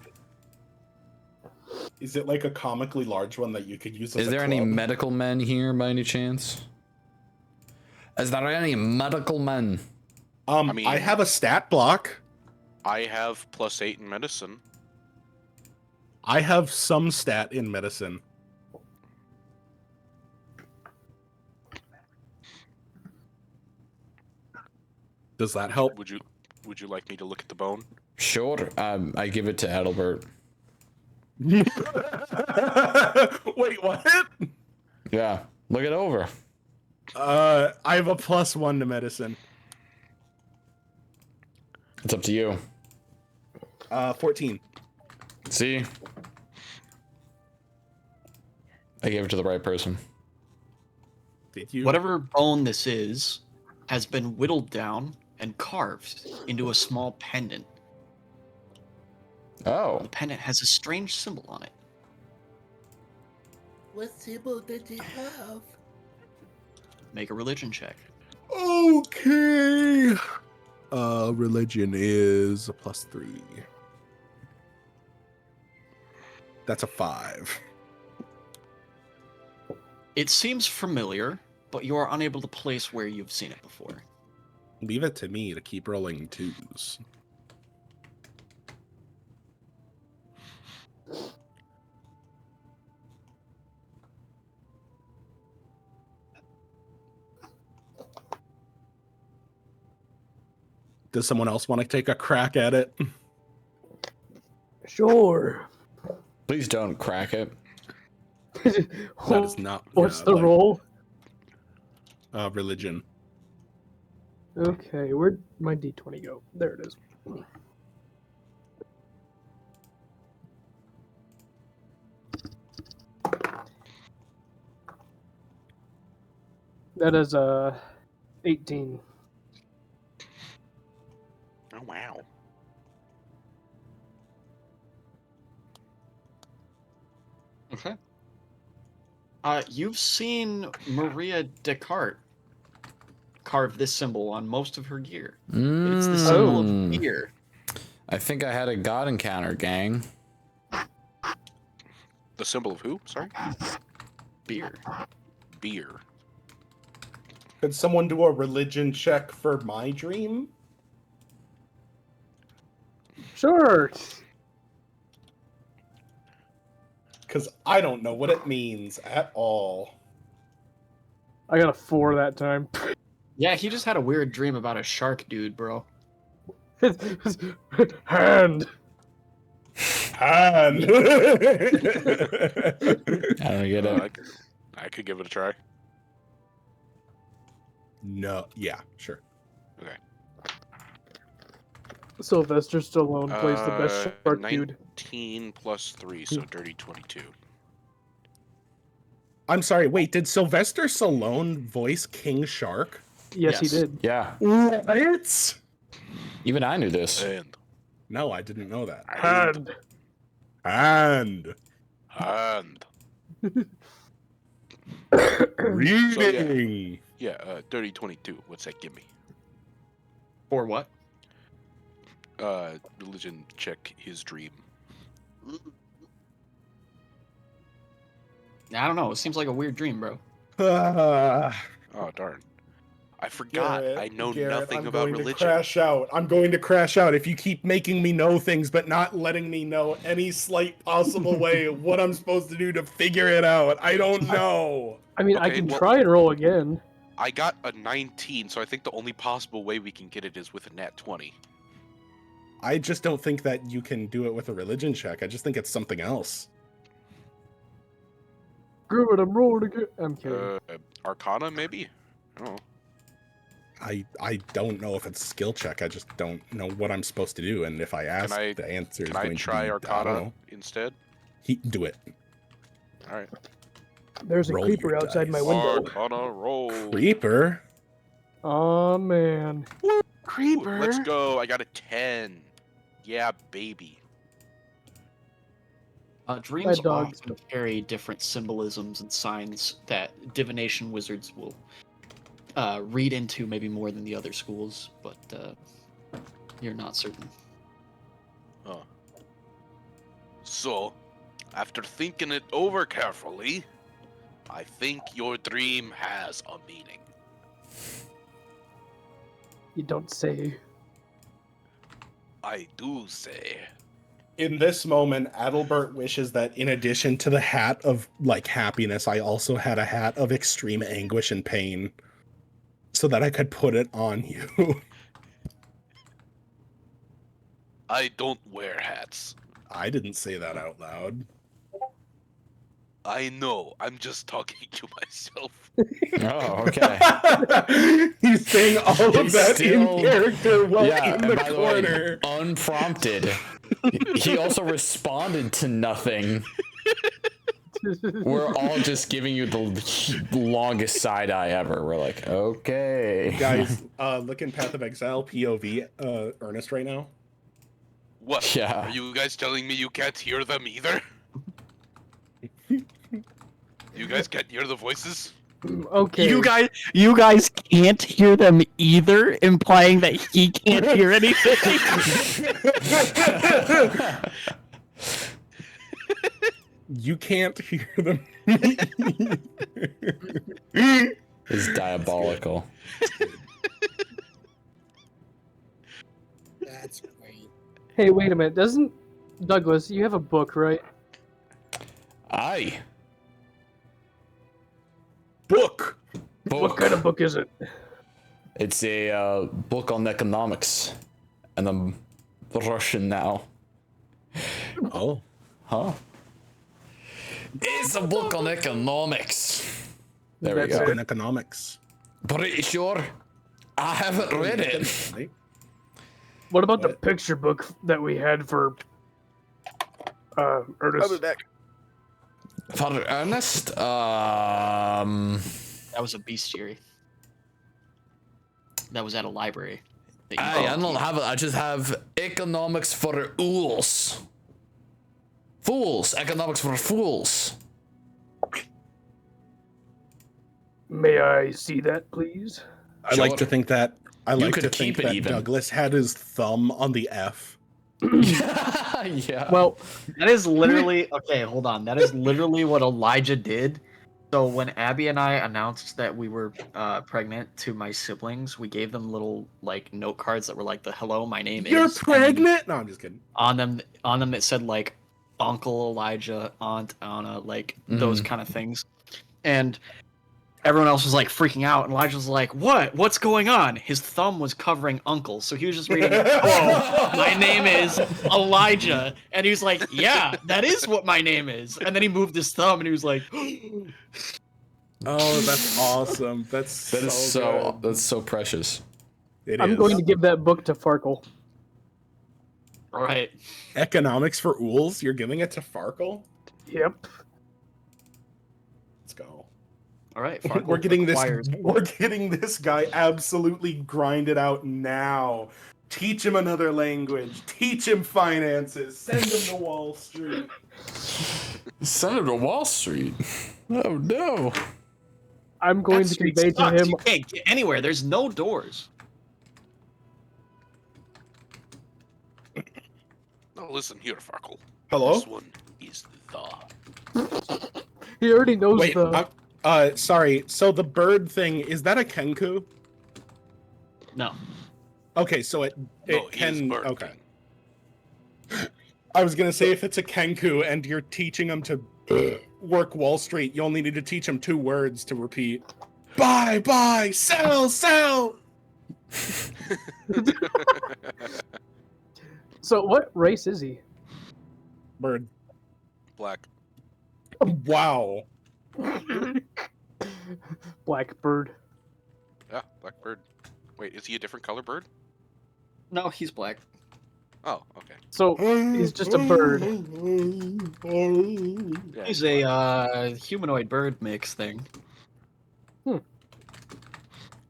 Is it like a comically large one that you could use as Is a there any club? medical men here by any chance? Is there any medical men? I mean- I have a stat block. I have +8 in medicine. I have some stat in medicine. Does that help? Would you like me to look at the bone? Sure. I give it to Adelbert. Wait, what? Yeah. Look it over. I have a +1 to medicine. It's up to you. 14. See? I gave it to the right person. Did you? Whatever bone this is has been whittled down and carved into a small pendant. Oh. The pendant has a strange symbol on it. What symbol did you have? Make a religion check. Okay. Religion is a +3. That's a 5. It seems familiar, but you are unable to place where you've seen it before. Leave it to me to keep rolling 2s. Does someone else want to take a crack at it? Sure. Please don't crack it. That is not. What's the roll? Religion. Okay, where'd my d20 go? There it is. That is 18. Oh wow. Okay. You've seen Maria Descartes carve this symbol on most of her gear. It's the symbol of beer. I think I had a god encounter, gang. The symbol of who? Sorry? Beer. Beer. Could someone do a religion check for my dream? Sure. Because I don't know what it means at all. I got a 4 that time. Yeah, he just had a weird dream about a shark dude, bro. Hand. Hand. I don't get it. I could give it a try. No. Yeah, sure. Okay. Sylvester Stallone plays the best shark dude. 19 plus 3, so dirty 22. I'm sorry, wait, did Sylvester Stallone voice King Shark? Yes, he did. Yeah. What? Even I knew this. And No, I didn't know that. Hand. And reading. dirty 22. What's that give me? For what? Religion check his dream. I don't know. It seems like a weird dream, bro. Oh darn. I forgot. Garrett, I know Garrett, nothing I'm about going religion. To crash out. I'm going to crash out if you keep making me know things but not letting me know any slight possible way of what I'm supposed to do to figure it out. I don't know. I mean, I Okay, can well- try and roll again. I got a 19, so I think the only possible way we can get it is with a nat 20. I just don't think that you can do it with a religion check. I just think it's something else. Screw it, I'm rolling again. I'm kidding. Arcana, maybe? I don't know. I don't know if it's a skill check. I just don't know what I'm supposed to do. And if I ask, I- the answer is Can I going try to be, I Arcana don't know. instead? Do it. Alright. There's a roll creeper your outside my dice. window. Arcana roll. Creeper? Oh man. Creeper. Let's go. I got a 10. Yeah, baby. Dreams That dog. often carry different symbolisms and signs that divination wizards will read into maybe more than the other schools, but you're not certain. Oh. So, after thinking it over carefully, I think your dream has a meaning. You don't say. I do say. In this moment, Adalbert wishes that in addition to the hat of, like, happiness, I also had a hat of extreme anguish and pain. So that I could put it on you. I don't wear hats. I didn't say that out loud. I know. I'm just talking to myself. Oh, okay. He's saying all of He's that still- in character while Yeah, in and the by the way, corner. unprompted. He also responded to nothing. We're all just giving you the longest side eye ever. We're like, okay. Guys, look in Path of Exile, POV, Ernest right now. What? Yeah. Are you guys telling me you can't hear them either? You guys can't hear the voices? Okay. You guys can't hear them either, implying that he can't hear anything. You can't hear them. is diabolical. That's great. Hey, wait a minute. Doesn't Douglas? You have a book, right? Aye. Book. What kind of book is it? It's a book on economics, and I'm Russian now. Oh. Huh? It's a book on economics. There we That's go. it. In economics. Pretty sure. I haven't read it. What about the What? picture book that we had for I'll be Ernest? back. For Ernest, That was a bestiary. That was at a library. that you I couldn't don't keep. have it. I just have economics for ools. Fools. Economics for fools. May I see that, please? I like to Sure. think that could to keep think it that even. Douglas had his thumb on the F. Yeah. Well, That is literally okay. Hold on. That is literally what Elijah did. So when Abby and I announced that we were pregnant to my siblings, we gave them little like note cards that were like the "Hello, my name You're is." and then pregnant? No, I'm just kidding. on them it said like Uncle Elijah, Aunt Anna, like those kind of things, and everyone else was like freaking out, and Elijah was like, What's going on?" His thumb was covering Uncle, so he was just reading, "Hello, my name is Elijah," and he was like, "Yeah, that is what my name is." And then he moved his thumb, and he was like, Oh, that's awesome. That's That is so good. that's so precious. It I'm is. going to give that book to Farkle. "All right." Economics for ools? You're giving it to Farkle? Yep. Let's go. All right, We're getting acquires- this. We're getting this guy absolutely grinded out now. Teach him another language. Teach him finances. Send him to Wall Street. Send him to Wall Street. Oh no. I'm going That to street convey to sucks. him. You can't get anywhere. There's no doors. Now listen here, Farkle. Hello? This one is the. He already knows Wait. the. Sorry. So the bird thing, is that a kenku? No. Okay, so it No, it is can. bird Okay. king. I was gonna say if it's a kenku and you're teaching him to work Wall Street, you only need to teach him 2 words to repeat. Buy, sell, sell. So what race is he? Bird. Black. Wow. Blackbird. Yeah, black bird. Wait, is he a different color bird? No, he's black. Oh, okay. So he's just a bird. Yeah, He's black. a humanoid bird mix thing.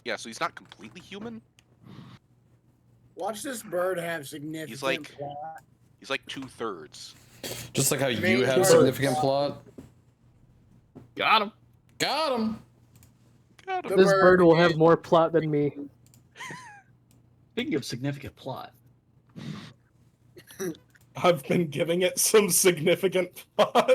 Yeah, so he's not completely human. Watch this bird have significant He's like plot. he's like 2/3. Just like how you Main have birds. significant plot. Got him. Got him. Got him. The This bird will is- have more plot than me. Speaking of significant plot, I've been giving it some significant plot.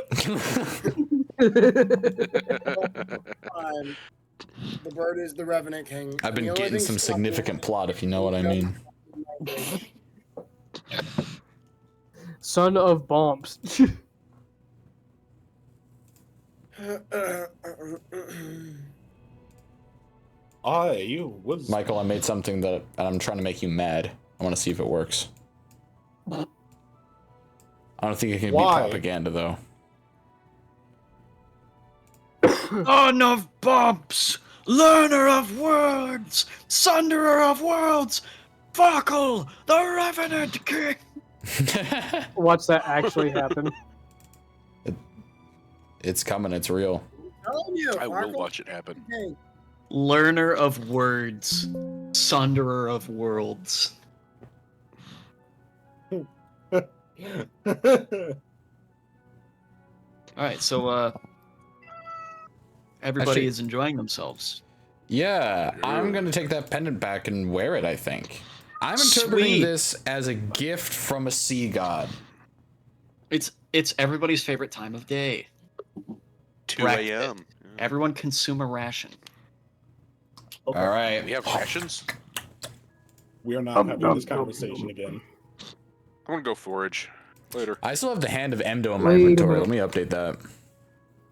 The bird is the Revenant King. I've been The only getting thing some stopping significant plot, if you know what I mean. Son of bombs. You was Michael, I made something that and I'm trying to make you mad. I want to see if it works. I don't think it can Why? be propaganda though. Son of bumps, learner of words, sunderer of worlds, Farkle, the Revenant King. Watch that actually happen. It's coming. It's real. Telling you, I will Farkle watch it happen. King. Learner of words, sunderer of worlds. All right, so everybody Actually- is enjoying themselves. Yeah, I'm gonna take that pendant back and wear it. I think I'm interpreting Sweet. this as a gift from a sea god. It's everybody's favorite time of day. 2 Correct. a.m. Everyone consume a ration. Okay. All right. We have rations? We are not having this conversation again. I'm gonna go forage. Later. I still have the Hand of Endo in my Wait a inventory. Let minute. me update that.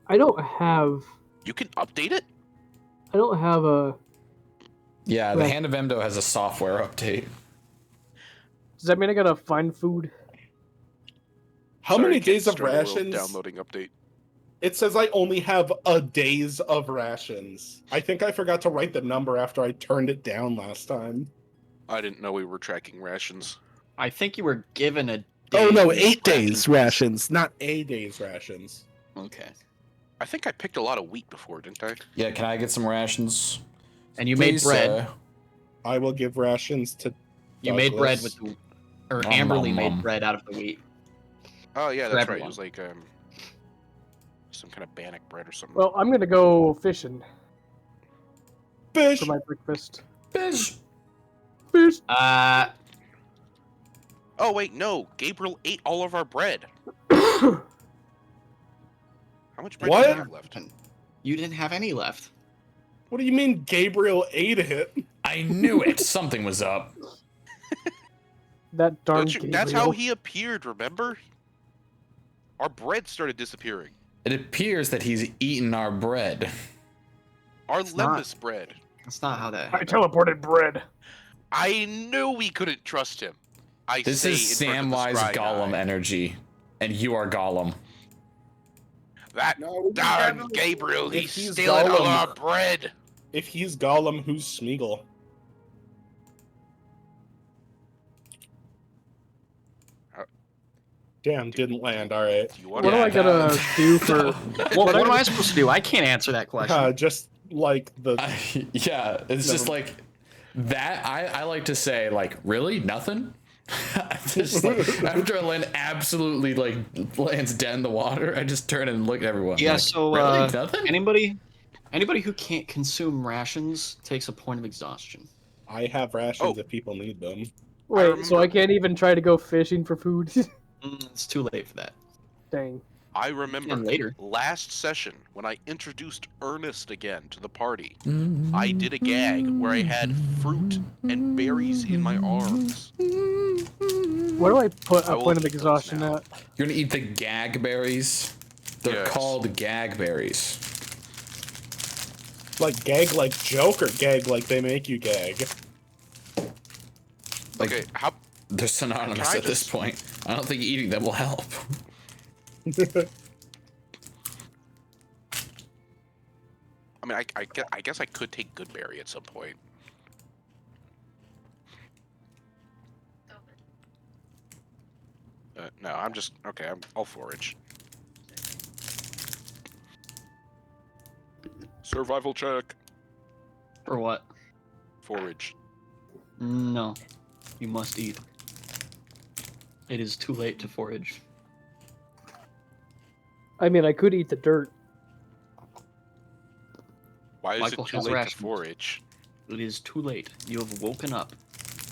I don't have. You can update it? I don't have a. Yeah, the Right. Hand of Endo has a software update. Does that mean I gotta find food? How Sorry, many Kid, days of start a little rations? Downloading update. It says I only have a days of rations. I think I forgot to write the number after I turned it down last time. I didn't know we were tracking rations. I think you were given a. Oh no, day's 8 days rations. rations, not a day's rations. Okay. I think I picked a lot of wheat before, didn't I? Yeah, can I get some rations? And you made Please, bread. I will give rations to You made bread Douglas. with the, or Nom, Amberly nom, made nom. bread out of the wheat. Oh yeah, For that's right. It everyone. was like some kind of bannock bread or something. Well, I'm gonna go fishing Fish. for my breakfast. Fish. Fish. Oh wait, no. Gabriel ate all of our bread. How much bread What? do you have left? You didn't have any left. What do you mean Gabriel ate it? I knew it. Something was up. That darn. That's how Gabriel. he appeared, remember? Our bread started disappearing. It appears that he's eaten our bread. Our It's not. Lembas bread. That's not how that I happened. teleported bread. I knew we couldn't trust him. I This say is in front of the Samwise scry Gollum guy. energy, and you are Gollum. That No, darn Gabriel, If he's he's stealing all Gollum- our bread. If he's Gollum, who's Smeagol? Damn, didn't land. All right. Do you What want do I Yeah, gotta that- do for? Well, what am I supposed to do? I can't answer that question. Just like the Yeah, it's just Never- like that. I like to say, like, really? Nothing? Just like, after a land absolutely like lands dead in the water, I just turn and look at everyone. Yeah, like, so really? Nothing? anybody who can't consume rations takes a point of exhaustion. I have rations Oh. if people need them. Wait, so I remember- can't even try to go fishing for food? It's too late for that. Dang. I remember And later. last session when I introduced Ernest again to the party. I did a gag where I had fruit and berries in my arms. Where do I put I a will point of eat those exhaustion now. at? You're gonna eat the gag berries. They're Yes. called gag berries. Like gag like joke or gag like they make you gag? Like, Okay, how they're synonymous Can I at this just- point. I don't think eating them will help. I mean, I guess I could take Goodberry at some point. No, I'm just okay. I'll forage. Survival check. For what? Forage. No. You must eat. It is too late to forage. I mean, I could eat the dirt. Why is Michael it too has late rations. to forage? It is too late. You have woken up.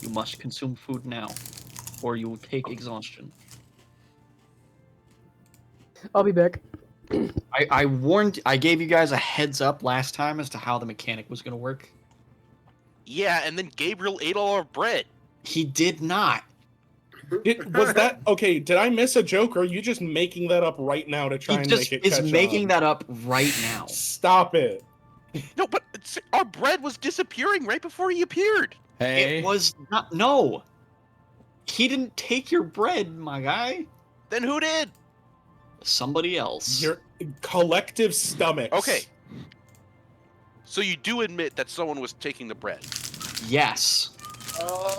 You must consume food now, or you will take exhaustion. I'll be back. I warned. I gave you guys a heads up last time as to how the mechanic was going to work. Yeah, and then Gabriel ate all our bread. He did not. Was that okay? Did I miss a joke, or are you just making that up right now to try He and just make it is catch making on? that up right now. Stop it! No, but our bread was disappearing right before he appeared. Hey, It was not. No. He didn't take your bread, my guy. Then who did? Somebody else. Your collective stomachs. Okay. So you do admit that someone was taking the bread. Yes.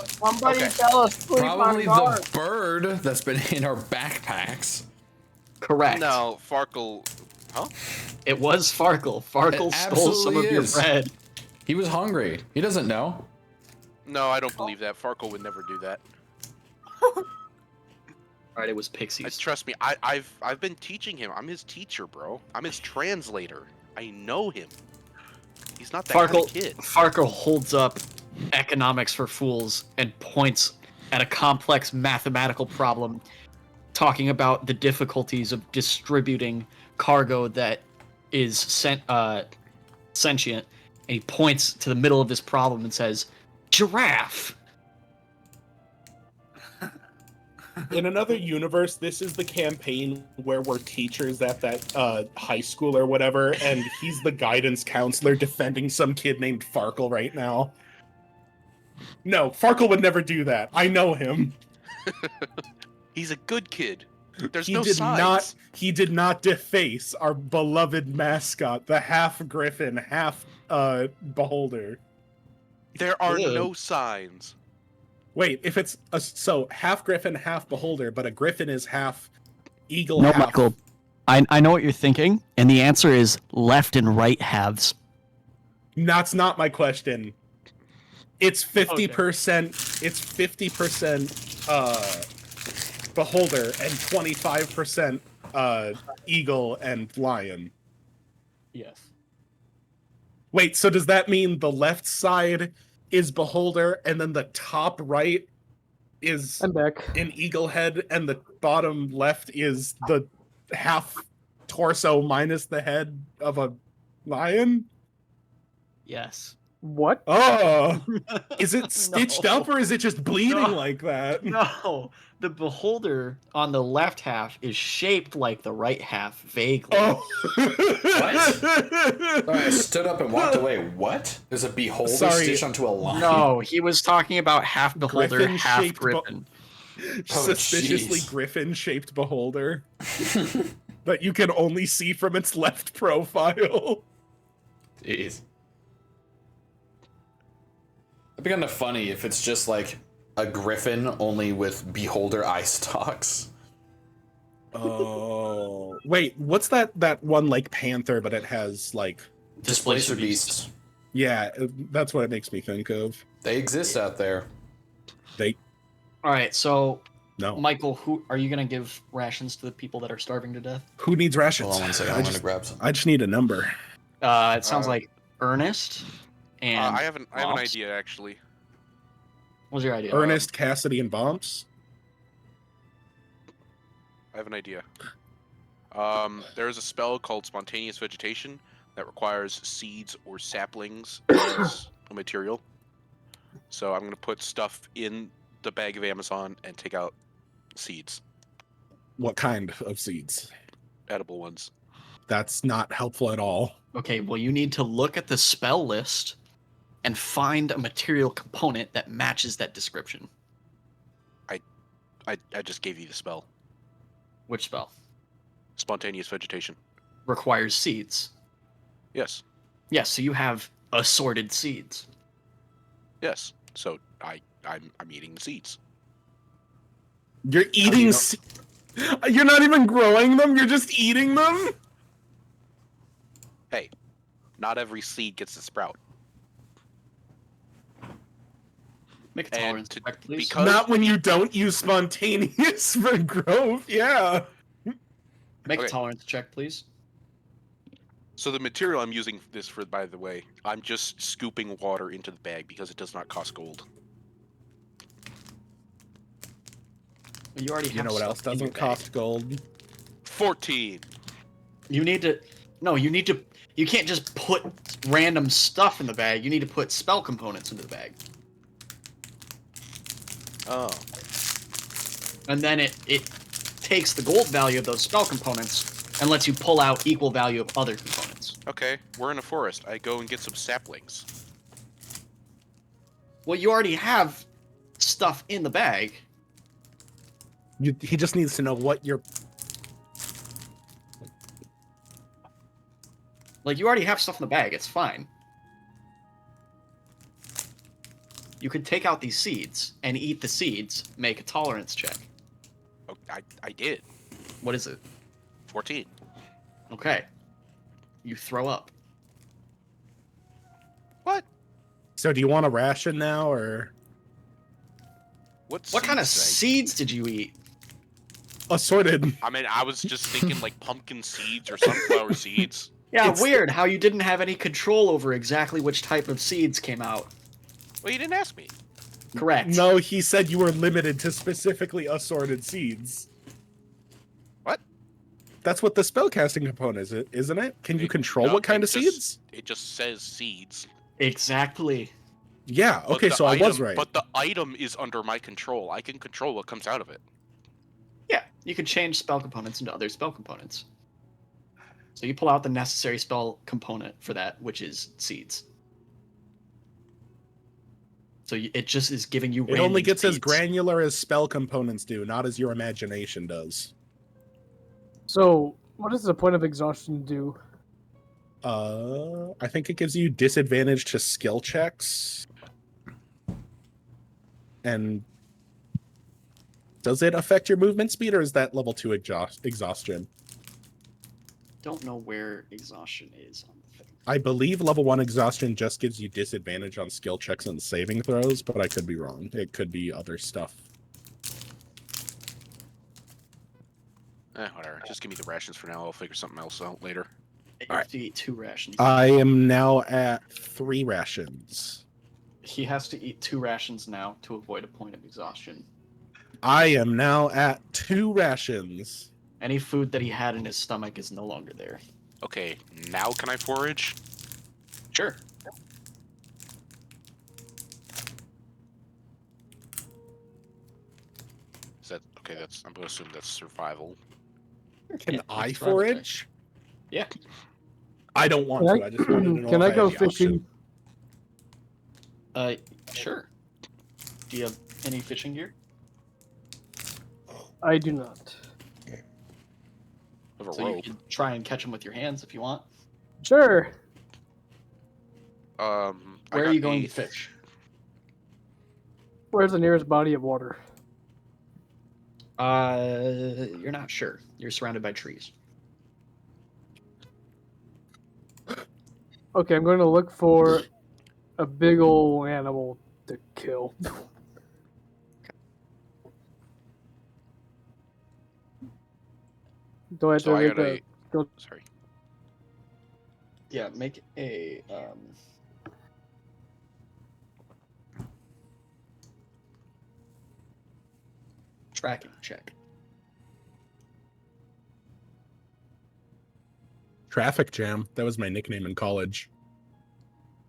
Somebody Okay. fell asleep probably on guard. the bird that's been in our backpacks. Correct. No, Farkle. It was Farkle. Farkle It stole some of absolutely your is. bread. He was hungry. He doesn't know. No, I don't believe that. Farkle would never do that. Alright, it was Pixies. Trust me, I've been teaching him. I'm his teacher, bro. I'm his translator. I know him. He's not that kind Farkle, of kid. Farkle holds up Economics for Fools and points at a complex mathematical problem talking about the difficulties of distributing cargo that is sentient And he points to the middle of this problem and says, "Giraffe." In another universe, this is the campaign where we're teachers at that high school or whatever, and he's the guidance counselor defending some kid named Farkle right now. No, Farkle would never do that. I know him. He's a good kid. There's He no did sides. not. He did not deface our beloved mascot, the half griffin, half beholder. There are Ew. no signs. Wait, if it's so half griffin, half beholder, but a griffin is half eagle. No, half... Michael. I know what you're thinking, and the answer is left and right halves. That's not my question. It's 50%. It's 50% beholder and 25% eagle and lion. Yes. Wait, so does that mean the left side is beholder and then the top right is I'm back. an eagle head and the bottom left is the half torso minus the head of a lion? Yes. What? Oh, is it stitched No. up or is it just bleeding No. like that? No, the beholder on the left half is shaped like the right half, vaguely. Oh. I stood up and walked away. What? There's a beholder Sorry. stitched onto a line? No, he was talking about half beholder, half Griffin-shaped griffin. Suspiciously jeez. griffin-shaped beholder that you can only see from its left profile. Jeez. It'd be kind of funny if it's just like a griffin only with beholder eye stalks. Oh, wait, what's that one like panther, but it has like Displacer beasts. yeah, that's what it makes me think of. They exist out there. All right, so No, Michael, who are you gonna give rations to the people that are starving to death? who needs rations? Hold on one second. I I'm going just, to grab some. I just need a number. It sounds like Ernest and I have an Bobs. idea actually. What's your idea? Ernest, Cassidy, and Bumps. I have an idea. There is a spell called Spontaneous Vegetation that requires seeds or saplings as a material. So I'm going to put stuff in the bag of Amazon and take out seeds, What kind of seeds? edible ones. That's not helpful at all. Okay, well, you need to look at the spell list and find a material component that matches that description. I just gave you the spell. Which spell? Spontaneous Vegetation. Requires seeds. Yes. Yes, so you have assorted seeds. Yes. So I'm eating the seeds. You're eating. You're not even growing them. You're just eating them. Hey, not every seed gets to sprout. Make a And tolerance check, please. because Not when you don't use spontaneous for growth. Yeah. Make a Okay. tolerance check, please. So the material I'm using this for, by the way, I'm just scooping water into the bag because it does not cost gold. Well, you already You have know what stuff else in your doesn't bag. cost gold? 14. You need to. No, you need to. You can't just put random stuff in the bag. You need to put spell components into the bag. Oh. And then it takes the gold value of those spell components and lets you pull out equal value of other components. Okay, we're in a forest. I go and get some saplings. Well, you already have stuff in the bag. He just needs to know what you're. Like, you already have stuff in the bag. It's fine. You could take out these seeds and eat the seeds, make a tolerance check. Oh, I did. What is it? 14. Okay. You throw up. What? So do you want a ration now, or What What kind of seeds did seeds did you eat? assorted? I mean, I was just thinking like pumpkin seeds or sunflower seeds. Yeah, It's- weird how you didn't have any control over exactly which type of seeds came out. Well, you didn't ask me. Correct. No, he said you were limited to specifically assorted seeds. What? That's what the spellcasting component is, isn't it? Can you control No, what kind it of just- seeds? It just says seeds. Exactly. Yeah, But okay, the so I was item- right. But the item is under my control. I can control what comes out of it. Yeah, you can change spell components into other spell components. So you pull out the necessary spell component for that, which is seeds. So it just is giving you. It only random gets as seeds. granular as spell components do, not as your imagination does. So, what does the point of exhaustion do? I think it gives you disadvantage to skill checks. And does it affect your movement speed, or is that level 2 exhaustion? Don't know where exhaustion is on the thing. I believe level 1 exhaustion just gives you disadvantage on skill checks and saving throws, but I could be wrong. It could be other stuff. Whatever. Just give me the rations for now. I'll figure something else out later. You All have to eat 2 rations. I am now at 3 rations. He has to eat 2 rations now to avoid a point of exhaustion. I am now at 2 rations. Any food that he had in his stomach is no longer there. Okay, now can I forage? Sure. Is that okay? That's I'm gonna assume that's survival. Can Yeah, I it's survival check. forage? Yeah. I don't want Can to. I- I just wanted to know Can if I go had the option. fishing? Sure. Do you have any fishing gear? I do not. Of a So you rope. can try and catch them with your hands if you want. Sure. I Where are got you going to 8. fish? Where's the nearest body of water? You're not sure. You're surrounded by trees. Okay, I'm going to look for a big ol' animal to kill. Do I have So to I make got a a. skill? Sorry. Yeah, make a tracking check. Traffic jam. That was my nickname in college.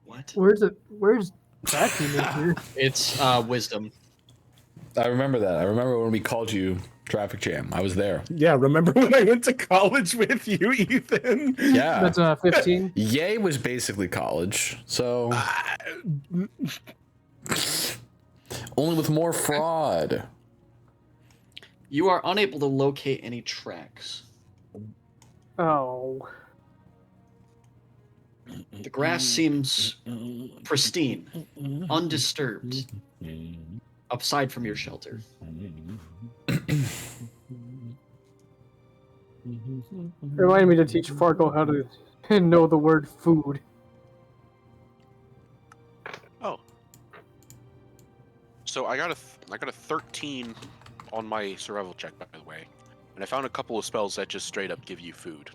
What? Where's it? Where's tracking in here? It's wisdom. I remember that. I remember when we called you Traffic Jam. I was there. Yeah, remember when I went to college with you, Ethan? Yeah. That's 15. Yay was basically college, so only with more fraud. You are unable to locate any tracks. Oh. The grass seems pristine, undisturbed, aside from your shelter. Remind me to teach Farkle how to know the word food. Oh. So I got a 13 on my survival check, by the way, and I found a couple of spells that just straight up give you food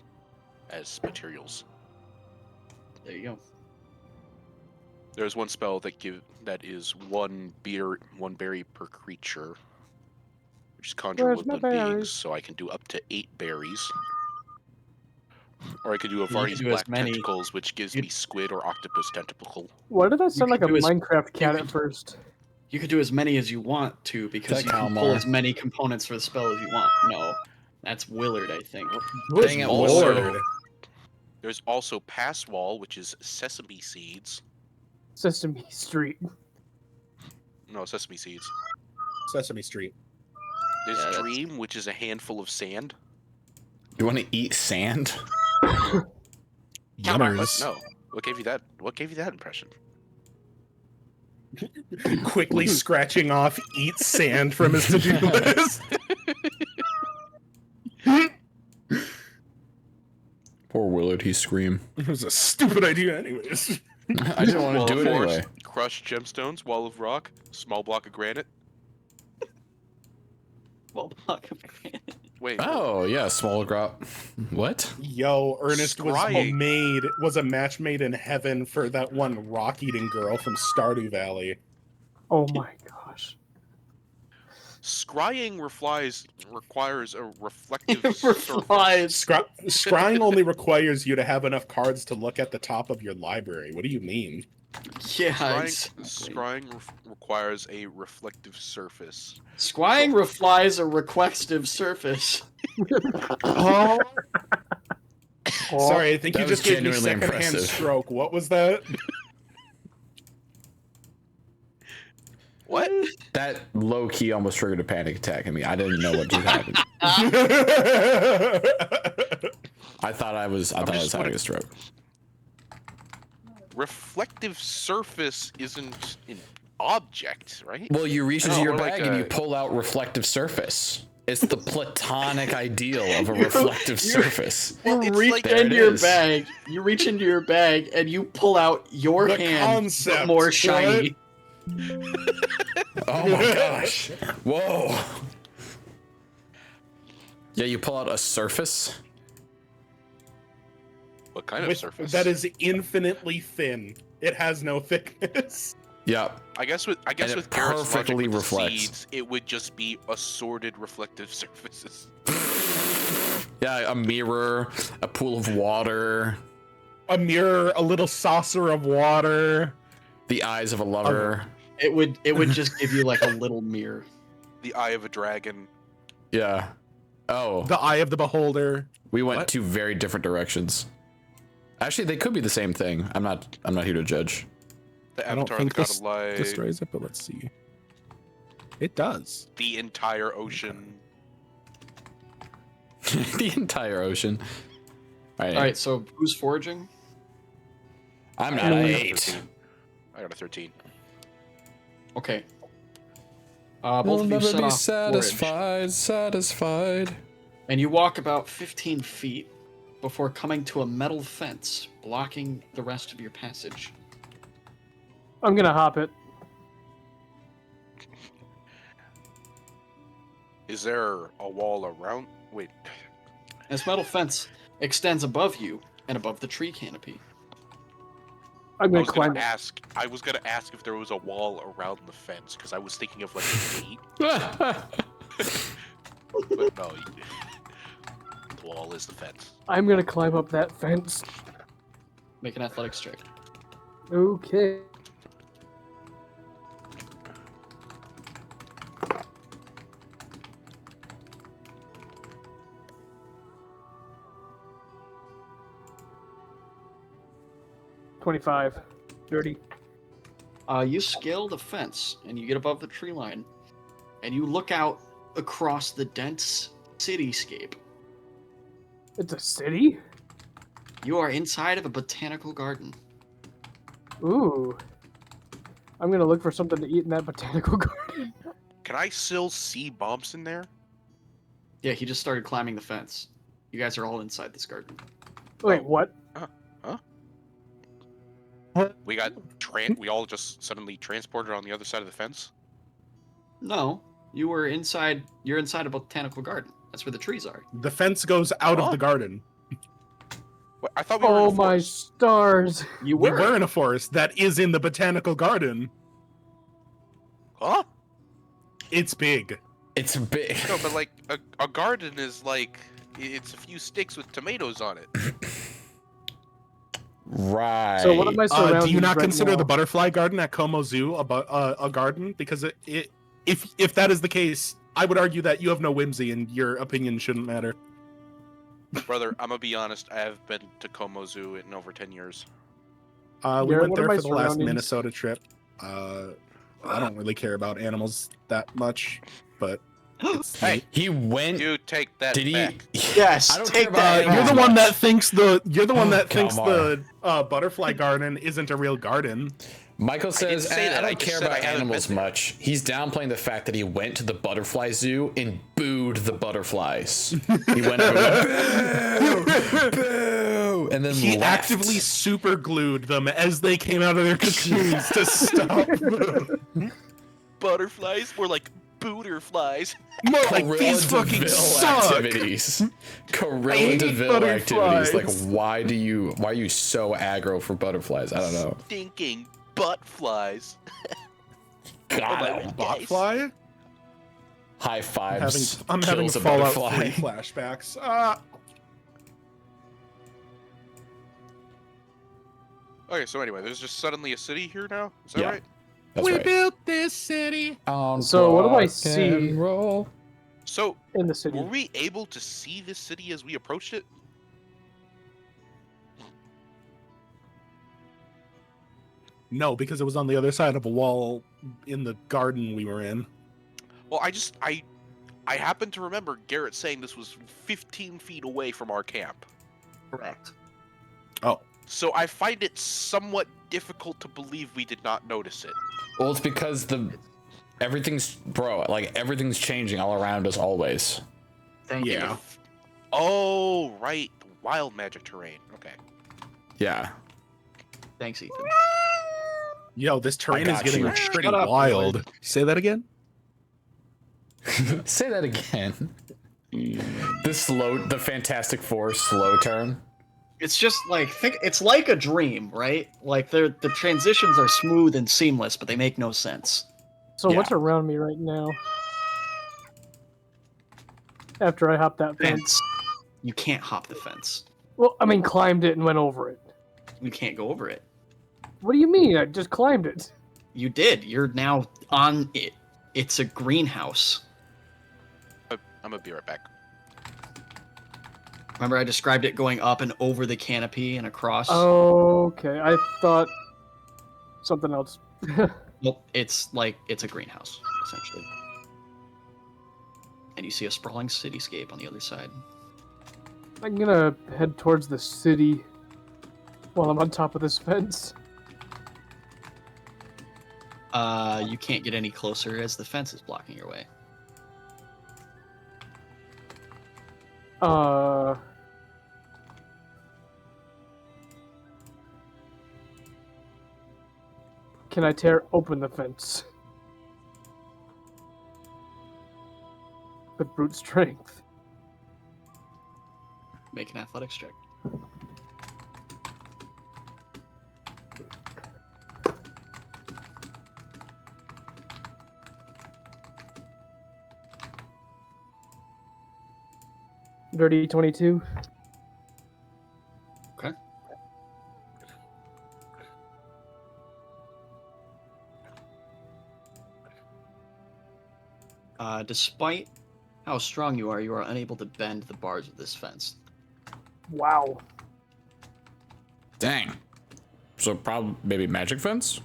as materials. There you go. There's one spell that is one berry per creature, which is conjure Where's my woodland beings, berries? so I can do up to 8 berries. Or I could do a can Vardy's do as black many- tentacles, which gives me squid or octopus tentacle. Why did that sound like a can do as- Minecraft cat you at first? You could do as many as you want to because That you can Kalmar. pull as many components for the spell as you want. No, that's Willard, I think. Dang it, Also- Lord. There's also Pass Wall, which is sesame seeds. Sesame Street. No, sesame seeds. Sesame Street. There's Yeah, that's- Dream, which is a handful of sand. You want to eat sand? Yummers. No. What gave you that? What gave you that impression? Quickly scratching off eat sand from his to-do list. Poor Willard, he screamed. It was a stupid idea anyways. I didn't want Wall to of do it forest, anyway. crushed gemstones, wall of rock, small block of granite. Well, Wait. Oh, yeah, small drop. What? Yo, Ernest Scrying. was a match made in heaven for that one rock-eating girl from Stardew Valley. Oh my gosh. Scrying requires a reflective for surface. flies. Scrying only requires you to have enough cards to look at the top of your library. What do you mean? Yeah, Scrying requires a reflective surface. Scrying reflies a reflective surface. Oh. Sorry, I think That you was just gave me genuinely secondhand impressive. stroke. What was that? What? That low key almost triggered a panic attack in me. I didn't know what just happened. I thought I was having a stroke. Reflective surface isn't an object, right? Well, you reach into No, your or bag like and a- you pull out reflective surface. It's the platonic ideal of a reflective surface. Well, You it's reach like- There it into your is. bag. You reach into your bag and you pull out your The hand, concept, but more what? shiny. Oh my gosh. Whoa. Yeah, you pull out a surface. What kind of With- surface? that is infinitely thin. It has no thickness. Yep. I guess with And it Garrett's logic perfectly with the reflects. seeds, it would just be assorted reflective surfaces. Yeah, a mirror, a pool of water, A mirror, a little saucer of water. the eyes of a lover. It would just give you like a little mirror. The eye of a dragon. Yeah. Oh, The eye of the beholder. we went what? two very different directions. Actually, they could be the same thing. I'm not here to judge. The I don't avatar of the think god this of light. destroys it, but let's see. It does. The entire ocean. The entire ocean. All right. All right, so who's foraging? I'm I not got an a 8. 13. I got a 13. Okay. Both of you set off forage, satisfied. and you walk about 15 feet before coming to a metal fence blocking the rest of your passage. I'm gonna hop it. Is there a wall around? Wait. This metal fence extends above you and above the tree canopy. I'm I gonna was gonna climb it. ask. I was gonna ask if there was a wall around the fence because I was thinking of like a gate. But no, the wall is the fence. I'm gonna climb up that fence. Make an athletics check. Okay. $25. Dirty. You scale the fence and you get above the tree line, and you look out across the dense cityscape. It's a city? You are inside of a botanical garden. Ooh. I'm gonna look for something to eat in that botanical garden. Can I still see bumps in there? Yeah, he just started climbing the fence. You guys are all inside this garden. Wait, what? We got we all just suddenly transported on the other side of the fence. No, you were inside. You're inside a botanical garden. That's where the trees are. The fence goes out of the garden. What? I thought we were in Oh a my forest. stars. You We were. were in a forest that is in the botanical garden. Huh? It's big. It's big. No, but like a garden is like it's a few sticks with tomatoes on it. Right. So what am I surrounded Do you not right consider now? the butterfly garden at Como Zoo a garden? Because if that is the case, I would argue that you have no whimsy and your opinion shouldn't matter. Brother, I'm gonna be honest. I have been to Como Zoo in over 10 years. We Garrett, went what are there my for the last surroundings? Minnesota trip. I don't really care about animals that much, but it's Hey, He went. you take that Did he? back. Yes, I don't take care about that. you're the one that thinks Kalmar. the butterfly garden isn't a real garden. Michael says, didn't say that, I I don't just care said about I haven't animals been there." much. He's downplaying the fact that he went to the butterfly zoo and booed the butterflies. He went over and went, boo, boo, and then He left. actively super glued them as they came out of their cocoons to stop them. Butterflies were like booterflies. More like Corilla these fucking DeVille suck. activities. Corilla hate DeVille activities. Like, butterflies. why are you so aggro for butterflies? I don't know. Stinking butt flies. God, Botfly? high fives. I'm having kills a Fallout 3 butterfly. flashbacks. Okay, so anyway, there's just suddenly a city here now? Is that Yeah. right? That's right. built this city. On So what do I rock see? and roll. So, In the city. were we able to see this city as we approached it? No, because it was on the other side of a wall in the garden we were in. Well, I happen to remember Garrett saying this was 15 feet away from our camp. Correct. So I find it somewhat difficult to believe we did not notice it. Well, it's because everything's changing all around us always. Thank you. Yeah. Oh, right. Wild magic terrain. Okay. Yeah. Thanks, Ethan. Yo, this terrain is got getting you. pretty Shut up, wild. Say that again? Say that again. The Fantastic Four slow turn. It's just like it's like a dream, right? Like the transitions are smooth and seamless, but they make no sense. So Yeah. what's around me right now? After I hop that fence. Fence. You can't hop the fence. Well, I mean, climbed it and went over it. You can't go over it. What do you mean? I just climbed it. You did. You're now on it. It's a greenhouse. I'm gonna be right back. Remember I described it going up and over the canopy and across? Okay, I thought something else. Well, it's a greenhouse, essentially. And you see a sprawling cityscape on the other side. I'm gonna head towards the city while I'm on top of this fence. You can't get any closer as the fence is blocking your way. Can I tear open the fence? With brute strength. Make an athletics check. Dirty 22. Okay. Despite how strong you are unable to bend the bars of this fence. Wow. Dang. So probably maybe magic fence?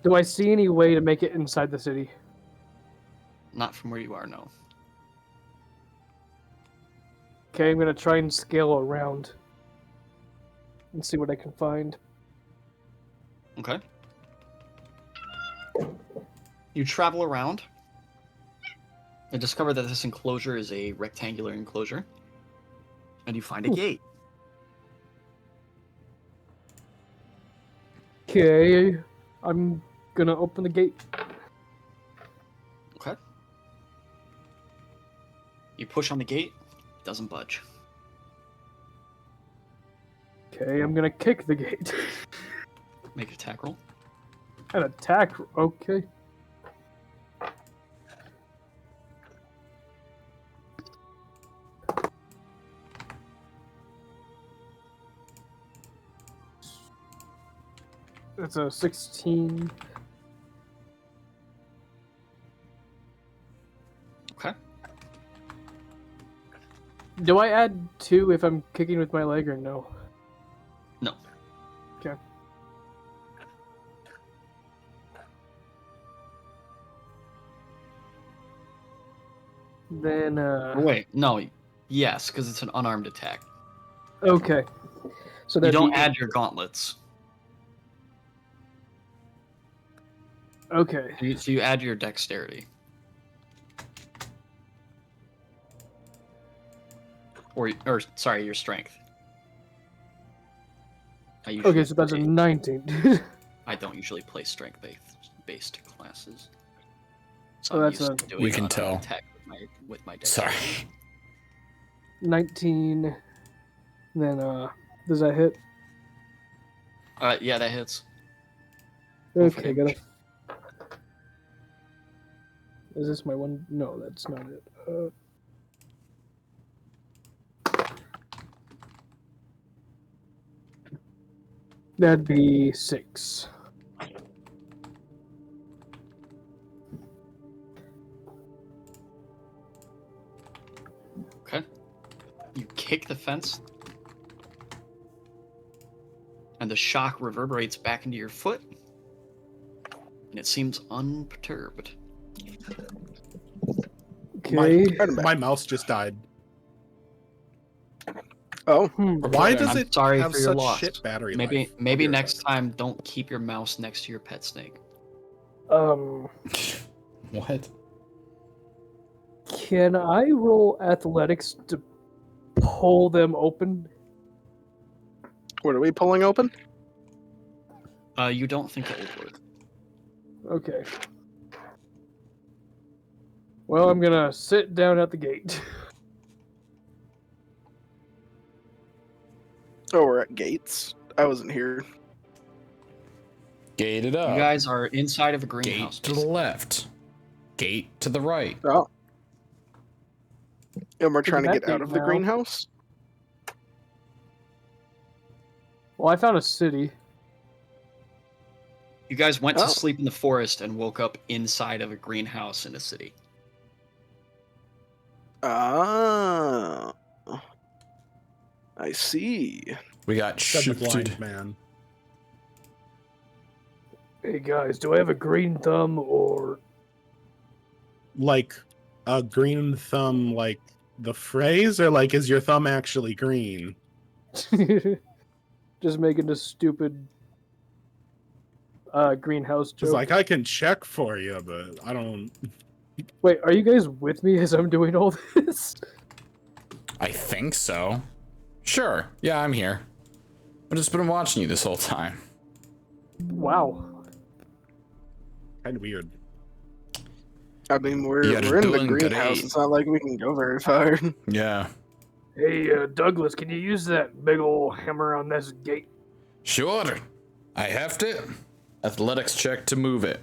Do I see any way to make it inside the city? Not from where you are, no. Okay, I'm gonna try and scale around and see what I can find. Okay. You travel around and discover that this enclosure is a rectangular enclosure. And you find a gate. Okay, I'm gonna open the gate. Okay. You push on the gate, it doesn't budge. Okay, I'm gonna kick the gate. Make an attack roll. An attack, okay. That's a 16. Okay. Do I add 2 if I'm kicking with my leg or no? No. Okay. Then, Oh, wait, no. Yes, because it's an unarmed attack. okay. So You that'd don't be- add your gauntlets. Okay. So you add your dexterity. Or sorry, your strength. Okay, so that's a 19. I don't usually play strength-based classes. So I'm that's used a- to doing We can unarmed tell. attack with my Sorry. dexterity. 19. Then, does that hit? Yeah, that hits. Roll for Okay, got a Is this my one? No, that's not it. That'd be 6. Okay. You kick the fence, and the shock reverberates back into your foot, and it seems unperturbed. Okay. My mouse just died. Oh, Why does I'm it sorry have for your such loss. shit battery Maybe life? I'll maybe be right next back. time don't keep your mouse next to your pet snake. What? Can I roll athletics to pull them open? what are we pulling open? You don't think it would work. Okay. Well, I'm gonna sit down at the gate. Oh, we're at gates. I wasn't here. Gated up. You guys are inside of a Gate greenhouse. to the left. Gate to the right. Oh. And we're To the trying to back get out gate of the now. greenhouse? Well, I found a city. You guys went Oh. to sleep in the forest and woke up inside of a greenhouse in a city. Ah. I see. We got Said the blind shifted. man. Hey guys, do I have a green thumb or? Like a green thumb, like the phrase, or like is your thumb actually green? Just making a stupid greenhouse It's joke. like I can check for you, but I don't. Wait, are you guys with me as I'm doing all this? I think so. Sure. Yeah, I'm here. I've just been watching you this whole time. Wow. Kind of weird. I mean, we're You're in the doing greenhouse. great. It's not like we can go very far. Yeah. Hey, Douglas, can you use that big ol' hammer on this gate? Sure. I heft it. Athletics check to move it.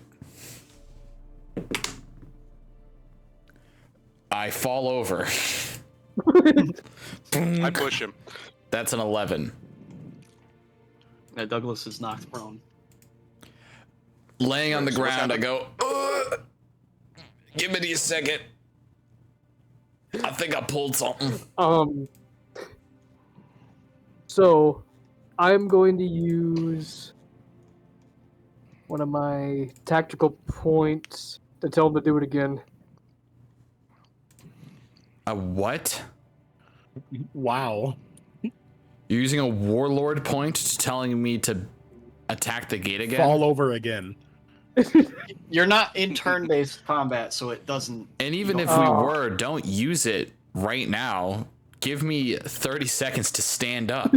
I fall over. I push him. That's an 11. Now Douglas is knocked prone. Laying on the So what's ground, I happening? go, give me a second. I think I pulled something. So, I'm going to use one of my tactical points to tell him to do it again. A what? Wow. You're using a warlord point to telling me to attack the gate again? Fall over again. You're not in turn-based combat, so it doesn't. And even if we were, don't use it right now. Give me 30 seconds to stand up.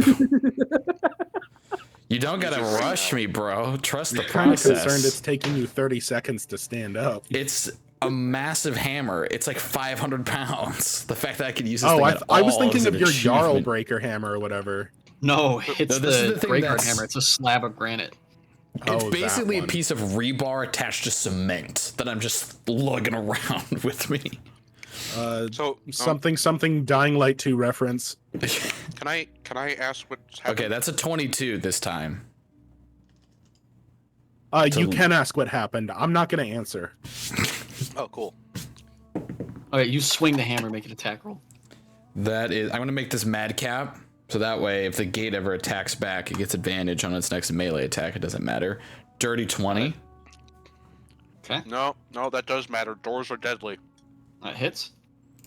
You don't gotta rush me, bro. Trust the Kind of concerned process. it's taking you 30 seconds to stand up. It's a massive hammer. It's like 500 pounds. The fact that I could use this Oh, thing I, at I was all thinking is of an your Jarl achievement. Breaker hammer or whatever. No, it's this is the the thing Greyguard that's- hammer. It's a slab of granite. It's Oh, basically that a one. piece of rebar attached to cement that I'm just lugging around with me. So Something Dying Light 2 reference. can I ask what's happening? Okay, that's a 22 this time. You can ask what happened. I'm not gonna answer. Oh, cool. Okay, you swing the hammer, make an attack roll. That is, I'm gonna make this madcap, so that way if the gate ever attacks back, it gets advantage on its next melee attack. It doesn't matter. Dirty 20. Okay, No, that does matter. Doors are deadly. that hits.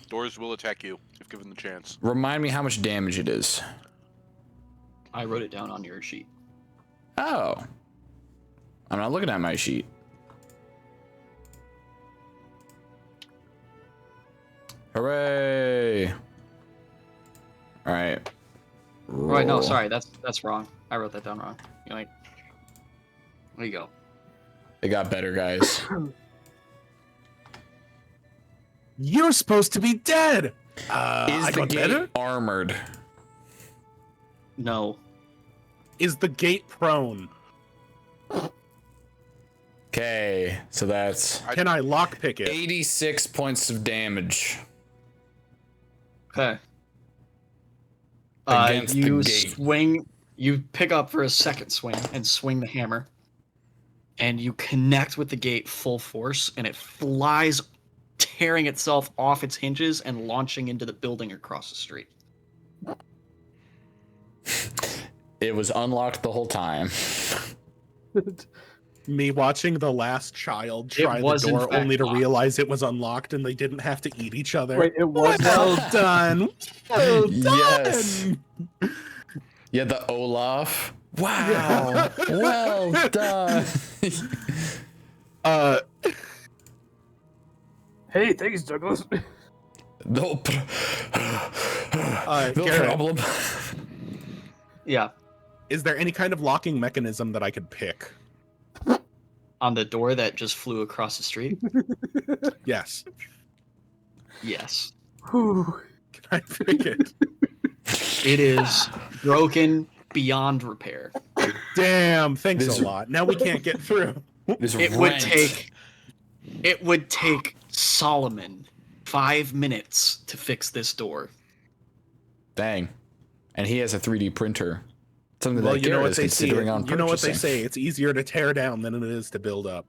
Doors will attack you if given the chance. Remind me how much damage it is. I wrote it down on your sheet. Oh. I'm not looking at my sheet. Hooray! All right. Oh, wait, no, Roll. sorry, that's wrong. I wrote that down wrong. You're like, there you go. It got better, guys. You're supposed to be dead. Is I the got gate better. armored? No, Is the gate prone? Okay, so that's Can I lockpick it? 86 points of damage. Okay. Against the You gate. swing. You pick up for a second swing and swing the hammer, and you connect with the gate full force, and it flies, tearing itself off its hinges and launching into the building across the street. It was unlocked the whole time. Me watching the last child It try the was, in door fact, only to locked. realize it was unlocked and they didn't have to eat each other. Wait, it was Well done. Well Yes. done. Yeah, the Olaf. Wow. Well done. Hey, thanks, Douglas. No, no Garrett, problem. Yeah. is there any kind of locking mechanism that I could pick? On the door that just flew across the street? Yes. Yes. Whew. Can I pick it? It is broken beyond repair. Damn, thanks This- a lot. Now we can't get through. This It would take Solomon 5 minutes to fix this door. Dang. And he has a 3D printer. Something Well, that you know Garrett what is they say. considering on You know what they purchasing. say. It's easier to tear down than it is to build up.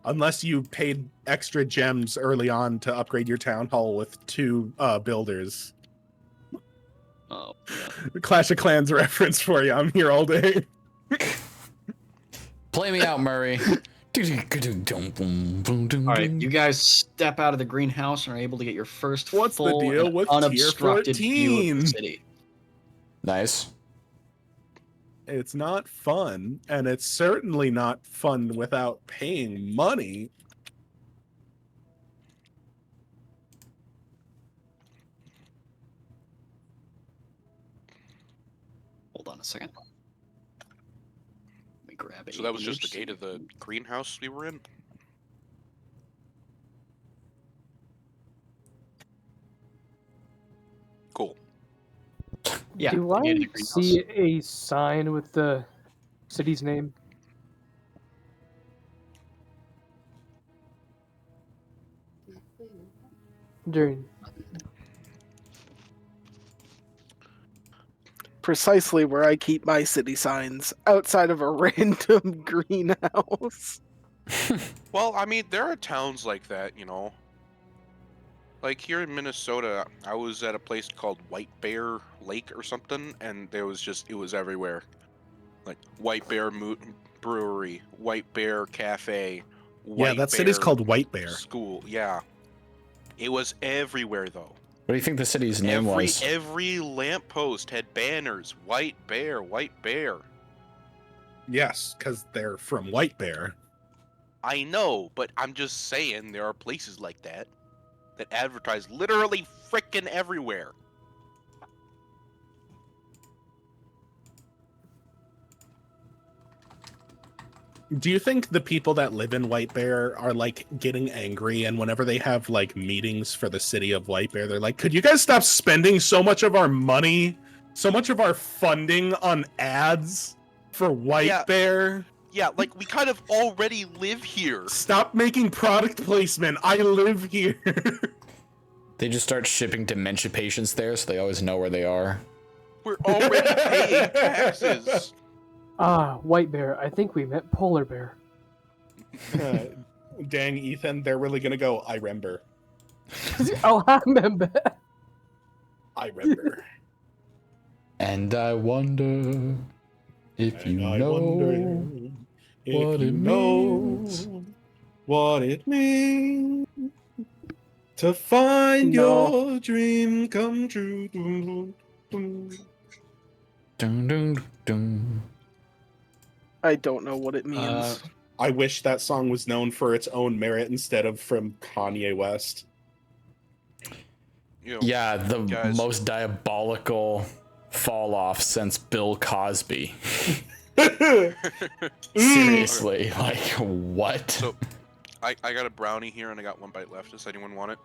Unless you paid extra gems early on to upgrade your town hall with 2 builders. Oh, yeah. Clash of Clans reference for you. I'm here all day. Play me out, Murray. All right, you guys step out of the greenhouse and are able to get your first What's the full deal and with tier unobstructed view of 14? the city. Nice. It's not fun, and it's certainly not fun without paying money. Hold on a second. Let me grab it. So that was just the gate of the greenhouse we were in? Cool. Yeah. Do the I gate of the greenhouse. see a sign with the city's name? During Precisely where I keep my city signs, outside of a random greenhouse. Well, I mean, there are towns like that, you know. Like here in Minnesota, I was at a place called White Bear Lake or something, and there was just, it was everywhere. Like White Bear Brewery, White Bear Cafe, Yeah, that city's Bear called White Bear. School. Yeah. It was everywhere, though. What do you think the city's name was? Every lamppost had banners. White Bear, White Bear. Yes, because they're from White Bear. I know, but I'm just saying there are places like that that advertise literally frickin' everywhere. Do you think the people that live in White Bear are like getting angry, and whenever they have like meetings for the city of White Bear, they're like, could you guys stop spending so much of our money, so much of our funding on ads for White Yeah. Bear? Yeah, like we kind of already live here. Stop making product placement. I live here. They just start shipping dementia patients there, so they always know where they are. We're already paying taxes. Ah, White Bear. I think we meant Polar Bear. Dang, Ethan, they're really gonna go, I remember. Oh, I remember. I remember. And I wonder if you And I know wonder if what you it know means. what it means to find No. your dream come true. Dun, dun, dun. Dun, dun, dun. I don't know what it means. I wish that song was known for its own merit instead of from Kanye West. You know, Yeah, the Guys. most diabolical fall off since Bill Cosby. Seriously, like what? So, I got a brownie here and I got one bite left. Does anyone want it?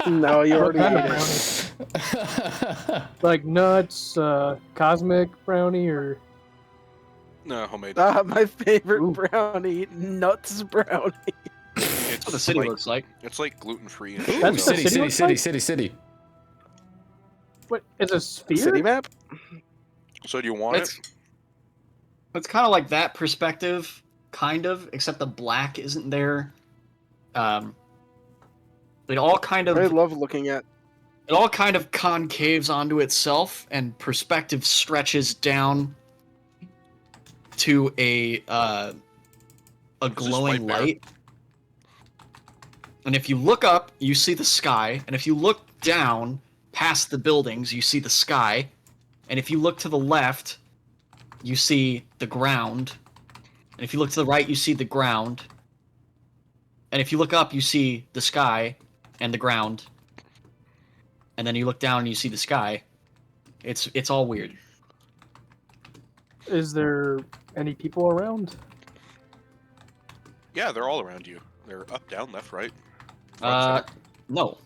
No, you What already kind ate of it. brownie? Like nuts, cosmic brownie, or No, homemade. My favorite Ooh. brownie, nuts brownie. It's That's what the city like, looks like. It's like gluten-free and Ooh, shit. That's so- the city, city city, looks city, like? city, city. What? It's a sphere? City map? So do you want It's it? it's kind of like that perspective, kind of, except the black isn't there. It all kind I of love looking at. concaves onto itself, and perspective stretches down to a glowing White Bear? light. And if you look up, you see the sky, and if you look down past the buildings, you see the sky, and if you look to the left, you see the ground, and if you look to the right, you see the ground, and if you look up, you see the sky and the ground, and then you look down and you see the sky. It's all weird. Is there any people around? Yeah, they're all around you. They're up, down, left, right. No,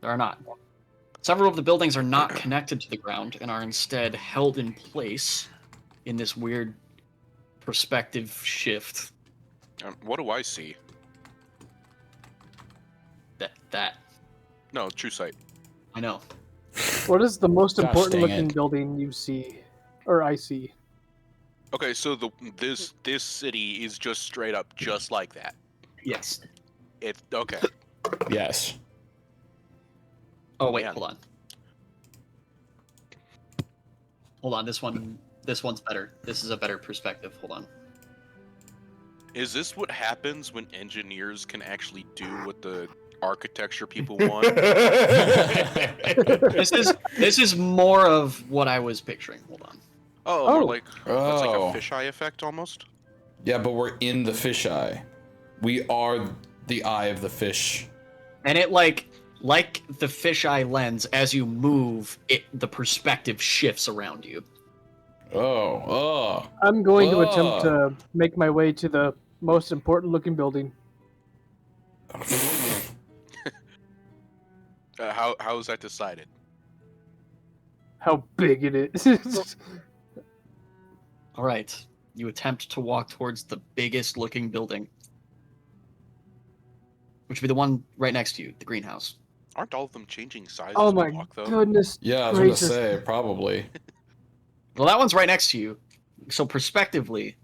there are not. Several of the buildings are not connected to the ground and are instead held in place in this weird perspective shift. What do I see? That No, true sight. I know. What is the most Gosh, important dang looking it. building you see? Or I see? Okay, so this city is just straight up just like that. Yes. It's okay. Yes. Oh wait, Man. hold on. Hold on. This one's better. This is a better perspective. Hold on. Is this what happens when engineers can actually do what the architecture people want? This is more of what I was picturing. Hold on. Oh, Oh. more like that's like a Oh. fisheye effect almost. Yeah, but we're in the fisheye. We are the eye of the fish. And it like the fisheye lens, as you move, the perspective shifts around you. Oh. I'm going to attempt Whoa. to make my way to the most important looking building. How is that decided? How big it is. All right. You attempt to walk towards the biggest looking building, which would be the one right next to you, the greenhouse. Aren't all of them changing size Oh as we my walk though? goodness. Yeah, I was gonna gracious. say probably. Well, that one's right next to you, so perspectively,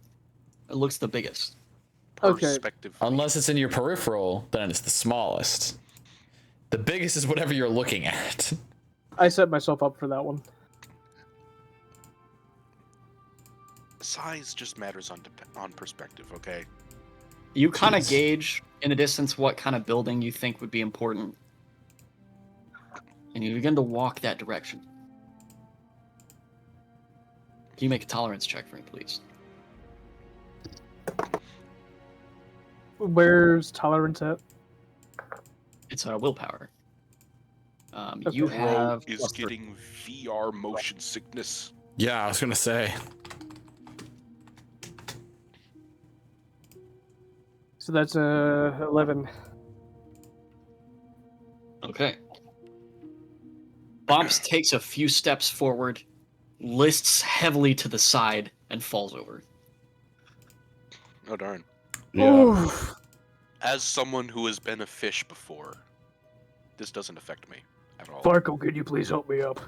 it looks the biggest. Okay. Perspective. Unless it's in your peripheral, then it's the smallest. The biggest is whatever you're looking at. I set myself up for that one. Size just matters on perspective, okay? You kind of Jeez. gauge in the distance what kind of building you think would be important, and you begin to walk that direction. Can you make a tolerance check for me, please? Where's tolerance at? It's willpower. Okay. You Bro have is plus three. getting VR motion sickness. Yeah, I was gonna say. So that's 11. Okay. Bumps takes a few steps forward, lists heavily to the side, and falls over. Oh darn. Yeah. Oof. As someone who has been a fish before, this doesn't affect me at all. Farkle, could you please help me up?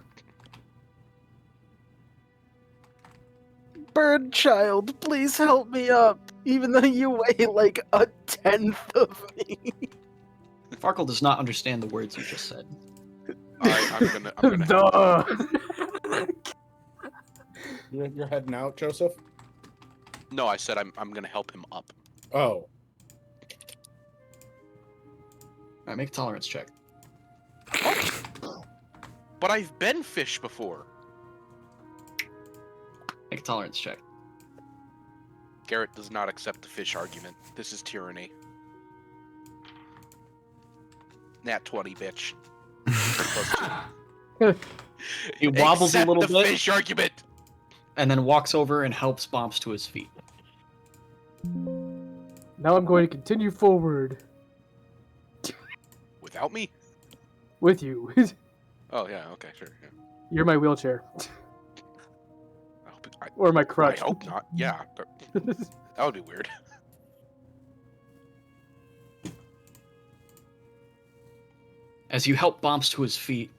Bird child, please help me up. Even though you weigh like a tenth of me. Farkle does not understand the words you just said. I'm gonna help. Duh. You're heading out, Joseph? No, I said I'm gonna help him up. Oh. Alright, make a tolerance check. But I've been fish before. Make a tolerance check. Garrett does not accept the fish argument. This is tyranny. Nat 20, bitch. Plus 2. He wobbles Accept a little the bit, fish argument. and then walks over and helps Bumps to his feet. Now I'm going to continue forward Without me? with you. Oh yeah, okay, sure. Yeah. You're my wheelchair. I hope Or my I crutch. hope not. Yeah, that would be weird. As you help Bomps to his feet,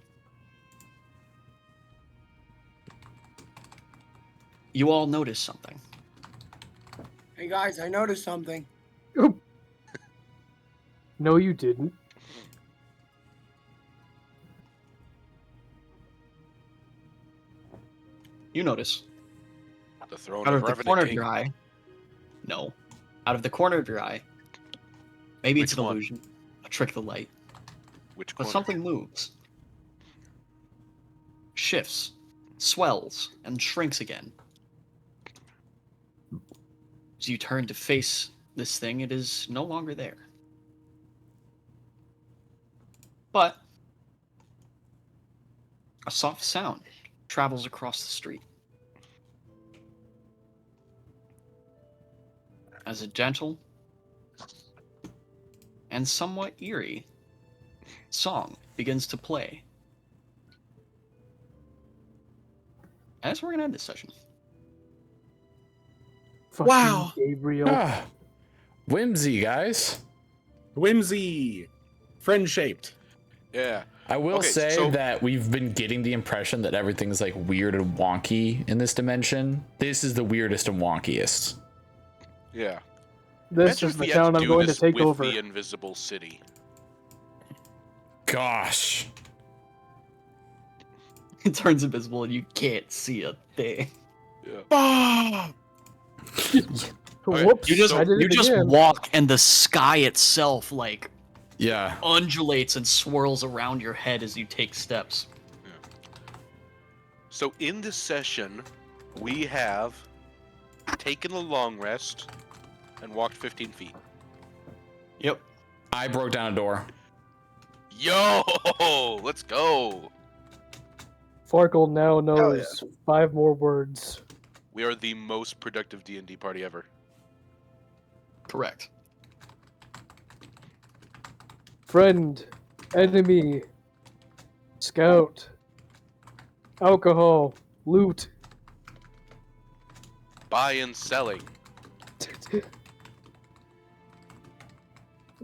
you all notice something. Hey guys, I noticed something. No, you didn't. You notice The throne out of of the Revenant corner of King. your eye. No, out of the corner of your eye. Maybe it's Which an one? illusion, a trick of the light. Which But corner? something moves, shifts, swells, and shrinks again. As you turn to face this thing, it is no longer there. But a soft sound travels across the street. As a gentle and somewhat eerie song begins to play. And that's where we're going to end this session. Fucking Wow. Gabriel. Ah, whimsy, guys. Whimsy. Friend shaped. Yeah. I will Okay, say so- that we've been getting the impression that everything's like weird and wonky in this dimension. This is the weirdest and wonkiest. Yeah. This Imagine is if the we had town to I'm do going to this take with over. the invisible city. Gosh. It turns invisible and you can't see a thing. Yeah. Ah! Okay, Whoops! You just I did it again. walk and the sky itself like Yeah. undulates and swirls around your head as you take steps. So in this session, we have taken a long rest and walked 15 feet. Yep. I broke down a door. Yo, let's go. Farkle now Hell knows 5 more words. We are the most productive D&D party ever. Correct. Friend, enemy, scout, alcohol, loot. Buy and selling.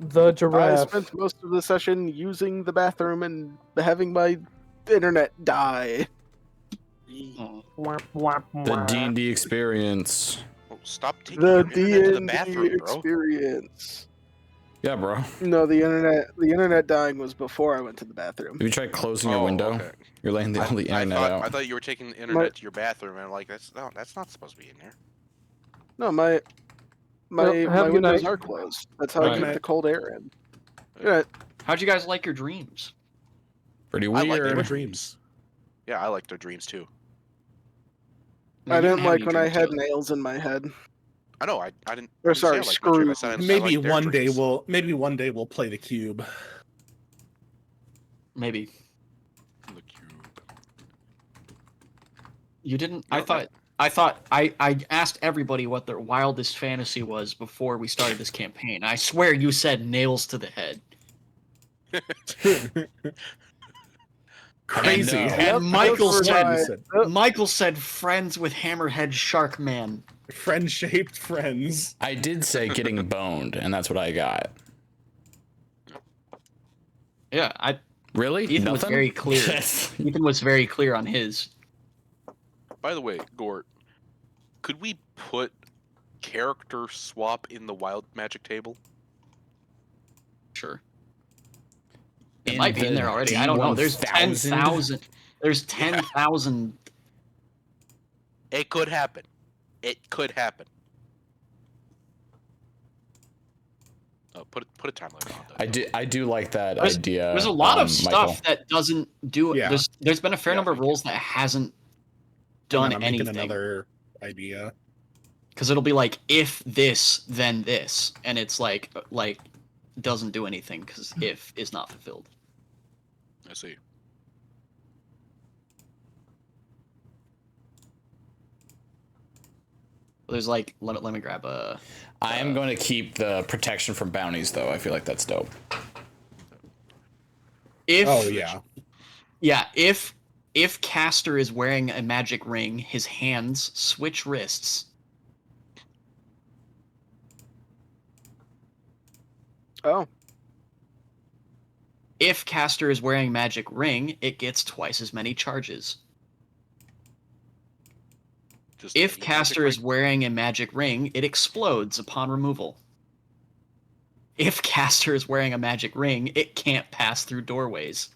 The I giraffe. spent most of the session using the bathroom and having my internet die. Oh. Wap, wap, The wap. D&D experience. Oh, stop taking The your internet to the D&D bathroom, bro. experience. Yeah, bro. No, the internet dying was before I went to the bathroom. Have you tried closing your window? Okay. You're laying the internet I out. thought you were taking the internet to your bathroom, and I'm like, that's not supposed to be in here. No, my Well, have a good windows night. are closed. That's how I Alright. keep the cold air in. Good. How'd you guys like your dreams? Pretty I like weird. it. Dreams. Yeah, I liked their dreams too. No, I you didn't have like any when I dreams, had Taylor. nails in my head. I know. I didn't. Or I didn't say I sorry, liked my dream, I screws. said I Maybe liked their one day dreams. we'll play the cube. Maybe. The cube. You didn't. You don't I asked everybody what their wildest fantasy was before we started this campaign. I swear you said nails to the head. Crazy. And, And Michael those were said my- Michael said friends with Hammerhead Shark Man. Friend shaped friends. I did say getting boned, and that's what I got. Yeah, Really? Ethan was Nothing? very clear. Ethan was very clear on his. By the way, Gort, could we put character swap in the wild magic table? Sure. It might be in there already. I don't know. There's 10,000? 10,000. There's 10,000. It could happen. It could happen. Put a time limit on that. I do like that There's- idea. There's a lot of Michael. stuff that doesn't do it. Yeah. There's been a fair Yeah, number of thank you. rules that hasn't And done then I'm making anything. another idea. Because it'll be like, if this, then this. And it's like doesn't do anything because if is not fulfilled. I see. There's like, let me grab a. I am going to keep the protection from bounties, though. I feel like that's dope. If Oh yeah. Yeah, if If caster is wearing a magic ring, his hands switch wrists. Oh. If caster is wearing magic ring, it gets twice as many charges. Just If any magic caster ring? is wearing a magic ring, it explodes upon removal. If caster is wearing a magic ring, it can't pass through doorways.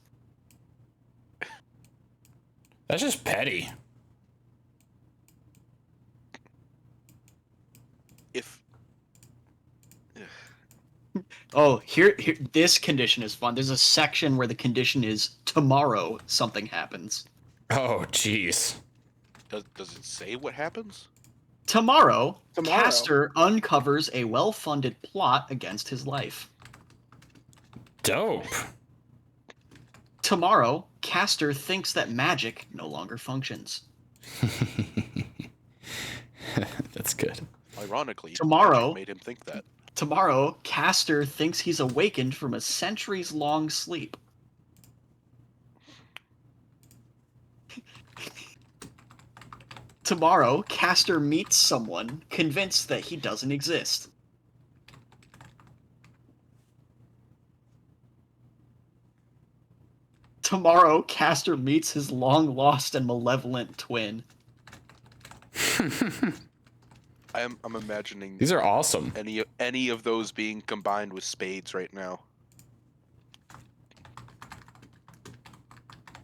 That's just petty. If Oh, here, this condition is fun. There's a section where the condition is tomorrow something happens. Oh, jeez. does it say what happens? Tomorrow, Tomorrow. caster uncovers a well-funded plot against his life. Dope. Tomorrow, caster thinks that magic no longer functions. That's good. Ironically, Tomorrow- magic made him think that. Tomorrow, caster thinks he's awakened from a centuries-long sleep. Tomorrow, caster meets someone convinced that he doesn't exist. Tomorrow, caster meets his long-lost and malevolent twin. I'm imagining These are awesome. any of those being combined with spades right now.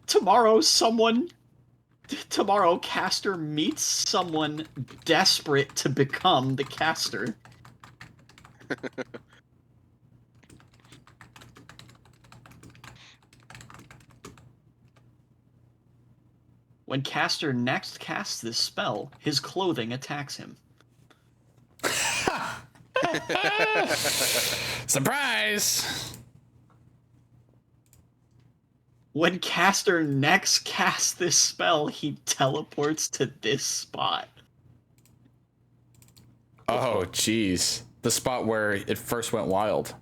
Tomorrow, caster meets someone desperate to become the caster. When caster next casts this spell, his clothing attacks him. Surprise! When caster next casts this spell, he teleports to this spot. Oh, jeez. The spot where it first went wild.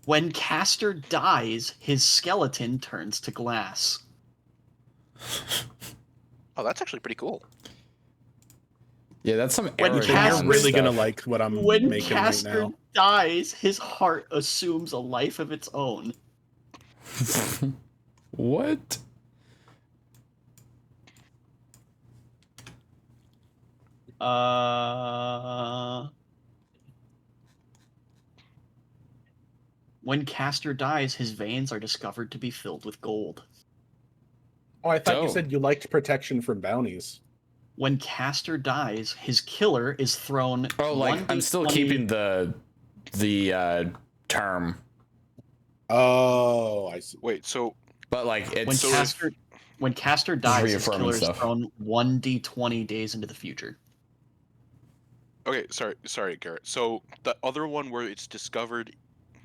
When caster dies, his skeleton turns to glass. Oh, that's actually pretty cool. Yeah, that's some When Aragon Caster- You're really stuff. gonna like what I'm When making right caster now. dies, his heart assumes a life of its own. What? When caster dies, his veins are discovered to be filled with gold. Oh, I thought you Dope. said you liked protection from bounties. When caster dies, his killer is thrown. Oh, like I'm still 1d20 keeping the term, Oh, I see. Wait, so but like When it's caster dies, his reaffirming killer is stuff. thrown 1d20 days into the future. okay, sorry, Garrett. So the other one where it's discovered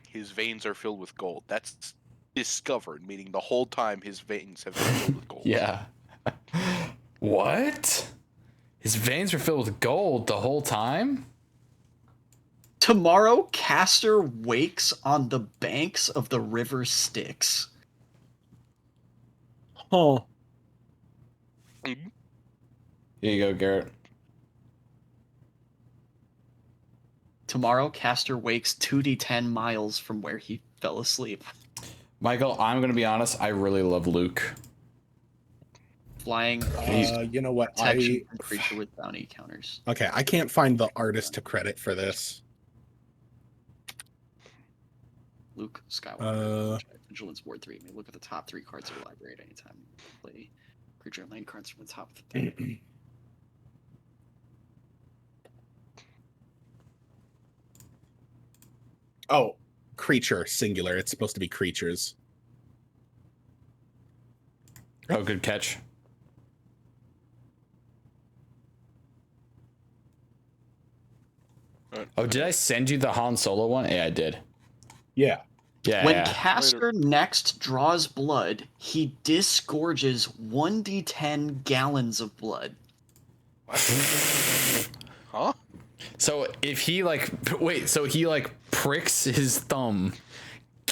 his veins are filled with gold. That's discovered, meaning the whole time his veins have been filled with gold. yeah. What? His veins were filled with gold the whole time? Tomorrow, caster wakes on the banks of the river Styx. Huh. Here you go, Garrett. Tomorrow, caster wakes 2d10 miles from where he fell asleep. Michael, I'm gonna be honest, I really love Luke. Flying You know what? protection from creature with bounty counters. Okay, I can't find the artist to credit for this. Luke Skywalker. Uh, Vigilance Ward 3. May look at the top 3 cards of your library at any time. Play creature and land cards from the top of the deck. Oh, creature, singular. It's supposed to be creatures. Oh, good catch. Oh, did I send you the Han Solo one? Yeah, I did. Yeah. Yeah. When yeah. caster next draws blood, he disgorges 1d10 gallons of blood. Huh? So if he so he pricks his thumb,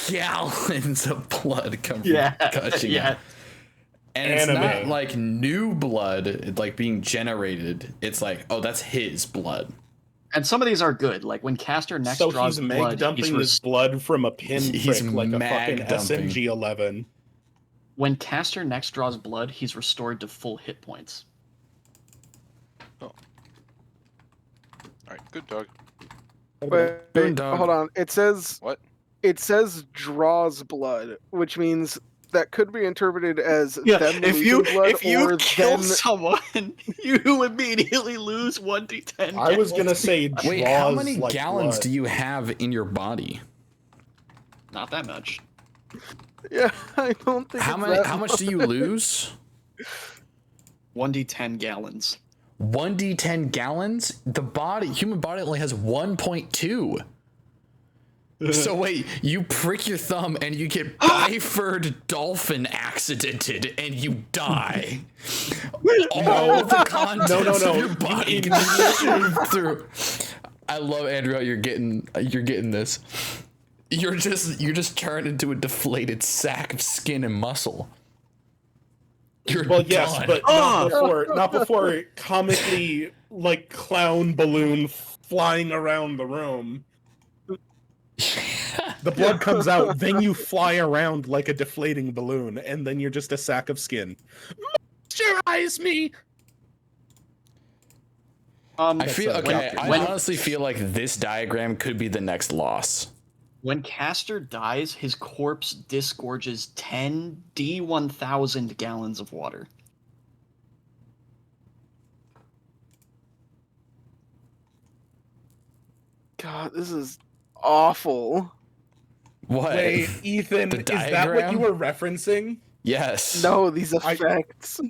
gallons of blood come from gushing out. And it's not Anime. like new blood, like being generated. It's like, oh, that's his blood. And some of these are good. Like when Caster next So draws he's meg blood, dumping his blood from a pinprick He's like a mag fucking dumping. SMG-11. when Caster next draws blood, he's restored to full hit points. All right, good dog. Wait, Boondog. hold on. It says What? It says draws blood, which means that could be interpreted as them if you losing blood if you or kill them. someone, you immediately lose 1d10. I was gonna say draws Wait, how many like gallons blood. do you have in your body? Not that much. Yeah, I don't think. How it's many? that How much do you lose? 1d10 gallons. 1d10 gallons? The human body only has 1.2. So wait, you prick your thumb and you get Byford dolphin accidented and you die. All the contents of your body consumed through. I love Andrew how you're getting this. You're just turned into a deflated sack of skin and muscle. You're Well, yes, done. but not before comically like clown balloon flying around the room. The blood comes out, then you fly around like a deflating balloon, and then you're just a sack of skin. Moisturize me. I feel That's, okay. I when- honestly feel like this diagram could be the next loss. When Caster dies, his corpse disgorges 10 D1000 gallons of water. God, this is awful. What? Wait, Ethan, The is that what diagram? you were referencing? Yes. No, these effects.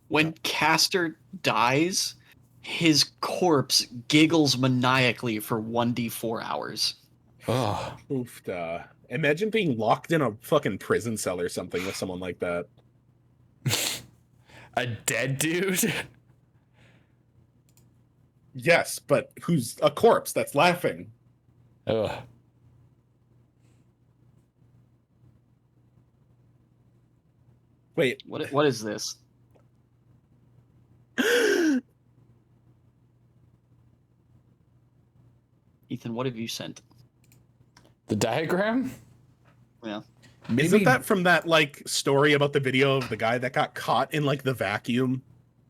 When Caster dies, his corpse giggles maniacally for 1d4 hours. Oh. Oof, imagine being locked in a fucking prison cell or something with someone like that. A dead dude? Yes, but who's a corpse that's laughing? Ugh. Wait, What is this? Ethan, what have you sent? The diagram? Yeah. Maybe isn't that from that like story about the video of the guy that got caught in like the vacuum?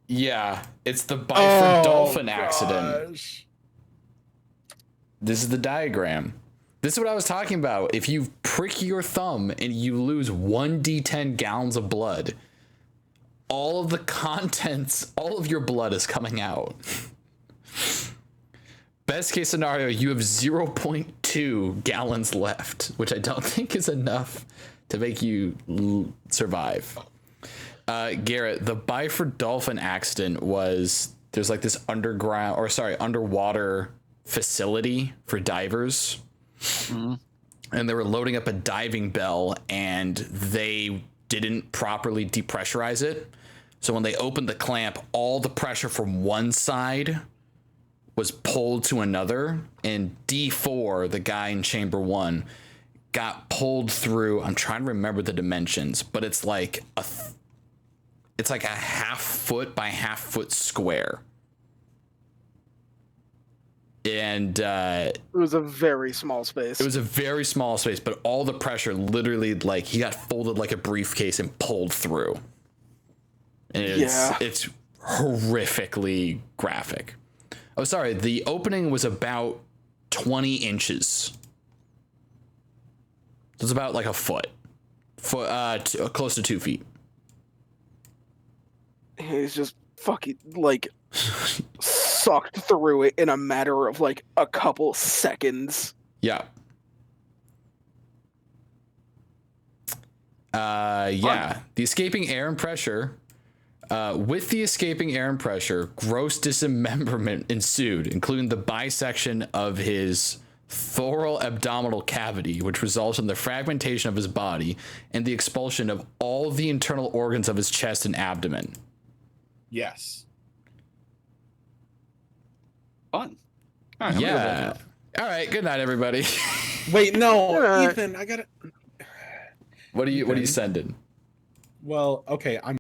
Yeah, it's the Byford dolphin gosh. accident. This is the diagram. This is what I was talking about. If you prick your thumb and you lose 1d10 gallons of blood, all of the contents, all of your blood is coming out. Best case scenario, you have 0.2 gallons left, which I don't think is enough to make you survive. Garrett, the Byford dolphin accident was, there's like this underwater facility for divers. Mm-hmm. And they were loading up a diving bell and they didn't properly depressurize it. So when they opened the clamp, all the pressure from one side was pulled to another, and D4, the guy in chamber 1, got pulled through. I'm trying to remember the dimensions, but it's like a half foot by half foot square. And It was a very small space. it was a very small space, but all the pressure literally, like, he got folded like a briefcase and pulled through. And it's horrifically graphic. Oh, sorry. The opening was about 20 inches. It was about like a foot, close to 2 feet. He's just fucking like sucked through it in a matter of like a couple seconds. Yeah. Yeah. The escaping air and pressure. With the escaping air and pressure, gross dismemberment ensued, including the bisection of his thoraabdominal cavity, which resulted in the fragmentation of his body and the expulsion of all the internal organs of his chest and abdomen. Yes. Fun. All right, Yeah. All right. Good night, everybody. Wait, no, Yeah. Ethan, I gotta. What are you sending? Well, okay, I'm